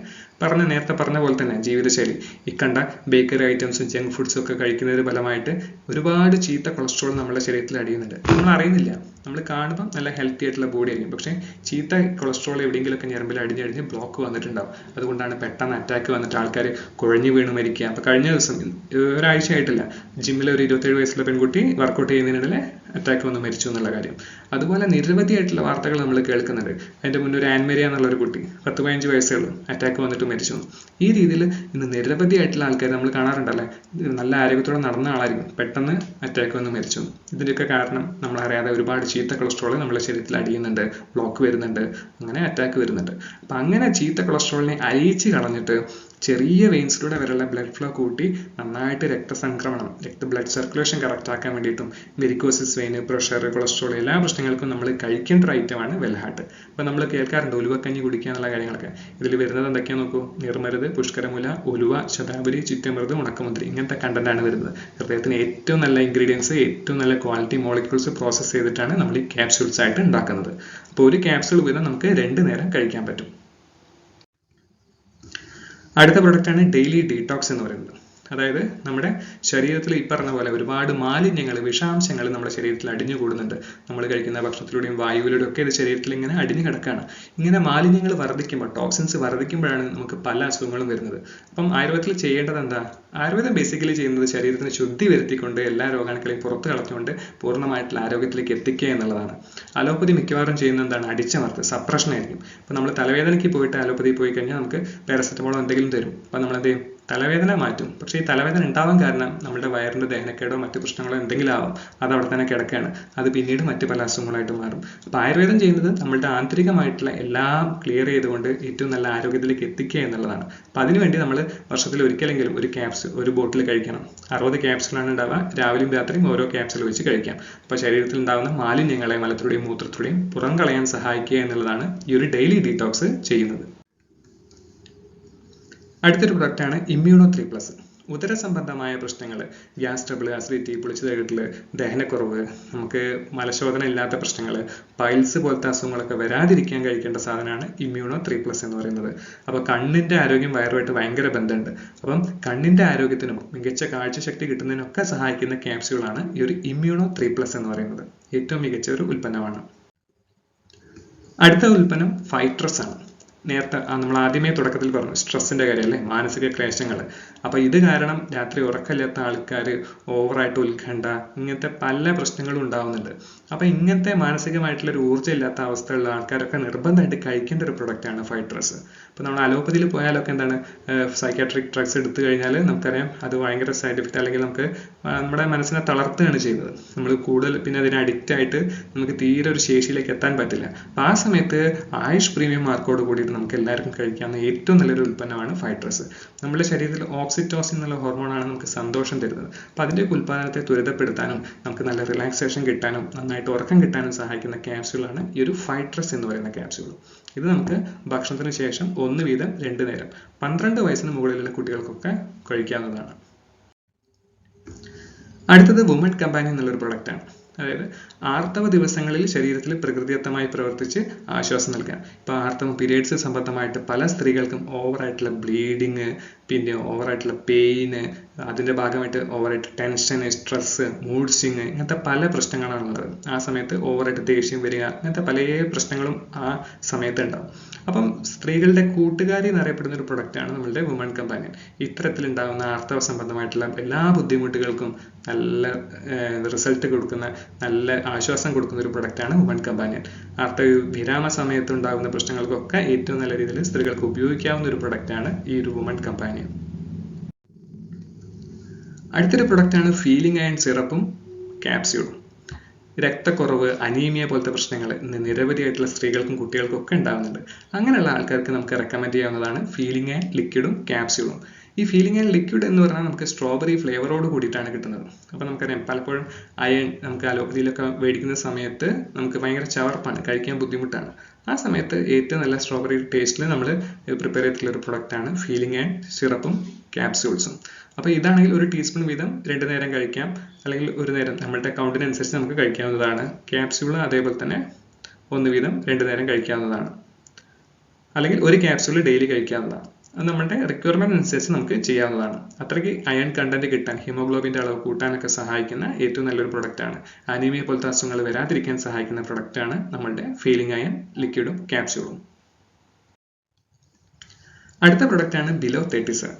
നേരത്തെ പറഞ്ഞ പോലെ തന്നെ ജീവിതശൈലി, ഈ കണ്ട ബേക്കറി ഐറ്റംസും ജങ്ക് ഫുഡ്സും ഒക്കെ കഴിക്കുന്നതിന് ഫലമായിട്ട് ഒരുപാട് ചീത്ത കൊളസ്ട്രോൾ നമ്മുടെ ശരീരത്തിൽ അടിയുന്നുണ്ട്. നമ്മൾ അറിയുന്നില്ല. നമ്മൾ കാണുമ്പോൾ നല്ല ഹെൽത്തി ആയിട്ടുള്ള ബോഡി ആയിരിക്കും, പക്ഷേ ചീത്ത കൊളസ്ട്രോൾ എവിടെയെങ്കിലുമൊക്കെ ഞരമ്പിൽ അടിഞ്ഞ് ബ്ലോക്ക് വന്നിട്ടുണ്ടാവും. അതുകൊണ്ടാണ് പെട്ടെന്ന് അറ്റാക്ക് വന്നിട്ട് ആൾക്കാർ കുഴഞ്ഞു വീണ് മരിക്കുക. അപ്പോൾ കഴിഞ്ഞ ദിവസം ഒരാഴ്ച ആയിട്ടില്ല, ജിമ്മിൽ ഒരു 27 വയസ്സുള്ള പെൺകുട്ടി വർക്കൗട്ട് ചെയ്യുന്നതിനിടയിൽ അറ്റാക്ക് വന്ന് മരിച്ചു എന്നുള്ള കാര്യം. അതുപോലെ നിരവധിയായിട്ടുള്ള വാർത്തകൾ നമ്മൾ കേൾക്കുന്നുണ്ട്. അതിൻ്റെ മുന്നേ ഒരു ആൻമേരിയ എന്നുള്ളൊരു കുട്ടി 10-15 വയസ്സേ ഉള്ളൂ, അറ്റാക്ക് വന്നിട്ട് മരിച്ചു. ഈ രീതിയിൽ ഇന്ന് നിരവധിയായിട്ടുള്ള ആൾക്കാർ നമ്മൾ കാണാറുണ്ടല്ലേ, നല്ല ആരോഗ്യത്തോടെ നടന്ന ആളായിരിക്കും, പെട്ടെന്ന് അറ്റാക്ക് വന്ന് മരിച്ചു. ഇതിൻ്റെയൊക്കെ കാരണം നമ്മളറിയാതെ ഒരുപാട് ചീത്ത കൊളസ്ട്രോൾ നമ്മുടെ ശരീരത്തിൽ അടിയുന്നുണ്ട്, ബ്ലോക്ക് വരുന്നുണ്ട്, അങ്ങനെ അറ്റാക്ക് വരുന്നുണ്ട്. അപ്പം അങ്ങനെ ചീത്ത കൊളസ്ട്രോളിനെ അലിയിച്ച് കളഞ്ഞിട്ട് ചെറിയ വെയിൻസിലൂടെ വരെയുള്ള ബ്ലഡ് ഫ്ലോ കൂട്ടി നന്നായിട്ട് രക്തസംക്രമണം, ബ്ലഡ് സർക്കുലേഷൻ കറക്റ്റ് ആക്കാൻ വേണ്ടിയിട്ടും വെരിക്കോസിസ് വെയിൻ, പ്രഷർ, കൊളസ്ട്രോൾ എല്ലാ പ്രശ്നങ്ങൾക്കും നമ്മൾ കഴിക്കേണ്ട ഒരു ഐറ്റമാണ് വെൽഹാർട്ട്. അപ്പോൾ നമ്മൾ കേൾക്കാറുണ്ട് ഉലുവക്കഞ്ഞി കുടിക്കുക എന്നുള്ള കാര്യങ്ങളൊക്കെ. ഇതിൽ വരുന്നത് എന്തൊക്കെയാണെന്ന് നോക്കൂ. നിർമരുത്, പുഷ്കരമുല, ഉലുവ, ശതാവരി, ചിറ്റമൃത്, ഉണക്കമുന്തിരി, ഇങ്ങനത്തെ കണ്ടന്റാണ് വരുന്നത്. ഹൃദയത്തിന് ഏറ്റവും നല്ല ഇൻഗ്രീഡിയൻസ്, ഏറ്റവും നല്ല ക്വാളിറ്റി മോളിക്യൂൾസ് പ്രോസസ്സ് ചെയ്തിട്ടാണ് നമ്മൾ ഈ ക്യാപ്സ്യൂൾസ് ആയിട്ട് ഉണ്ടാക്കുന്നത്. അപ്പോൾ ഒരു ക്യാപ്സ്യൂൾ വീതം നമുക്ക് 2 നേരം കഴിക്കാൻ പറ്റും. അടുത്ത പ്രൊഡക്റ്റാണ് ഡെയിലി ഡീടോക്സ് എന്ന് പറയുന്നത്. അതായത് നമ്മുടെ ശരീരത്തിൽ ഈ പറഞ്ഞ പോലെ ഒരുപാട് മാലിന്യങ്ങൾ, വിഷാംശങ്ങൾ നമ്മുടെ ശരീരത്തിൽ അടിഞ്ഞു കൂടുന്നുണ്ട്. നമ്മൾ കഴിക്കുന്ന ഭക്ഷണത്തിലൂടെയും വായുവിലൂടെയും ഒക്കെ ഇത് ശരീരത്തിൽ ഇങ്ങനെ അടിഞ്ഞു കിടക്കുകയാണ്. ഇങ്ങനെ മാലിന്യങ്ങൾ വർദ്ധിക്കുമ്പോൾ, ടോക്സിൻസ് വർദ്ധിക്കുമ്പോഴാണ് നമുക്ക് പല അസുഖങ്ങളും വരുന്നത്. അപ്പം ആയുർവേദത്തിൽ ചെയ്യേണ്ടത് എന്താ? ആയുർവേദം ബേസിക്കലി ചെയ്യുന്നത് ശരീരത്തിന് ശുദ്ധി വരുത്തിക്കൊണ്ട് എല്ലാ രോഗാണുക്കളെയും പുറത്ത് കളഞ്ഞുകൊണ്ട് പൂർണ്ണമായിട്ടുള്ള ആരോഗ്യത്തിലേക്ക് എത്തിക്കുക എന്നുള്ളതാണ്. അലോപ്പതി മിക്കവാറും ചെയ്യുന്നത് എന്താണ്? അടിച്ചമർത്ത്, സപ്രഷൻ ആയിരിക്കും. ഇപ്പം നമ്മൾ തലവേദനയ്ക്ക് പോയിട്ട് അലോപ്പതി പോയി കഴിഞ്ഞാൽ നമുക്ക് പാരസെറ്റമോളോ എന്തെങ്കിലും തരും. അപ്പം നമ്മൾ എന്ത് ചെയ്യും? തലവേദന മാറ്റും. പക്ഷേ ഈ തലവേദന ഉണ്ടാവാൻ കാരണം നമ്മുടെ വയറിൻ്റെ ദഹനക്കേടോ മറ്റു പ്രശ്നങ്ങളോ എന്തെങ്കിലും ആവാം. അത് അവിടെ തന്നെ കിടക്കുകയാണ്. അത് പിന്നീട് മറ്റു പല അസുഖങ്ങളായിട്ട് മാറും. അപ്പോൾ ആയുർവേദം ചെയ്യുന്നത് നമ്മളുടെ ആന്തരികമായിട്ടുള്ള എല്ലാം ക്ലിയർ ചെയ്തുകൊണ്ട് ഏറ്റവും നല്ല ആരോഗ്യത്തിലേക്ക് എത്തിക്കുക എന്നുള്ളതാണ്. അപ്പോൾ അതിനുവേണ്ടി നമ്മൾ വർഷത്തിൽ ഒരിക്കലെങ്കിലും ഒരു ബോട്ടിൽ കഴിക്കണം. 60 ക്യാപ്സുകളാണ് ഉണ്ടാവുക. രാവിലെയും രാത്രിയും ഓരോ ക്യാപ്സുകൾ വെച്ച് കഴിക്കാം. അപ്പോൾ ശരീരത്തിൽ ഉണ്ടാകുന്ന മാലിന്യങ്ങളെ മലത്തിലൂടെയും മൂത്രത്തിലൂടെയും പുറം കളയാൻ സഹായിക്കുക എന്നുള്ളതാണ് ഈ ഒരു ഡെയിലി ഡീടോക്സ് ചെയ്യുന്നത്. അടുത്തൊരു പ്രൊഡക്റ്റാണ് ഇമ്മ്യൂണോ 3+. ഉദരസംബന്ധമായ പ്രശ്നങ്ങൾ, ഗ്യാസ് ട്രബിൾ, അസിഡിറ്റി, പുളിച്ചതകട്ടിൽ, ദഹനക്കുറവ്, നമുക്ക് മലശോധന ഇല്ലാത്ത പ്രശ്നങ്ങൾ, പൈൽസ് പോലത്തെ അസുഖങ്ങളൊക്കെ വരാതിരിക്കാൻ കഴിക്കേണ്ട സാധനമാണ് ഇമ്മ്യൂണോ 3+ എന്ന് പറയുന്നത്. അപ്പോൾ കണ്ണിൻ്റെ ആരോഗ്യം വയറുമായിട്ട് ഭയങ്കര ബന്ധമുണ്ട്. അപ്പം കണ്ണിൻ്റെ ആരോഗ്യത്തിനും മികച്ച കാഴ്ചശക്തി കിട്ടുന്നതിനൊക്കെ സഹായിക്കുന്ന ക്യാപ്സ്യൂളാണ് ഈ ഒരു ഇമ്മ്യൂണോ 3+ എന്ന് പറയുന്നത്. ഏറ്റവും മികച്ച ഒരു ഉൽപ്പന്നമാണ്. അടുത്ത ഉൽപ്പന്നം ഫൈട്രസ് ആണ്. നേരത്തെ നമ്മൾ ആദ്യമേ തുടക്കത്തിൽ പറഞ്ഞു സ്ട്രെസ്സിൻ്റെ കാര്യമല്ലേ, മാനസിക ക്ലേശങ്ങൾ. അപ്പോൾ ഇത് കാരണം രാത്രി ഉറക്കമില്ലാത്ത ആൾക്കാർ, ഓവറായിട്ട് ഉത്കണ്ഠ, ഇങ്ങനത്തെ പല പ്രശ്നങ്ങളും ഉണ്ടാവുന്നുണ്ട്. അപ്പോൾ ഇങ്ങനത്തെ മാനസികമായിട്ടുള്ളൊരു ഊർജ്ജം ഇല്ലാത്ത അവസ്ഥയുള്ള ആൾക്കാരൊക്കെ നിർബന്ധമായിട്ട് കഴിക്കേണ്ട ഒരു പ്രൊഡക്റ്റാണ് ഫൈട്രസ്. ഇപ്പോൾ നമ്മൾ അലോപ്പതിയിൽ പോയാലൊക്കെ എന്താണ്, സൈക്കാട്രിക് ഡ്രഗ്സ് എടുത്തു കഴിഞ്ഞാൽ നമുക്കറിയാം അത് ഭയങ്കര സൈഡ് എഫക്റ്റ്, അല്ലെങ്കിൽ നമുക്ക് നമ്മുടെ മനസ്സിനെ തളർത്തുകയാണ് ചെയ്യുന്നത്. നമ്മൾ കൂടുതൽ പിന്നെ അതിന് അഡിക്റ്റ് ആയിട്ട് നമുക്ക് തീരെ ഒരു ശേഷിയിലേക്ക് എത്താൻ പറ്റില്ല. അപ്പോൾ ആ സമയത്ത് ആയുഷ് പ്രീമിയം മാർക്കോട് കൂടിയിട്ട് നമുക്ക് എല്ലാവർക്കും കഴിക്കാവുന്ന ഏറ്റവും നല്ലൊരു ഉൽപ്പന്നമാണ് ഫൈട്രസ്. നമ്മുടെ ശരീരത്തിൽ ഓക്സിറ്റോസിൻ എന്നുള്ള ഹോർമോണാണ് നമുക്ക് സന്തോഷം തരുന്നത്. അപ്പോൾ അതിൻ്റെ ഉൽപ്പാദനത്തെ ത്വരിതപ്പെടുത്താനും നമുക്ക് നല്ല റിലാക്സേഷൻ കിട്ടാനും നന്നായിട്ട് ഉറക്കം കിട്ടാനും സഹായിക്കുന്ന ക്യാപ്സ്യൂളാണ് ഈ ഒരു ഫൈട്രസ് എന്ന് പറയുന്ന ക്യാപ്സ്യൂൾ. ഇത് നമുക്ക് ഭക്ഷണത്തിന് ശേഷം 1 വീതം 2 നേരം 12 വയസ്സിന് മുകളിലുള്ള കുട്ടികൾക്കൊക്കെ കഴിക്കാവുന്നതാണ്. അടുത്തത് വുമൺ കമ്പാനിയൻ എന്നുള്ളൊരു പ്രൊഡക്റ്റാണ്. അതായത് ആർത്തവ ദിവസങ്ങളിൽ ശരീരത്തിൽ പ്രകൃതിദത്തമായി പ്രവർത്തിച്ച് ആശ്വാസം നൽകാൻ. ഇപ്പോൾ ആർത്തവം, പീരിയഡ്സ് സംബന്ധമായിട്ട് പല സ്ത്രീകൾക്കും ഓവറായിട്ടുള്ള ബ്ലീഡിങ്, പിന്നെ ഓവറായിട്ടുള്ള പെയിന്, അതിൻ്റെ ഭാഗമായിട്ട് ഓവറായിട്ട് ടെൻഷൻ, സ്ട്രെസ്, മൂഡ് സ്വിങ്, ഇങ്ങനത്തെ പല പ്രശ്നങ്ങളാണുള്ളത്. ആ സമയത്ത് ഓവറായിട്ട് ദേഷ്യം വരിക, അങ്ങനത്തെ പല പ്രശ്നങ്ങളും ആ സമയത്ത് ഉണ്ടാവും. അപ്പം സ്ത്രീകളുടെ കൂട്ടുകാരി എന്നറിയപ്പെടുന്ന ഒരു പ്രൊഡക്റ്റാണ് നമ്മളുടെ വുമൺ കമ്പാനിയൻ. ഇത്തരത്തിലുണ്ടാകുന്ന ആർത്തവ സംബന്ധമായിട്ടുള്ള എല്ലാ ബുദ്ധിമുട്ടുകൾക്കും നല്ല റിസൾട്ട് കൊടുക്കുന്ന, നല്ല ആശ്വാസം കൊടുക്കുന്ന ഒരു പ്രൊഡക്റ്റാണ് വുമൺ കമ്പാനിയൻ. ആർത്തവ വിരാമ സമയത്ത് ഉണ്ടാകുന്ന പ്രശ്നങ്ങൾക്കൊക്കെ ഏറ്റവും നല്ല രീതിയിൽ സ്ത്രീകൾക്ക് ഉപയോഗിക്കാവുന്ന ഒരു പ്രൊഡക്റ്റാണ് ഈ ഒരു വുമൺ കമ്പാനിയൻ. അടുത്തൊരു പ്രൊഡക്റ്റാണ് ഫീലിംഗ് അയൺ സിറപ്പും ക്യാപ്സ്യൂളും. രക്തക്കുറവ്, അനീമിയ പോലത്തെ പ്രശ്നങ്ങൾ ഇന്ന് നിരവധിയായിട്ടുള്ള സ്ത്രീകൾക്കും കുട്ടികൾക്കും ഒക്കെ ഉണ്ടാകുന്നുണ്ട്. അങ്ങനെയുള്ള ആൾക്കാർക്ക് നമുക്ക് റെക്കമെൻഡ് ചെയ്യാവുന്നതാണ് ഫീലിംഗ് അയൺ ലിക്വിഡും ക്യാപ്സ്യൂളും. ഈ ഫീലിംഗ് ആൻഡ് ലിക്വിഡ് എന്ന് പറഞ്ഞാൽ നമുക്ക് സ്ട്രോബെറി ഫ്ലേവറോട് കൂടിയിട്ടാണ് കിട്ടുന്നത്. അപ്പോൾ നമുക്കറിയാം പലപ്പോഴും അയൺ നമുക്ക് അലോപ്പതിയിലൊക്കെ മേടിക്കുന്ന സമയത്ത് നമുക്ക് ഭയങ്കര ചവർപ്പാണ്, കഴിക്കാൻ ബുദ്ധിമുട്ടാണ്. ആ സമയത്ത് ഏറ്റവും നല്ല സ്ട്രോബെറി ടേസ്റ്റിൽ നമ്മൾ പ്രിപ്പയർ ചെയ്തിട്ടുള്ള ഒരു പ്രൊഡക്റ്റാണ് ഫീലിംഗ് ആൻഡ് സിറപ്പും ക്യാപ്സ്യൂൾസും. അപ്പോൾ ഇതാണെങ്കിൽ 1 ടീസ്പൂൺ വീതം 2 നേരം കഴിക്കാം, അല്ലെങ്കിൽ 1 നേരം നമ്മളുടെ കൗണ്ടിനനുസരിച്ച് നമുക്ക് കഴിക്കാവുന്നതാണ്. ക്യാപ്സ്യൂൾ അതേപോലെ തന്നെ 1 വീതം 2 നേരം കഴിക്കാവുന്നതാണ്, അല്ലെങ്കിൽ 1 ക്യാപ്സ്യൂൾ ഡെയിലി കഴിക്കാവുന്നതാണ്. അത് നമ്മുടെ റിക്വയർമെന്റ് അനുസരിച്ച് നമുക്ക് ചെയ്യാവുന്നതാണ്. അത്രയ്ക്ക് അയൺ കണ്ടന്റ് കിട്ടാൻ, ഹീമോഗ്ലോബിന്റെ അളവ് കൂട്ടാനൊക്കെ സഹായിക്കുന്ന ഏറ്റവും നല്ലൊരു പ്രൊഡക്റ്റാണ്. അനീമിയ പോലത്തെ അസുഖങ്ങൾ വരാതിരിക്കാൻ സഹായിക്കുന്ന പ്രൊഡക്റ്റാണ് നമ്മളുടെ ഫീലിംഗ് അയൺ ലിക്വിഡും ക്യാപ്സ്യൂളും. അടുത്ത പ്രൊഡക്റ്റാണ് ബിലോ 37.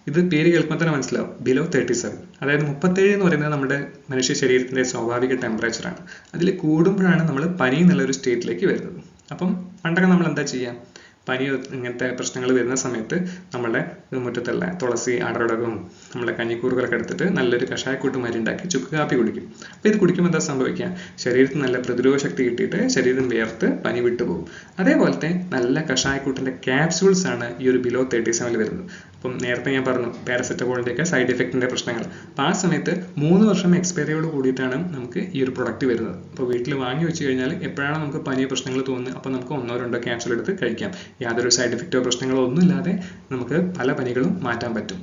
ഇത് പേര് കേൾക്കുമ്പോൾ തന്നെ മനസ്സിലാവും, ബിലോ 37. അതായത് 37 എന്ന് പറയുന്നത് നമ്മുടെ മനുഷ്യ ശരീരത്തിന്റെ സ്വാഭാവിക ടെമ്പറേച്ചറാണ്. അതിൽ കൂടുമ്പോഴാണ് നമ്മൾ പനി എന്നുള്ളൊരു സ്റ്റേറ്റിലേക്ക് വരുന്നത്. അപ്പം പണ്ടൊക്കെ നമ്മൾ എന്താ ചെയ്യുക, പനി ഇങ്ങനത്തെ പ്രശ്നങ്ങൾ വരുന്ന സമയത്ത് നമ്മുടെ മുറ്റത്തുള്ള തുളസി, അടടകവും നമ്മുടെ കഞ്ഞിക്കൂറുകളൊക്കെ എടുത്തിട്ട് നല്ലൊരു കഷായക്കൂട്ട് മരുണ്ടാക്കി ചുക്ക് കാപ്പി കുടിക്കും. അപ്പോൾ ഇത് കുടിക്കുമ്പോൾ എന്താ സംഭവിക്കുക, ശരീരത്തിന് നല്ല പ്രതിരോധ ശക്തി കിട്ടിയിട്ട് ശരീരം വിയർത്ത് പനി വിട്ടുപോകും. അതേപോലത്തെ നല്ല കഷായക്കൂട്ടിൻ്റെ ക്യാപ്സ്യൂൾസ് ആണ് ഈ ഒരു ബിലോ 37 വരുന്നത്. അപ്പം നേരത്തെ ഞാൻ പറഞ്ഞു പാരസെറ്റമോളിൻ്റെയൊക്കെ സൈഡ് എഫക്റ്റിൻ്റെ പ്രശ്നങ്ങൾ. അപ്പോൾ ആ സമയത്ത് 3 വർഷം എക്സ്പയറിയോട് കൂടിയിട്ടാണ് നമുക്ക് ഈ ഒരു പ്രൊഡക്റ്റ് വരുന്നത്. അപ്പോൾ വീട്ടിൽ വാങ്ങി വെച്ച് കഴിഞ്ഞാൽ എപ്പോഴാണ് നമുക്ക് പനി പ്രശ്നങ്ങൾ തോന്നുന്നത്, അപ്പോൾ നമുക്ക് 1-2 ക്യാപ്സ്യൂൾ എടുത്ത് കഴിക്കാം. യാതൊരു സൈഡ് എഫക്റ്റോ പ്രശ്നങ്ങളോ ഒന്നുമില്ലാതെ നമുക്ക് പല പനികളും മാറ്റാൻ പറ്റും.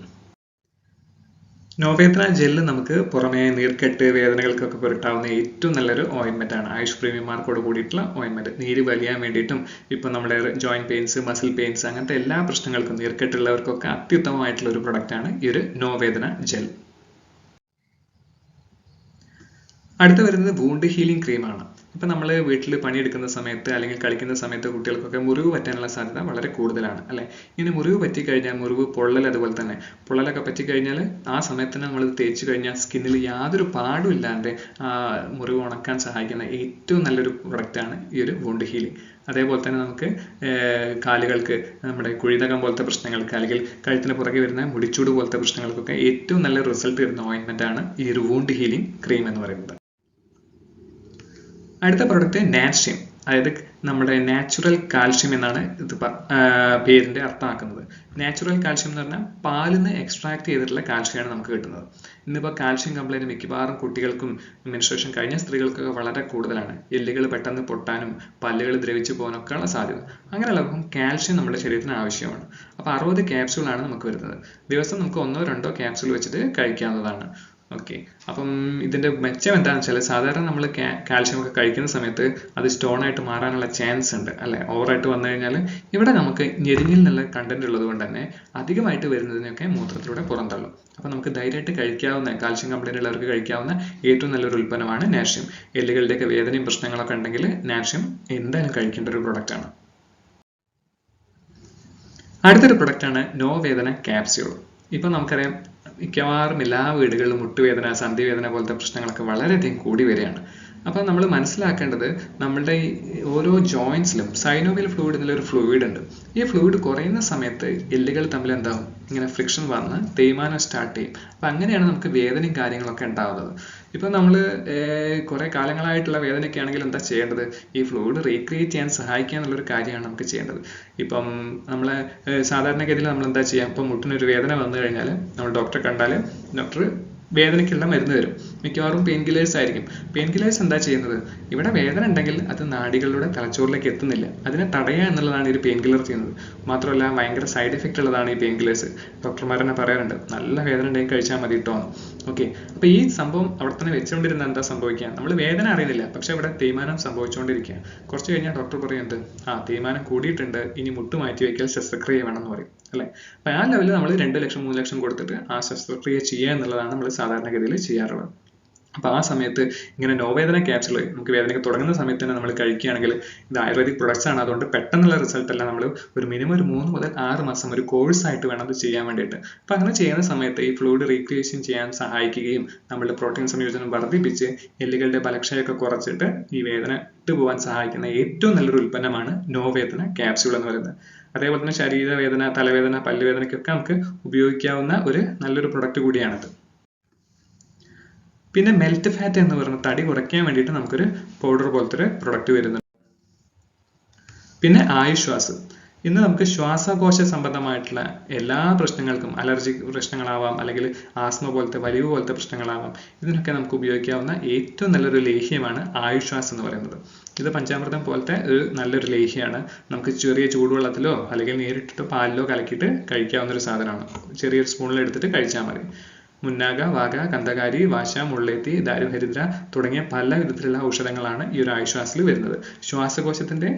നോവേദ്ന ജെല്ല് നമുക്ക് പുറമേ നീർക്കെട്ട് വേദനകൾക്കൊക്കെ പുരട്ടാവുന്ന ഏറ്റവും നല്ലൊരു ഓയിൻമെന്റ് ആണ്. ആയുഷ് പ്രീമിയമാർക്കോട് കൂടിയിട്ടുള്ള ഓയിൻമെന്റ്. നീര് വലിയാൻ വേണ്ടിയിട്ടും ഇപ്പം നമ്മുടെ ജോയിന്റ് പെയിൻസ്, മസിൽ പെയിൻസ്, അങ്ങനത്തെ എല്ലാ പ്രശ്നങ്ങൾക്കും നീർക്കെട്ടുള്ളവർക്കൊക്കെ അത്യുത്തമമായിട്ടുള്ള ഒരു പ്രൊഡക്റ്റാണ് ഈ ഒരു നോവേദ്ന ജെൽ. അടുത്ത വരുന്നത് വൂണ്ട് ഹീലിംഗ് ക്രീമാണ്. ഇപ്പം നമ്മൾ വീട്ടിൽ പണിയെടുക്കുന്ന സമയത്ത് അല്ലെങ്കിൽ കളിക്കുന്ന സമയത്ത് കുട്ടികൾക്കൊക്കെ മുറിവ് പറ്റാനുള്ള സാധ്യത വളരെ കൂടുതലാണ് അല്ലേ. ഇങ്ങനെ മുറിവ് പറ്റിക്കഴിഞ്ഞാൽ, മുറിവ് പൊള്ളൽ, അതുപോലെ തന്നെ പൊള്ളലൊക്കെ പറ്റിക്കഴിഞ്ഞാൽ ആ സമയത്ത് തന്നെ നമ്മൾ തേച്ച് കഴിഞ്ഞാൽ സ്കിന്നിൽ യാതൊരു പാടും ഇല്ലാണ്ട് മുറിവ് ഉണക്കാൻ സഹായിക്കുന്ന ഏറ്റവും നല്ലൊരു പ്രൊഡക്റ്റാണ് ഈ ഒരു വൂണ്ട് ഹീലിംഗ്. അതേപോലെ തന്നെ നമുക്ക് കാലുകൾക്ക്, നമ്മുടെ കുഴിനകം പോലത്തെ പ്രശ്നങ്ങൾക്ക്, അല്ലെങ്കിൽ കഴുത്തിന് പുറകെ വരുന്ന മുടിച്ചൂട് പോലത്തെ പ്രശ്നങ്ങൾക്കൊക്കെ ഏറ്റവും നല്ല റിസൾട്ട് വരുന്ന ഓയിൻമെന്റ് ആണ് ഈ ഒരു വൂണ്ട് ഹീലിംഗ് ക്രീം എന്ന് പറയുന്നത്. അടുത്ത പ്രൊഡക്റ്റ് നാറ്റ്ഷ്യം, അതായത് നമ്മുടെ നാച്ചുറൽ കാൽഷ്യം എന്നാണ് ഇത് പേരിന്റെ അർത്ഥമാക്കുന്നത്. നാച്ചുറൽ കാൽഷ്യം എന്ന് പറഞ്ഞാൽ പാലിൽ നിന്ന് എക്സ്ട്രാക്ട് ചെയ്തിട്ടുള്ള കാൽഷ്യമാണ് നമുക്ക് കിട്ടുന്നത്. ഇന്നിപ്പോൾ കാൽഷ്യം കംപ്ലൈന്റ് മിക്കവാറും കുട്ടികൾക്കും മെൻസ്ട്രുവേഷൻ കഴിഞ്ഞ സ്ത്രീകൾക്കൊക്കെ വളരെ കൂടുതലാണ്. എല്ലുകൾ പെട്ടെന്ന് പൊട്ടാനും പല്ലുകൾ ദ്രവിച്ചു പോകാനൊക്കെ ഉള്ള സാധ്യത. അങ്ങനെയുള്ളവർക്കും കാൽഷ്യം നമ്മുടെ ശരീരത്തിന് ആവശ്യമാണ്. അപ്പോൾ 60 ക്യാപ്സ്യൂളാണ് നമുക്ക് വരുന്നത്. ദിവസം നമുക്ക് 1-2 ക്യാപ്സ്യൂൾ വെച്ചിട്ട് കഴിക്കാവുന്നതാണ്. ഓക്കെ, അപ്പം ഇതിന്റെ മെച്ചം എന്താണെന്ന് വെച്ചാൽ സാധാരണ നമ്മൾ കാൽഷ്യം ഒക്കെ കഴിക്കുന്ന സമയത്ത് അത് സ്റ്റോൺ ആയിട്ട് മാറാനുള്ള ചാൻസ് ഉണ്ട് അല്ലെ. ഓവറായിട്ട് വന്നു കഴിഞ്ഞാൽ ഇവിടെ നമുക്ക് ഞെരിഞ്ഞിൽ നല്ല കണ്ടന്റ് ഉള്ളത് കൊണ്ട് തന്നെ അധികമായിട്ട് വരുന്നതിനൊക്കെ മൂത്രത്തിലൂടെ പുറന്തള്ളും. അപ്പം നമുക്ക് ധൈര്യമായിട്ട് കഴിക്കാവുന്ന, കാൽഷ്യം കംപ്ലൈന്റ് ഉള്ളവർക്ക് കഴിക്കാവുന്ന ഏറ്റവും നല്ലൊരു ഉൽപ്പന്നമാണ് നാറ്റ്ഷ്യം. എല്ലുകളുടെയൊക്കെ വേദനയും പ്രശ്നങ്ങളൊക്കെ ഉണ്ടെങ്കിൽ നാറ്റ്ഷ്യം എന്തായാലും കഴിക്കേണ്ട ഒരു പ്രൊഡക്റ്റ് ആണ്. അടുത്തൊരു പ്രൊഡക്റ്റാണ് നോവേദന ക്യാപ്സ്യൂൾ. ഇപ്പം നമുക്കറിയാം മിക്കവാറും എല്ലാ വീടുകളിലും മുട്ടുവേദന, സന്ധിവേദന പോലത്തെ പ്രശ്നങ്ങളൊക്കെ വളരെയധികം കൂടി വരികയാണ്. അപ്പോൾ നമ്മൾ മനസ്സിലാക്കേണ്ടത് നമ്മളുടെ ഓരോ ജോയിൻസിലും സൈനോവിയൽ ഫ്ലൂയിഡ് എന്നുള്ളൊരു ഫ്ലൂയിഡ് ഉണ്ട്. ഈ ഫ്ലൂയിഡ് കുറയുന്ന സമയത്ത് എല്ലുകൾ തമ്മിൽ എന്താവും, ഇങ്ങനെ ഫ്രിക്ഷൻ വന്ന് തേയ്മാനം സ്റ്റാർട്ട് ചെയ്യും. അപ്പം അങ്ങനെയാണ് നമുക്ക് വേദനയും കാര്യങ്ങളൊക്കെ ഉണ്ടാവുന്നത്. ഇപ്പം നമ്മൾ കുറേ കാലങ്ങളായിട്ടുള്ള വേദനയൊക്കെ ആണെങ്കിൽ എന്താ ചെയ്യേണ്ടത്, ഈ ഫ്ലൂയിഡ് റീക്രിയേറ്റ് ചെയ്യാൻ സഹായിക്കുക എന്നുള്ളൊരു കാര്യമാണ് നമുക്ക് ചെയ്യേണ്ടത്. ഇപ്പം നമ്മൾ സാധാരണഗതിയിൽ നമ്മൾ എന്താ ചെയ്യുക, ഇപ്പം മുട്ടിനൊരു വേദന വന്നു കഴിഞ്ഞാൽ നമ്മൾ ഡോക്ടറെ കണ്ടാൽ ഡോക്ടർ വേദനയ്ക്കുള്ള മരുന്ന് തരും. മിക്കവാറും പെയിൻ കില്ലേഴ്സ് ആയിരിക്കും. പെയിൻ കില്ലേഴ്സ് എന്താ ചെയ്യുന്നത്, ഇവിടെ വേദന ഉണ്ടെങ്കിൽ അത് നാഡികളുടെ തലച്ചോറിലേക്ക് എത്തുന്നില്ല, അതിനെ തടയുക എന്നുള്ളതാണ് ഈ പെയിൻ കില്ലർ ചെയ്യുന്നത്. മാത്രമല്ല ഭയങ്കര സൈഡ് എഫക്റ്റ് ഉള്ളതാണ് ഈ പെയിൻ കില്ലേഴ്സ്. ഡോക്ടർമാർ തന്നെ പറയാറുണ്ട് നല്ല വേദന ഉണ്ടെങ്കിൽ കഴിച്ചാൽ മതി കേട്ടോ. ഓക്കെ, അപ്പോൾ ഈ സംഭവം അവിടെ തന്നെ വെച്ചുകൊണ്ടിരുന്ന എന്താ സംഭവിക്കുക, നമ്മൾ വേദന അറിയുന്നില്ല, പക്ഷെ ഇവിടെ തേയ്മാനം സംഭവിച്ചുകൊണ്ടിരിക്കുക. കുറച്ച് കഴിഞ്ഞാൽ ഡോക്ടർ പറയുന്നത് തേയ്മാനം കൂടിയിട്ടുണ്ട്, ഇനി മുട്ട് മാറ്റി വയ്ക്കൽ ശസ്ത്രക്രിയ വേണമെന്ന് പറയും അല്ലെ. അപ്പൊ ആ ലെവലിൽ നമ്മൾ 2 ലക്ഷം 3 ലക്ഷം കൊടുത്തിട്ട് ആ ശസ്ത്രക്രിയ ചെയ്യുക എന്നുള്ളതാണ് നമ്മൾ സാധാരണഗതിയിൽ ചെയ്യാറുള്ളത്. അപ്പൊ ആ സമയത്ത് ഇങ്ങനെ നോവേദന ക്യാപ്സ്യൂൾ നമുക്ക് വേദനയ്ക്ക് തുടങ്ങുന്ന സമയത്ത് തന്നെ നമ്മൾ കഴിക്കുകയാണെങ്കിൽ ഇത് ആയുർവേദിക് പ്രൊഡക്ട്സ് ആണ്, അതുകൊണ്ട് പെട്ടെന്നുള്ള റിസൾട്ട് അല്ല, നമ്മൾ ഒരു മിനിമം 3 മുതൽ 6 മാസം ഒരു കോഴ്സ് ആയിട്ട് വേണം അത് ചെയ്യാൻ വേണ്ടിയിട്ട്. അപ്പൊ അങ്ങനെ ചെയ്യുന്ന സമയത്ത് ഈ ഫ്ലൂയിഡ് റീക്രിയേഷൻ ചെയ്യാൻ സഹായിക്കുകയും നമ്മളുടെ പ്രോട്ടീൻ സംയോജനം വർദ്ധിപ്പിച്ച് എല്ലുകളുടെ ബലക്ഷയമൊക്കെ കുറച്ചിട്ട് ഈ വേദന വിട്ടുപോകാൻ സഹായിക്കുന്ന ഏറ്റവും നല്ലൊരു ഉൽപ്പന്നമാണ് നോവേദന ക്യാപ്സ്യൂൾ എന്ന് പറയുന്നത്. അതേപോലെ തന്നെ ശരീരവേദന, തലവേദന, പല്ലുവേദനയ്ക്കൊക്കെ നമുക്ക് ഉപയോഗിക്കാവുന്ന ഒരു നല്ലൊരു പ്രൊഡക്റ്റ് കൂടിയാണിത്. പിന്നെ മെൽറ്റ് ഫാറ്റ് എന്ന് പറയുന്ന തടി കുറയ്ക്കാൻ വേണ്ടിയിട്ട് നമുക്കൊരു പൗഡർ പോലത്തെ ഒരു പ്രൊഡക്റ്റ് വരുന്നുണ്ട്. പിന്നെ ആയുശ്വാസ്, ഇന്ന് നമുക്ക് ശ്വാസകോശ സംബന്ധമായിട്ടുള്ള എല്ലാ പ്രശ്നങ്ങൾക്കും, അലർജി പ്രശ്നങ്ങളാവാം, അല്ലെങ്കിൽ ആസ്മ പോലത്തെ വലിവ് പോലത്തെ പ്രശ്നങ്ങളാവാം, ഇതിനൊക്കെ നമുക്ക് ഉപയോഗിക്കാവുന്ന ഏറ്റവും നല്ലൊരു ലേഹ്യമാണ് ആയുഷ്വാസ് എന്ന് പറയുന്നത്. ഇത് പഞ്ചാമൃതം പോലത്തെ ഒരു നല്ലൊരു ലേഹ്യമാണ്. നമുക്ക് ചെറിയ ചൂടുവെള്ളത്തിലോ അല്ലെങ്കിൽ നേരിട്ടിട്ട് പാലിലോ കലക്കിയിട്ട് കഴിക്കാവുന്ന ഒരു സാധനമാണ്. ചെറിയൊരു സ്പൂണിൽ എടുത്തിട്ട് കഴിച്ചാൽ മതി. മുന്നാഗ, വാഗ, കന്തകാരി, വാശ, മുള്ളേത്തി, ദാരുഹരിദ്ര തുടങ്ങിയ പല വിധത്തിലുള്ള ഔഷധങ്ങളാണ് ഈ ഒരു ആയുഷ്വാസിൽ വരുന്നത്. ശ്വാസകോശത്തിന്റെ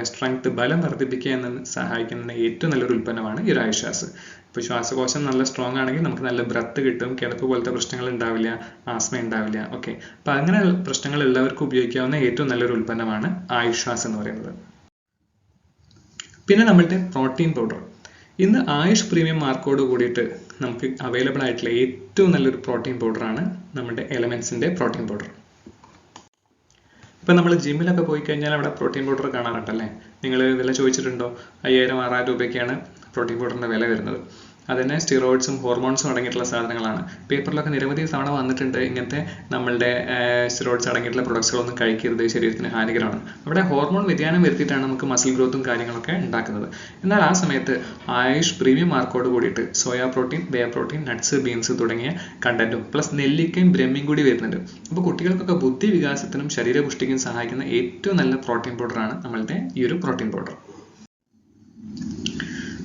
സ്ട്രെങ്ത്, ബലം വർദ്ധിപ്പിക്കുക എന്ന് സഹായിക്കുന്ന ഏറ്റവും നല്ലൊരു ഉൽപ്പന്നമാണ് ഈ ഒരു ആയുഷ്വാസ്. ഇപ്പോൾ ശ്വാസകോശം നല്ല സ്ട്രോങ് ആണെങ്കിൽ നമുക്ക് നല്ല ബ്രത്ത് കിട്ടും, കിടപ്പ് പോലത്തെ പ്രശ്നങ്ങൾ ഉണ്ടാവില്ല, ആസ്മ ഉണ്ടാവില്ല. ഓക്കെ, അപ്പൊ അങ്ങനെ പ്രശ്നങ്ങൾ ഉള്ളവർക്ക് ഉപയോഗിക്കാവുന്ന ഏറ്റവും നല്ലൊരു ഉൽപ്പന്നമാണ് ആയുഷ്വാസ് എന്ന് പറയുന്നത്. പിന്നെ നമ്മളുടെ പ്രോട്ടീൻ പൗഡർ. ഇന്ന് ആയുഷ് പ്രീമിയം മാർക്കോട് കൂടിയിട്ട് നമുക്ക് അവൈലബിൾ ആയിട്ടുള്ള ഏറ്റവും നല്ലൊരു പ്രോട്ടീൻ പൗഡറാണ് നമ്മുടെ എലമെന്റ്സിന്റെ പ്രോട്ടീൻ പൗഡർ. ഇപ്പം നമ്മൾ ജിമ്മിലൊക്കെ പോയി കഴിഞ്ഞാൽ അവിടെ പ്രോട്ടീൻ പൗഡർ കാണാറുണ്ടല്ലേ? നിങ്ങൾ വില ചോദിച്ചിട്ടുണ്ടോ? 5000-6000 രൂപയ്ക്കാണ് പ്രോട്ടീൻ പൗഡറിന്റെ വില വരുന്നത്. അതിന് സ്റ്റിറോയിഡ്സും ഹോർമോൺസും അടങ്ങിയിട്ടുള്ള സാധനങ്ങളാണ്. പേപ്പറിലൊക്കെ നിരവധി തവണ വന്നിട്ടുണ്ട് ഇങ്ങനത്തെ നമ്മളുടെ സ്റ്റിറോയിഡ്സ് അടങ്ങിയിട്ടുള്ള പ്രൊഡക്ട്സുകളൊന്നും കഴിക്കരുത്, ശരീരത്തിന് ഹാനികരമാണ്. അവിടെ ഹോർമോൺ വ്യതിയാനം വരുത്തിയിട്ടാണ് നമുക്ക് മസിൽ ഗ്രോത്തും കാര്യങ്ങളൊക്കെ ഉണ്ടാക്കുന്നത്. എന്നാൽ ആ സമയത്ത് ആയുഷ് പ്രീമിയം മാർക്കോട് കൂടിയിട്ട് സോയാ പ്രോട്ടീൻ, വേ പ്രോട്ടീൻ, നട്ട്സ്, ബീൻസ് തുടങ്ങിയ കണ്ടന്റും പ്ലസ് നെല്ലിക്കയും ബ്രഹ്മയും കൂടി വരുന്നുണ്ട്. അപ്പോൾ കുട്ടികൾക്കൊക്കെ ബുദ്ധി വികാസത്തിനും ശരീരപുഷ്ടിക്കും സഹായിക്കുന്ന ഏറ്റവും നല്ല പ്രോട്ടീൻ പൗഡറാണ് നമ്മളുടെ ഈ ഒരു പ്രോട്ടീൻ പൗഡർ.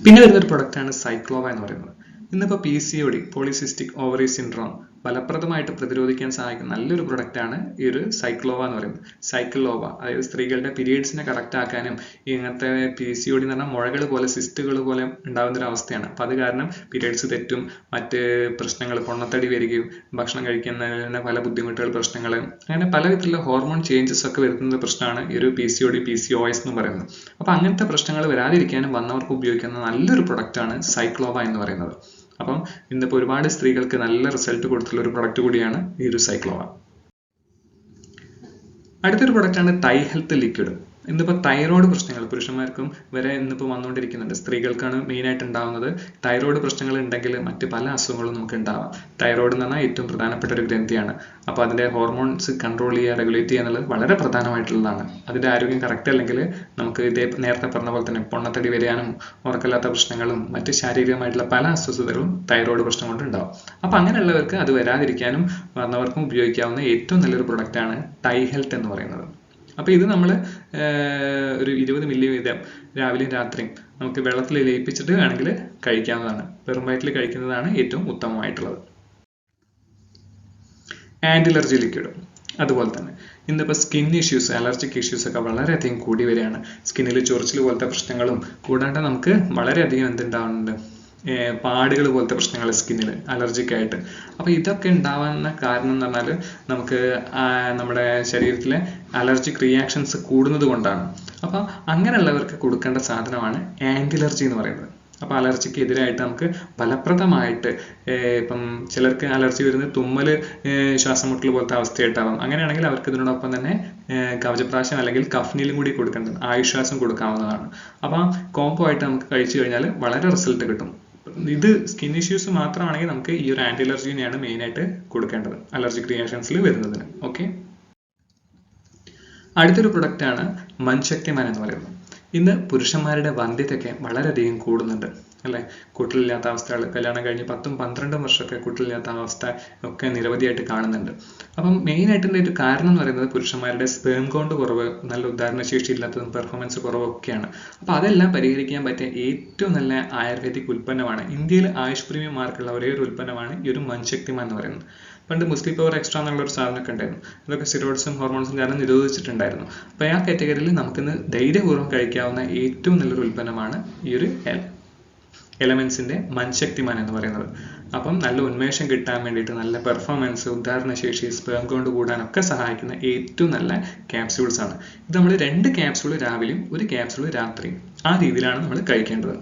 പിന്നെ വരുന്നൊരു പ്രൊഡക്റ്റാണ് സൈക്ലോവ എന്ന് പറയുന്നത്. ഇന്നിപ്പോൾ PCOD, പോളിസിസ്റ്റിക് ഓവറി സിൻഡ്രോം ഫലപ്രദമായിട്ട് പ്രതിരോധിക്കാൻ സഹായിക്കുന്ന നല്ലൊരു പ്രൊഡക്റ്റാണ് ഈ ഒരു സൈക്ലോവ എന്ന് പറയുന്നത്. സൈക്ലോവ അതായത് സ്ത്രീകളുടെ പീരിയഡ്സിനെ കറക്റ്റ് ആക്കാനും, ഇങ്ങനത്തെ PCOD എന്ന് പറഞ്ഞാൽ മുഴകൾ പോലെ, സിസ്റ്റുകൾ പോലെ ഉണ്ടാകുന്ന ഒരു അവസ്ഥയാണ്. അപ്പം അത് കാരണം പീരിയഡ്സ് തെറ്റും, മറ്റ് പ്രശ്നങ്ങൾ, പൊണ്ണത്തടി വരികയും, ഭക്ഷണം കഴിക്കുന്നതിന് പല ബുദ്ധിമുട്ടുകൾ, പ്രശ്നങ്ങൾ, അങ്ങനെ പല വിധത്തിലുള്ള ഹോർമോൺ ചേഞ്ചസ് ഒക്കെ വരുന്ന പ്രശ്നമാണ് ഈ ഒരു PCOD, PCOS എന്ന് പറയുന്നത്. അപ്പം അങ്ങനത്തെ പ്രശ്നങ്ങൾ വരാതിരിക്കാനും വന്നവർക്ക് ഉപയോഗിക്കുന്ന നല്ലൊരു പ്രൊഡക്റ്റാണ് സൈക്ലോവ എന്ന് പറയുന്നത്. അപ്പം ഇന്നിപ്പോൾ ഒരുപാട് സ്ത്രീകൾക്ക് നല്ല റിസൾട്ട് കൊടുത്തിട്ടുള്ള ഒരു പ്രൊഡക്റ്റ് കൂടിയാണ് ഈ ഒരു സൈക്ലോവ. അടുത്തൊരു പ്രൊഡക്റ്റാണ് തൈ ഹെൽത്ത് ലിക്വിഡ്. ഇന്നിപ്പോൾ തൈറോയ്ഡ് പ്രശ്നങ്ങൾ പുരുഷന്മാർക്കും വരെ ഇന്നിപ്പോൾ വന്നുകൊണ്ടിരിക്കുന്നുണ്ട്. സ്ത്രീകൾക്കാണ് മെയിനായിട്ട് ഉണ്ടാകുന്നത്. തൈറോയ്ഡ് പ്രശ്നങ്ങൾ ഉണ്ടെങ്കിൽ മറ്റ് പല അസുഖങ്ങളും നമുക്ക് ഉണ്ടാവാം. തൈറോയ്ഡ് എന്ന് പറഞ്ഞാൽ ഏറ്റവും പ്രധാനപ്പെട്ട ഒരു ഗ്രന്ഥിയാണ്. അപ്പോൾ അതിൻ്റെ ഹോർമോൺസ് കൺട്രോൾ ചെയ്യുക, റെഗുലേറ്റ് ചെയ്യുക എന്നുള്ളത് വളരെ പ്രധാനമായിട്ടുള്ളതാണ്. അതിൻ്റെ ആരോഗ്യം കറക്റ്റ് അല്ലെങ്കിൽ നമുക്ക് നേരത്തെ പറഞ്ഞ പോലെ തന്നെ പൊണ്ണത്തടി വരാനും, ഉറക്കമില്ലാത്ത പ്രശ്നങ്ങളും മറ്റ് ശാരീരികമായിട്ടുള്ള പല അസ്വസ്ഥതകളും തൈറോയ്ഡ് പ്രശ്നം കൊണ്ട് ഉണ്ടാവും. അപ്പോൾ അങ്ങനെയുള്ളവർക്ക് അത് വരാതിരിക്കാനും വന്നവർക്കും ഉപയോഗിക്കാവുന്ന ഏറ്റവും നല്ലൊരു പ്രൊഡക്റ്റാണ് തൈ ഹെൽത്ത് എന്ന് പറയുന്നത്. അപ്പോൾ ഇത് നമ്മൾ ഒരു 20 മില്ലി വീതം രാവിലെയും രാത്രിയും നമുക്ക് വെള്ളത്തിൽ ലയിപ്പിച്ചിട്ട് വേണമെങ്കിൽ കഴിക്കാവുന്നതാണ്. വെറും വയറ്റിൽ കഴിക്കുന്നതാണ് ഏറ്റവും ഉത്തമമായിട്ടുള്ളത്. ആൻറ്റി അലർജി ലിക്വിഡ് അതുപോലെ തന്നെ ഇന്നിപ്പോൾ സ്കിൻ ഇഷ്യൂസ്, അലർജിക് ഇഷ്യൂസ് ഒക്കെ വളരെയധികം കൂടി വരികയാണ്. സ്കിന്നിൽ ചൊറിച്ചിൽ പോലത്തെ പ്രശ്നങ്ങളും കൂടാണ്ട് നമുക്ക് വളരെയധികം എന്തുണ്ടാവുന്നുണ്ട്, പാടുകൾ പോലത്തെ പ്രശ്നങ്ങൾ സ്കിന്നിൽ അലർജിക്കായിട്ട്. അപ്പോൾ ഇതൊക്കെ ഉണ്ടാവാനുള്ള കാരണം എന്ന് പറഞ്ഞാൽ നമുക്ക് നമ്മുടെ ശരീരത്തിലെ അലർജിക് റിയാക്ഷൻസ് കൂടുന്നത് കൊണ്ടാണ്. അപ്പോൾ അങ്ങനെയുള്ളവർക്ക് കൊടുക്കേണ്ട സാധനമാണ് ആൻറ്റി അലർജി എന്ന് പറയുന്നത്. അപ്പോൾ അലർജിക്ക് എതിരായിട്ട് നമുക്ക് ഫലപ്രദമായിട്ട്, ഇപ്പം ചിലർക്ക് അലർജി വരുന്നത് തുമ്മൽ, ശ്വാസം മുട്ടൽ പോലത്തെ അവസ്ഥയായിട്ടാവും. അങ്ങനെയാണെങ്കിൽ അവർക്ക് ഇതിനോടൊപ്പം തന്നെ കവചപ്രാശം അല്ലെങ്കിൽ കഫ്നീലും കൂടി കൊടുക്കേണ്ടത്, ആയുഷ്വാസം കൊടുക്കാവുന്നതാണ്. അപ്പം കോംബോ ആയിട്ട് നമുക്ക് കഴിച്ചു കഴിഞ്ഞാൽ വളരെ റിസൾട്ട് കിട്ടും. ഇത് സ്കിൻ ഇഷ്യൂസ് മാത്രമാണെങ്കിൽ നമുക്ക് ഈ ഒരു ആൻറ്റി അലർജിനെയാണ് മെയിനായിട്ട് കൊടുക്കേണ്ടത് അലർജിക് റിയാക്ഷൻസിൽ വരുന്നതിന്. ഓക്കെ, അടുത്തൊരു പ്രൊഡക്റ്റാണ് മൻശക്തിമാൻ എന്ന് പറയുന്നത്. ഇന്ന് പുരുഷന്മാരുടെ വന്ധ്യതയൊക്കെ വളരെയധികം കൂടുന്നുണ്ട് അല്ലേ? കുട്ടികളില്ലാത്ത അവസ്ഥകൾ, കല്യാണം കഴിഞ്ഞ് 10-12 വർഷമൊക്കെ കുട്ടികളില്ലാത്ത അവസ്ഥ ഒക്കെ നിരവധിയായിട്ട് കാണുന്നുണ്ട്. അപ്പം മെയിനായിട്ടുള്ള ഒരു കാരണം എന്ന് പറയുന്നത് പുരുഷന്മാരുടെ സ്പേം കൗണ്ട് കുറവ്, നല്ല ഉദാഹരണശേഷി ഇല്ലാത്തതും പെർഫോമൻസ് കുറവൊക്കെയാണ്. അപ്പോൾ അതെല്ലാം പരിഹരിക്കാൻ പറ്റിയ ഏറ്റവും നല്ല ആയുർവേദിക് ഉൽപ്പന്നമാണ്, ഇന്ത്യയിൽ ആയുഷ് പ്രീമിയം മാർക്കുള്ള ഒരേ ഒരു ഉൽപ്പന്നമാണ് ഈ ഒരു മൻശക്തിമാൻ എന്ന് പറയുന്നത്. പണ്ട് മുസ്ലിം പവർ എക്സ്ട്രാ എന്നുള്ള ഒരു സാധനമൊക്കെ ഉണ്ടായിരുന്നു. അതൊക്കെ സ്റ്റിറോയിഡ്സും ഹോർമോൺസും കാരണം നിരോധിച്ചിട്ടുണ്ടായിരുന്നു. അപ്പോൾ ആ കാറ്റഗറിയിൽ നമുക്കിന്ന് ധൈര്യപൂർവ്വം കഴിക്കാവുന്ന ഏറ്റവും നല്ലൊരു ഉൽപ്പന്നമാണ് ഈ ഒരു എലമെന്റ്സിന്റെ മൻശക്തിമാൻ എന്ന് പറയുന്നത്. അപ്പം നല്ല ഉന്മേഷം കിട്ടാൻ വേണ്ടിയിട്ട്, നല്ല പെർഫോമൻസ്, ഉദാഹരണശേഷി, സ്പേം കൗണ്ട് കൂടാനൊക്കെ സഹായിക്കുന്ന ഏറ്റവും നല്ല ക്യാപ്സ്യൂൾസ് ആണ് ഇത്. നമ്മൾ 2 ക്യാപ്സ്യൂൾ രാവിലെയും 1 ക്യാപ്സ്യൂൾ രാത്രിയും ആ രീതിയിലാണ് നമ്മൾ കഴിക്കേണ്ടത്.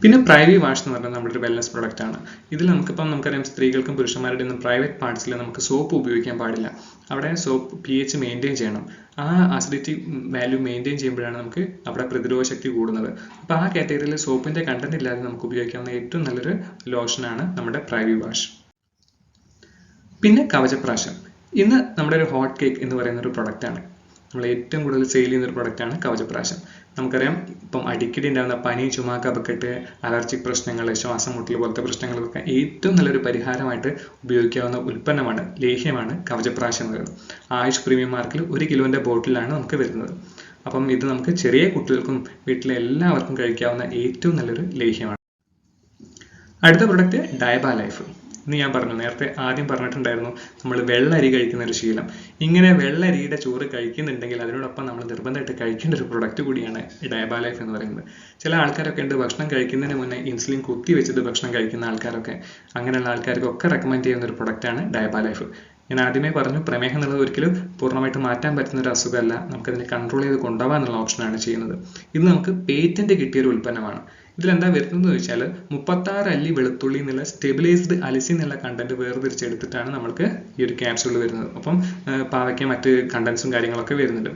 പിന്നെ പ്രൈവി വാഷ് എന്ന് പറഞ്ഞാൽ നമ്മുടെ ഒരു വെൽനസ് പ്രൊഡക്റ്റ് ആണ്. ഇതിൽ നമുക്കറിയാം സ്ത്രീകൾക്കും പുരുഷന്മാരുടെ ഒന്നും പ്രൈവറ്റ് പാർട്സിൽ നമുക്ക് സോപ്പ് ഉപയോഗിക്കാൻ പാടില്ല. അവിടെ സോപ്പ് pH മെയിൻറ്റെയിൻ ചെയ്യണം. ആ അസിഡിറ്റി വാല്യൂ മെയിൻറ്റെയിൻ ചെയ്യുമ്പോഴാണ് നമുക്ക് അവിടെ പ്രതിരോധ ശക്തി കൂടുന്നത്. അപ്പോൾ ആ കാറ്റഗറിയിൽ സോപ്പിന്റെ കണ്ടന്റ് ഇല്ലാതെ നമുക്ക് ഉപയോഗിക്കാവുന്ന ഏറ്റവും നല്ലൊരു ലോഷനാണ് നമ്മുടെ പ്രൈവി വാഷ്. പിന്നെ കവചപ്രാശം. ഇന്ന് നമ്മുടെ ഒരു ഹോട്ട് കേക്ക് എന്ന് പറയുന്ന ഒരു പ്രൊഡക്റ്റാണ്. നമ്മൾ ഏറ്റവും കൂടുതൽ സെയിൽ ചെയ്യുന്ന ഒരു പ്രൊഡക്റ്റാണ് കവചപ്രാശം. നമുക്കറിയാം ഇപ്പം അടിക്കടി ഉണ്ടാകുന്ന പനി, ചുമ, കഫക്കെട്ട്, അലർജിക് പ്രശ്നങ്ങൾ, ശ്വാസം മുട്ടൽ പോലത്തെ പ്രശ്നങ്ങൾക്കൊക്കെ ഏറ്റവും നല്ലൊരു പരിഹാരമായിട്ട് ഉപയോഗിക്കാവുന്ന ഉൽപ്പന്നമാണ്, ലേഹ്യമാണ് കവചപ്രാശം എന്ന് പറയുന്നത്. ആയുഷ് പ്രീമിയം മാർക്കിൽ 1 കിലോന്റെ ബോട്ടിലാണ് നമുക്ക് വരുന്നത്. അപ്പം ഇത് നമുക്ക് ചെറിയ കുട്ടികൾക്കും വീട്ടിലെ എല്ലാവർക്കും കഴിക്കാവുന്ന ഏറ്റവും നല്ലൊരു ലേഹ്യമാണ്. അടുത്ത പ്രൊഡക്റ്റ് ഡയബ ലൈഫ്. ഇന്ന് ഞാൻ പറഞ്ഞു, നേരത്തെ ആദ്യം പറഞ്ഞിട്ടുണ്ടായിരുന്നു നമ്മൾ വെള്ളരി കഴിക്കുന്ന ഒരു ശീലം. ഇങ്ങനെ വെള്ളരിയുടെ ചോറ് കഴിക്കുന്നുണ്ടെങ്കിൽ അതിനോടൊപ്പം നമ്മൾ നിർബന്ധമായിട്ട് കഴിക്കേണ്ട ഒരു പ്രൊഡക്റ്റ് കൂടിയാണ് ഡയബ ലൈഫ് എന്ന് പറയുന്നത്. ചില ആൾക്കാരൊക്കെ ഉണ്ട് ഭക്ഷണം കഴിക്കുന്നതിന് മുന്നേ ഇൻസുലിൻ കുത്തി വെച്ചിട്ട് ഭക്ഷണം കഴിക്കുന്ന ആൾക്കാരൊക്കെ. അങ്ങനെയുള്ള ആൾക്കാർക്കൊക്കെ റെക്കമെൻഡ് ചെയ്യുന്ന ഒരു പ്രൊഡക്റ്റാണ് ഡയബ ലൈഫ്. ഞാൻ ആദ്യമേ പറഞ്ഞു, പ്രമേഹം എന്നുള്ളത് ഒരിക്കലും പൂർണ്ണമായിട്ട് മാറ്റാൻ പറ്റുന്ന ഒരു അസുഖമല്ല, നമുക്കതിനെ കൺട്രോൾ ചെയ്ത് കൊണ്ടുപോകാനുള്ള ഓപ്ഷനാണ് ചെയ്യുന്നത്. ഇത് നമുക്ക് പേറ്റന്റ് കിട്ടിയ ഒരു ഉൽപ്പന്നമാണ്. ഇതിലെന്താ വരുന്നത് ചോദിച്ചാൽ 36 അല്ലി വെളുത്തുള്ളി എന്നുള്ള സ്റ്റെബിലൈസ്ഡ് അലിസിൻ എന്നുള്ള കണ്ടന്റ് വേർതിരിച്ചെടുത്തിട്ടാണ് നമുക്ക് ഈ ഒരു ക്യാപ്സ്യൂൾ വരുന്നത്. അപ്പം പാവയ്ക്ക മറ്റ് കണ്ടൻസും കാര്യങ്ങളൊക്കെ വരുന്നുണ്ട്.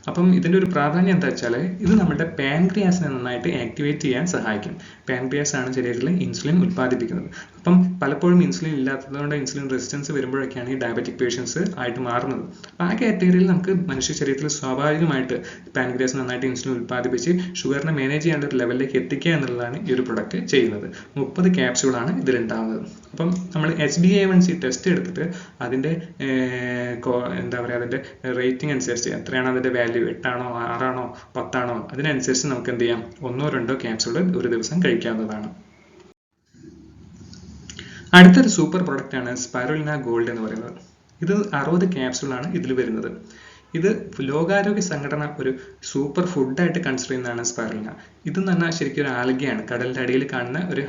അപ്പം ഇതിൻ്റെ ഒരു പ്രാധാന്യം എന്താ വെച്ചാൽ ഇത് നമ്മുടെ പാൻക്രിയാസിനെ നന്നായിട്ട് ആക്ടിവേറ്റ് ചെയ്യാൻ സഹായിക്കും. പാൻക്രിയാസ് ആണ് ശരീരത്തിൽ ഇൻസുലിൻ ഉൽപ്പാദിപ്പിക്കുന്നത്. അപ്പം പലപ്പോഴും ഇൻസുലിൻ ഇല്ലാത്തതുകൊണ്ട് ഇൻസുലിൻ റെസിസ്റ്റൻസ് വരുമ്പോഴൊക്കെയാണ് ഈ ഡയബറ്റിക് പേഷ്യൻസ് ആയിട്ട് മാറുന്നത്. അപ്പം ആ കാറ്റഗറിയിൽ നമുക്ക് മനുഷ്യ ശരീരത്തിൽ സ്വാഭാവികമായിട്ട് പാൻക്രിയാസ് നന്നായിട്ട് ഇൻസുലിൻ ഉൽപ്പാദിപ്പിച്ച് ഷുഗറിനെ മാനേജ് ചെയ്യേണ്ട ഒരു ലെവലിലേക്ക് എത്തിക്കുക എന്നുള്ളതാണ് ഈ ഒരു പ്രൊഡക്റ്റ് ചെയ്യുന്നത്. 30 ക്യാപ്സ്യൂളാണ് ഇതിലുണ്ടാവുന്നത്. അപ്പം നമ്മൾ HbA1c ടെസ്റ്റ് എടുത്തിട്ട് അതിൻ്റെ എന്താ പറയുക, അതിൻ്റെ റേറ്റിംഗ് അനുസരിച്ച് എത്രയാണ് അതിൻ്റെ വാല്യൂ, 8 ആണോ 6 ആണോ 10 ആണോ, അതിനനുസരിച്ച് നമുക്ക് എന്ത് ചെയ്യാം, 1-2 ക്യാപ്സ്യൂൾ ഒരു ദിവസം കഴിക്കാവുന്നതാണ്. അടുത്തൊരു സൂപ്പർ പ്രൊഡക്റ്റാണ് സ്പൈറുലിന ഗോൾഡ് എന്ന് പറയുന്നത്. ഇത് 60 ക്യാപ്സ്യൂളാണ് ഇതിൽ വരുന്നത്. ഇത് ലോകാരോഗ്യ സംഘടന ഒരു സൂപ്പർ ഫുഡായിട്ട് കൺസിഡർ ചെയ്യുന്നതാണ് സ്പൈറുലിന. ഇതെന്ന് പറഞ്ഞാൽ ശരിക്കും ഒരു ആൽഗയാണ്, കടലിൻ്റെ അടിയിൽ കാണുന്ന ഒരു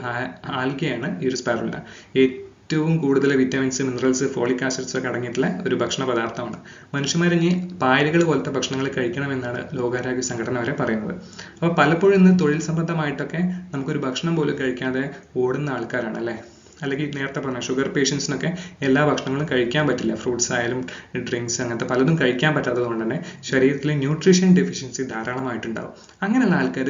ആൽഗയാണ് ഈ ഒരു സ്പൈറുലിന. ഏറ്റവും കൂടുതൽ വിറ്റാമിൻസ്, മിനറൽസ്, ഫോളിക് ആസിഡ്സ് ഒക്കെ അടങ്ങിയിട്ടുള്ള ഒരു ഭക്ഷണ പദാർത്ഥമാണ്. മനുഷ്യന്മാരിനി പായലുകൾ പോലത്തെ ഭക്ഷണങ്ങൾ കഴിക്കണമെന്നാണ് ലോകാരോഗ്യ സംഘടന വരെ പറയുന്നത്. അപ്പോൾ പലപ്പോഴും ഇന്ന് തൊഴിൽ സംബന്ധമായിട്ടൊക്കെ നമുക്കൊരു ഭക്ഷണം പോലും കഴിക്കാതെ ഓടുന്ന ആൾക്കാരാണ് അല്ലേ. അല്ലെങ്കിൽ നേരത്തെ പറഞ്ഞ ഷുഗർ പേഷ്യൻസിനൊക്കെ എല്ലാ ഭക്ഷണങ്ങളും കഴിക്കാൻ പറ്റില്ല. ഫ്രൂട്ട്സ് ആയാലും ഡ്രിങ്ക്സ് അങ്ങനത്തെ പലതും കഴിക്കാൻ പറ്റാത്തത് കൊണ്ട് തന്നെ ശരീരത്തിൽ ന്യൂട്രീഷൻ ഡെഫിഷ്യൻസി ധാരാളമായിട്ടുണ്ടാവും. അങ്ങനെയുള്ള ആൾക്കാർ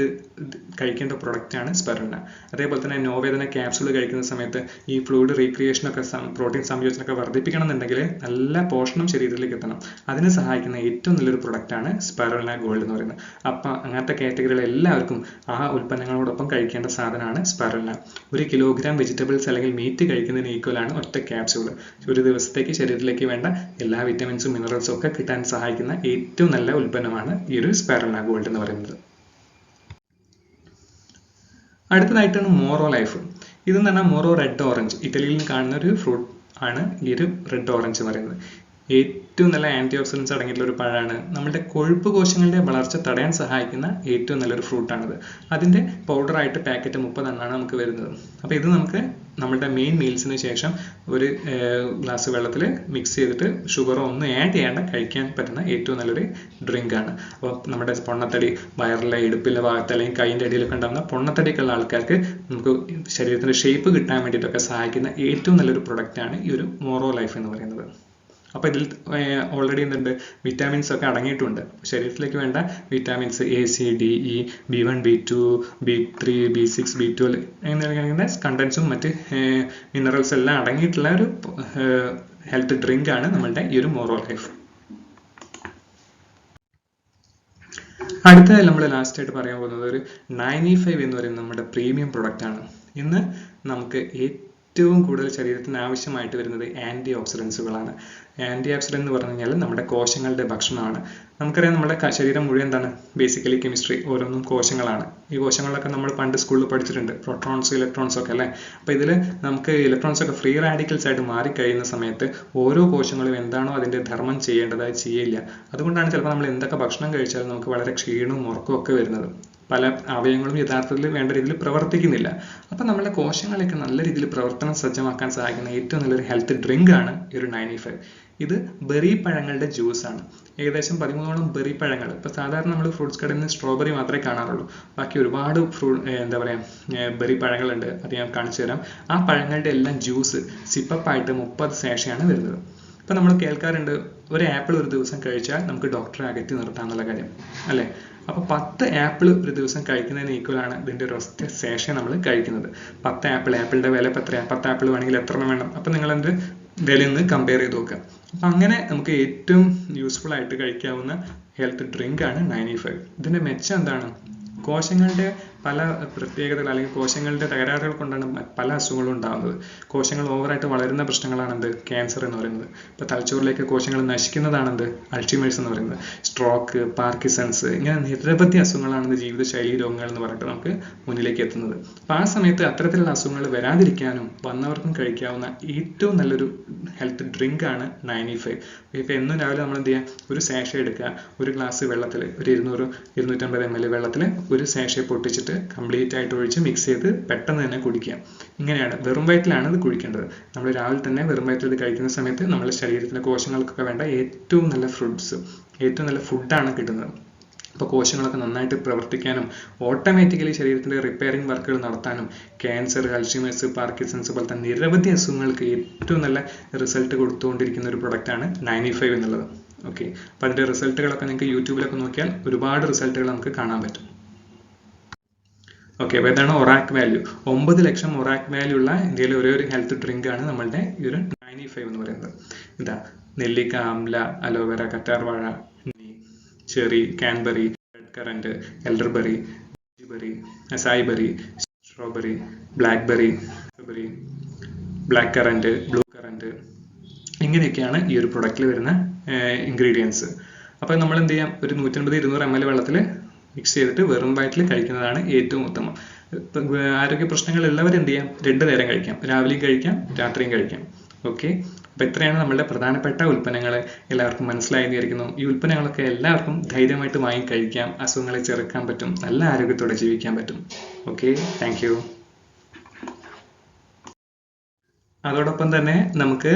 കഴിക്കേണ്ട പ്രൊഡക്റ്റാണ് സ്പൈറുലിന. അതേപോലെ തന്നെ നോവേദന ക്യാപ്സ്യൂൾ കഴിക്കുന്ന സമയത്ത് ഈ ഫ്ലൂയിഡ് റീക്രിയേഷനൊക്കെ പ്രോട്ടീൻ സംയോജനമൊക്കെ വർദ്ധിപ്പിക്കണം എന്നുണ്ടെങ്കിൽ നല്ല പോഷണം ശരീരത്തിലേക്ക് എത്തണം. അതിന് സഹായിക്കുന്ന ഏറ്റവും നല്ലൊരു പ്രൊഡക്റ്റാണ് സ്പൈറുലിന ഗോൾഡ് എന്ന് പറയുന്നത്. അപ്പം അങ്ങനത്തെ കാറ്റഗറികൾ എല്ലാവർക്കും ആ ഉൽപ്പന്നങ്ങളോടൊപ്പം കഴിക്കേണ്ട സാധനമാണ് സ്പൈറുലിന. 1 കിലോഗ്രാം വെജിറ്റബിൾസ് അല്ലെങ്കിൽ മീറ്റ് കഴിക്കുന്നതിന് ഈക്വലാണ് ഒറ്റ ക്യാപ്സ്യൂൾ. ഒരു ദിവസത്തേക്ക് ശരീരത്തിലേക്ക് വേണ്ട എല്ലാ വിറ്റമിൻസും മിനറൽസും ഒക്കെ കിട്ടാൻ സഹായിക്കുന്ന ഏറ്റവും നല്ല ഉൽപ്പന്നമാണ് ഈ ഒരു സ്പൈറുലിന ഗോൾഡ് എന്ന് പറയുന്നത്. അടുത്തതായിട്ടാണ് മോറോ ലൈഫ്. ഇതെന്ന് പറഞ്ഞാൽ മോറോ റെഡ് ഓറഞ്ച്, ഇറ്റലിയിൽ കാണുന്ന ഒരു ഫ്രൂട്ട് ആണ് ഈ ഒരു റെഡ് ഓറഞ്ച് എന്ന് പറയുന്നത്. ഏറ്റവും നല്ല ആൻറ്റി ഓക്സിഡൻസ് അടങ്ങിയിട്ടുള്ള ഒരു പഴമാണ്. നമ്മുടെ കൊഴുപ്പ് കോശങ്ങളുടെ വളർച്ച തടയാൻ സഹായിക്കുന്ന ഏറ്റവും നല്ലൊരു ഫ്രൂട്ടാണിത്. അതിൻ്റെ പൗഡറായിട്ട് പാക്കറ്റ് 30 എണ്ണമാണ് നമുക്ക് വരുന്നത്. അപ്പോൾ ഇത് നമുക്ക് നമ്മുടെ മെയിൻ മീൽസിന് ശേഷം ഒരു ഗ്ലാസ് വെള്ളത്തിൽ മിക്സ് ചെയ്തിട്ട് ഷുഗറോ ഒന്നും ആഡ് ചെയ്യാണ്ട് കഴിക്കാൻ പറ്റുന്ന ഏറ്റവും നല്ലൊരു ഡ്രിങ്കാണ്. അപ്പോൾ നമ്മുടെ പൊണ്ണത്തടി, വയറിലെ ഇടുപ്പിലെ ഭാഗത്ത് അല്ലെങ്കിൽ കൈൻ്റെ അടിയിലൊക്കെ ഉണ്ടാകുന്ന പൊണ്ണത്തടിയൊക്കെയുള്ള ആൾക്കാർക്ക് നമുക്ക് ശരീരത്തിൻ്റെ ഷേപ്പ് കിട്ടാൻ വേണ്ടിയിട്ടൊക്കെ സഹായിക്കുന്ന ഏറ്റവും നല്ലൊരു പ്രൊഡക്റ്റാണ് ഈ ഒരു മോറോ ലൈഫ് എന്ന് പറയുന്നത്. അപ്പോൾ ഇതിൽ ഓൾറെഡി എന്തുണ്ട്, വിറ്റാമിൻസ് ഒക്കെ അടങ്ങിയിട്ടുണ്ട്. ശരീരത്തിലേക്ക് വേണ്ട vitamins A, C, D, E, B1, B2, B3, B6, B12 എന്നിങ്ങനെ കണ്ടൻസും മറ്റ് മിനറൽസ് എല്ലാം അടങ്ങിയിട്ടുള്ള ഒരു ഹെൽത്ത് ഡ്രിങ്ക് ആണ് നമ്മളുടെ ഈ ഒരു മോറോ ലൈഫ്. അടുത്ത നമ്മൾ ലാസ്റ്റ് ആയിട്ട് പറയാൻ പോകുന്നത് ഒരു 95 എന്ന് പറയുന്ന നമ്മുടെ പ്രീമിയം പ്രൊഡക്റ്റ് ആണ്. ഇന്ന് നമുക്ക് ഏറ്റവും കൂടുതൽ ശരീരത്തിന് ആവശ്യമായിട്ട് വരുന്നത് ആൻറ്റി ഓക്സിഡൻസുകളാണ്. ആൻറ്റി ഓക്സിഡൻറ്റ് എന്ന് പറഞ്ഞു കഴിഞ്ഞാൽ നമ്മുടെ കോശങ്ങളുടെ ഭക്ഷണമാണ്. നമുക്കറിയാം നമ്മുടെ ശരീരം മുഴുവൻ എന്താണ്, ബേസിക്കലി കെമിസ്ട്രി, ഓരോന്നും കോശങ്ങളാണ്. ഈ കോശങ്ങളൊക്കെ നമ്മൾ പണ്ട് സ്കൂളിൽ പഠിച്ചിട്ടുണ്ട്, പ്രോട്ടോൺസ് ഇലക്ട്രോൺസ് ഒക്കെ അല്ലേ. അപ്പോൾ ഇതിൽ നമുക്ക് ഇലക്ട്രോൺസ് ഒക്കെ ഫ്രീ റാഡിക്കൽസ് ആയിട്ട് മാറിക്കഴിയുന്ന സമയത്ത് ഓരോ കോശങ്ങളും എന്താണോ അതിൻ്റെ ധർമ്മം ചെയ്യേണ്ടത് ചെയ്യില്ല. അതുകൊണ്ടാണ് ചിലപ്പോൾ നമ്മൾ എന്തൊക്കെ ഭക്ഷണം കഴിച്ചാലും നമുക്ക് വളരെ ക്ഷീണവും ഉറക്കവും ഒക്കെ വരുന്നത്. പല അവയവങ്ങളും യഥാർത്ഥത്തിൽ വേണ്ട രീതിയിൽ പ്രവർത്തിക്കുന്നില്ല. അപ്പം നമ്മളെ കോശങ്ങളെയൊക്കെ നല്ല രീതിയിൽ പ്രവർത്തനം സജ്ജമാക്കാൻ സഹായിക്കുന്ന ഏറ്റവും നല്ലൊരു ഹെൽത്ത് ഡ്രിങ്ക് ആണ് ഈ ഒരു 95. ഇത് ബെറി പഴങ്ങളുടെ ജ്യൂസാണ്. ഏകദേശം 13ഓളം ബെറി പഴങ്ങൾ. ഇപ്പോൾ സാധാരണ നമ്മൾ ഫ്രൂട്ട്സ് കടയിൽ നിന്ന് സ്ട്രോബെറി മാത്രമേ കാണാറുള്ളൂ. ബാക്കി ഒരുപാട് എന്താ പറയുക ബെറി പഴങ്ങളുണ്ട്. അത് ഞാൻ കാണിച്ചു തരാം. ആ പഴങ്ങളുടെ എല്ലാം ജ്യൂസ് സിപ്പപ്പായിട്ട് 30 സാഷയാണ് വരുന്നത്. ഇപ്പം നമ്മൾ കേൾക്കാറുണ്ട്, ഒരു ആപ്പിൾ ഒരു ദിവസം കഴിച്ചാൽ നമുക്ക് ഡോക്ടറെ അകറ്റി നിർത്താമെന്നുള്ള കാര്യം അല്ലേ. അപ്പോൾ 10 ആപ്പിൾ ഒരു ദിവസം കഴിക്കുന്നതിന് ഈക്വലാണ് ഇതിൻ്റെ ഒരു ഒറ്റ സാഷെ നമ്മൾ കഴിക്കുന്നത്. 10 ആപ്പിളിൻ്റെ വില ഇപ്പോൾ എത്രയാണ്? 10 ആപ്പിൾ വേണമെങ്കിൽ എത്ര വേണം? അപ്പം നിങ്ങളെന്ത് വിലയൊന്ന് കമ്പയർ ചെയ്ത് നോക്കുക. അപ്പം അങ്ങനെ നമുക്ക് ഏറ്റവും യൂസ്ഫുൾ ആയിട്ട് കഴിക്കാവുന്ന ഹെൽത്ത് ഡ്രിങ്ക് ആണ് 95. ഇതിൻ്റെ മെച്ചം എന്താണ്? കോശങ്ങളുടെ പല പ്രത്യേകതകൾ അല്ലെങ്കിൽ കോശങ്ങളുടെ തകരാറുകൾ കൊണ്ടാണ് പല അസുഖങ്ങളും ഉണ്ടാകുന്നത്. കോശങ്ങൾ ഓവറായിട്ട് വളരുന്ന പ്രശ്നങ്ങളാണെന്ത്? ക്യാൻസർ എന്ന് പറയുന്നത്. ഇപ്പോൾ തലച്ചോറിലേക്ക് കോശങ്ങൾ നശിക്കുന്നതാണെന്ത്? അൾഷിമേഴ്സ് എന്ന് പറയുന്നത്. സ്ട്രോക്ക്, പാർക്കിസൺസ്, ഇങ്ങനെ നിരവധി അസുഖങ്ങളാണെന്ത് ജീവിതശൈലി രോഗങ്ങൾ എന്ന് പറഞ്ഞിട്ട് നമുക്ക് മുന്നിലേക്ക് എത്തുന്നത്. അപ്പോൾ ആ സമയത്ത് അത്തരത്തിലുള്ള അസുഖങ്ങൾ വരാതിരിക്കാനും വന്നവർക്കും കഴിക്കാവുന്ന ഏറ്റവും നല്ലൊരു ഹെൽത്ത് ഡ്രിങ്ക് ആണ് 95. ഇപ്പോൾ എന്നും രാവിലെ നമ്മൾ എന്ത് ചെയ്യുക? ഒരു സാഷ എടുക്കുക, ഒരു ഗ്ലാസ് വെള്ളത്തിൽ, ഒരു 200-250 ml വെള്ളത്തിൽ ഒരു സാഷ പൊട്ടിച്ചിട്ട് കംപ്ലീറ്റ് ആയിട്ട് ഒഴിച്ച് മിക്സ് ചെയ്ത് പെട്ടെന്ന് തന്നെ കുടിക്കുക. ഇങ്ങനെയാണ്, വെറും വയറ്റിലാണ് ഇത് കുടിക്കേണ്ടത്. നമ്മൾ രാവിലെ തന്നെ വെറും വയറ്റിൽ ഇത് കഴിക്കുന്ന സമയത്ത് നമ്മുടെ ശരീരത്തിലെ കോശങ്ങൾക്കൊക്കെ വേണ്ട ഏറ്റവും നല്ല ഫ്രൂട്ട്സ്, ഏറ്റവും നല്ല ഫുഡാണ് കിട്ടുന്നത്. അപ്പോൾ കോശങ്ങളൊക്കെ നന്നായിട്ട് പ്രവർത്തിക്കാനും ഓട്ടോമാറ്റിക്കലി ശരീരത്തിൻ്റെ റിപ്പയറിംഗ് വർക്കുകൾ നടത്താനും ക്യാൻസർ, അൾഷിമേഴ്സ്, പാർക്കിൻസൺസ് പോലത്തെ നിരവധി അസുഖങ്ങൾക്ക് ഏറ്റവും നല്ല റിസൾട്ട് കൊടുത്തുകൊണ്ടിരിക്കുന്ന ഒരു പ്രൊഡക്റ്റാണ് 95 എന്നുള്ളത്. ഓക്കെ, അപ്പോൾ അതിൻ്റെ റിസൾട്ടുകളൊക്കെ നിങ്ങൾക്ക് യൂട്യൂബിലൊക്കെ നോക്കിയാൽ ഒരുപാട് റിസൾട്ടുകൾ നമുക്ക് കാണാൻ പറ്റും. ഓക്കെ, അപ്പോൾ ഇതാണ് ഒറാക് വാല്യൂ. 9 ലക്ഷം ഒറാക് വാല്യൂ ഉള്ള ഇന്ത്യയിലെ ഒരേ ഒരു ഹെൽത്ത് ഡ്രിങ്ക് ആണ് നമ്മളുടെ ഈ ഒരു 95 എന്ന് പറയുന്നത്. ഇതാ നെല്ലിക്ക, ആംല, അലോവേര, കറ്റാർവാഴ, cherry, cranberry, red currant, elderberry, berry, acai berry, strawberry, blackberry, black currant, blue currant, ഇങ്ങനെയൊക്കെയാണ് ഈ ഒരു പ്രൊഡക്റ്റിൽ വരുന്ന ഇൻഗ്രീഡിയൻസ്. അപ്പോൾ നമ്മൾ എന്ത് ചെയ്യാം? ഒരു 150-200 ml വെള്ളത്തിൽ മിക്സ് ചെയ്തിട്ട് വെറും വയറ്റിൽ കഴിക്കുന്നതാണ് ഏറ്റവും ഉത്തമം. ആരോഗ്യ പ്രശ്നങ്ങളുള്ളവർ എന്ത് ചെയ്യാം? 2 നേരം കഴിക്കാം, രാവിലെയും കഴിക്കാം, രാത്രിയും കഴിക്കാം. ഓക്കെ, അപ്പോൾ ഇത്രയാണ് നമ്മളുടെ പ്രധാനപ്പെട്ട ഉൽപ്പന്നങ്ങൾ. എല്ലാവർക്കും മനസ്സിലായി വിചാരിക്കുന്നു. ഈ ഉൽപ്പന്നങ്ങളൊക്കെ എല്ലാവർക്കും ധൈര്യമായിട്ട് വാങ്ങി കഴിക്കാം, അസുഖങ്ങളെ ചെറുക്കാൻ പറ്റും, നല്ല ആരോഗ്യത്തോടെ ജീവിക്കാൻ പറ്റും. Okay, thank you. അതോടൊപ്പം തന്നെ നമുക്ക്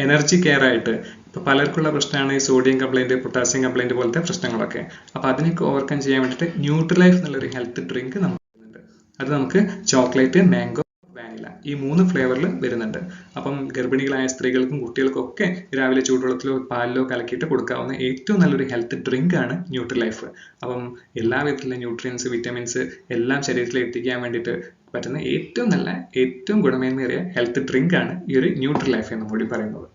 എനർജി കെയർ ആയിട്ട് ഇപ്പോൾ പലർക്കുള്ള പ്രശ്നമാണ് ഈ സോഡിയം കംപ്ലൈൻറ്റ്, പൊട്ടാസ്യം കംപ്ലൈൻറ്റ് പോലത്തെ പ്രശ്നങ്ങളൊക്കെ. അപ്പോൾ അതിനൊക്കെ ഓവർകം ചെയ്യാൻ വേണ്ടിയിട്ട് ന്യൂട്രിലൈഫ് എന്നുള്ളൊരു ഹെൽത്ത് ഡ്രിങ്ക് നമുക്ക് വരുന്നുണ്ട്. അത് നമുക്ക് ചോക്ലേറ്റ്, മാംഗോ, വാനില, ഈ 3 ഫ്ലേവറിൽ വരുന്നുണ്ട്. അപ്പം ഗർഭിണികളായ സ്ത്രീകൾക്കും കുട്ടികൾക്കും ഒക്കെ രാവിലെ ചൂടുവെള്ളത്തിലോ പാലിലോ കലക്കിയിട്ട് കൊടുക്കാവുന്ന ഏറ്റവും നല്ലൊരു ഹെൽത്ത് ഡ്രിങ്ക് ആണ് ന്യൂട്രിലൈഫ്. അപ്പം എല്ലാ വിധത്തിലുള്ള ന്യൂട്രിയൻസ്, വിറ്റമിൻസ് എല്ലാം ശരീരത്തിൽ എത്തിക്കാൻ വേണ്ടിയിട്ട് പറ്റുന്ന ഏറ്റവും നല്ല, ഏറ്റവും ഗുണമേന്മയേറിയ ഹെൽത്ത് ഡ്രിങ്ക് ആണ് ഈ ഒരു ന്യൂട്രിലൈഫ് എന്ന് കൂടി പറയുന്നത്.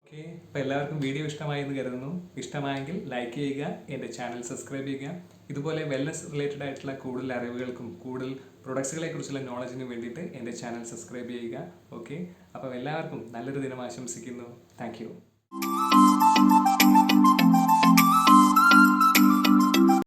ഓക്കെ, അപ്പോൾ എല്ലാവർക്കും വീഡിയോ ഇഷ്ടമായി എന്ന് കരുതുന്നു. ഇഷ്ടമായെങ്കിൽ ലൈക്ക് ചെയ്യുക, എൻ്റെ ചാനൽ സബ്സ്ക്രൈബ് ചെയ്യുക. ഇതുപോലെ വെൽനസ് റിലേറ്റഡ് ആയിട്ടുള്ള കൂടുതൽ അറിവുകൾക്കും കൂടുതൽ പ്രൊഡക്ട്സുകളെ കുറിച്ചുള്ള നോളജിനും വേണ്ടിയിട്ട് എൻ്റെ ചാനൽ സബ്സ്ക്രൈബ് ചെയ്യുക. ഓക്കെ, അപ്പോൾ എല്ലാവർക്കും നല്ലൊരു ദിനം ആശംസിക്കുന്നു. Thank you.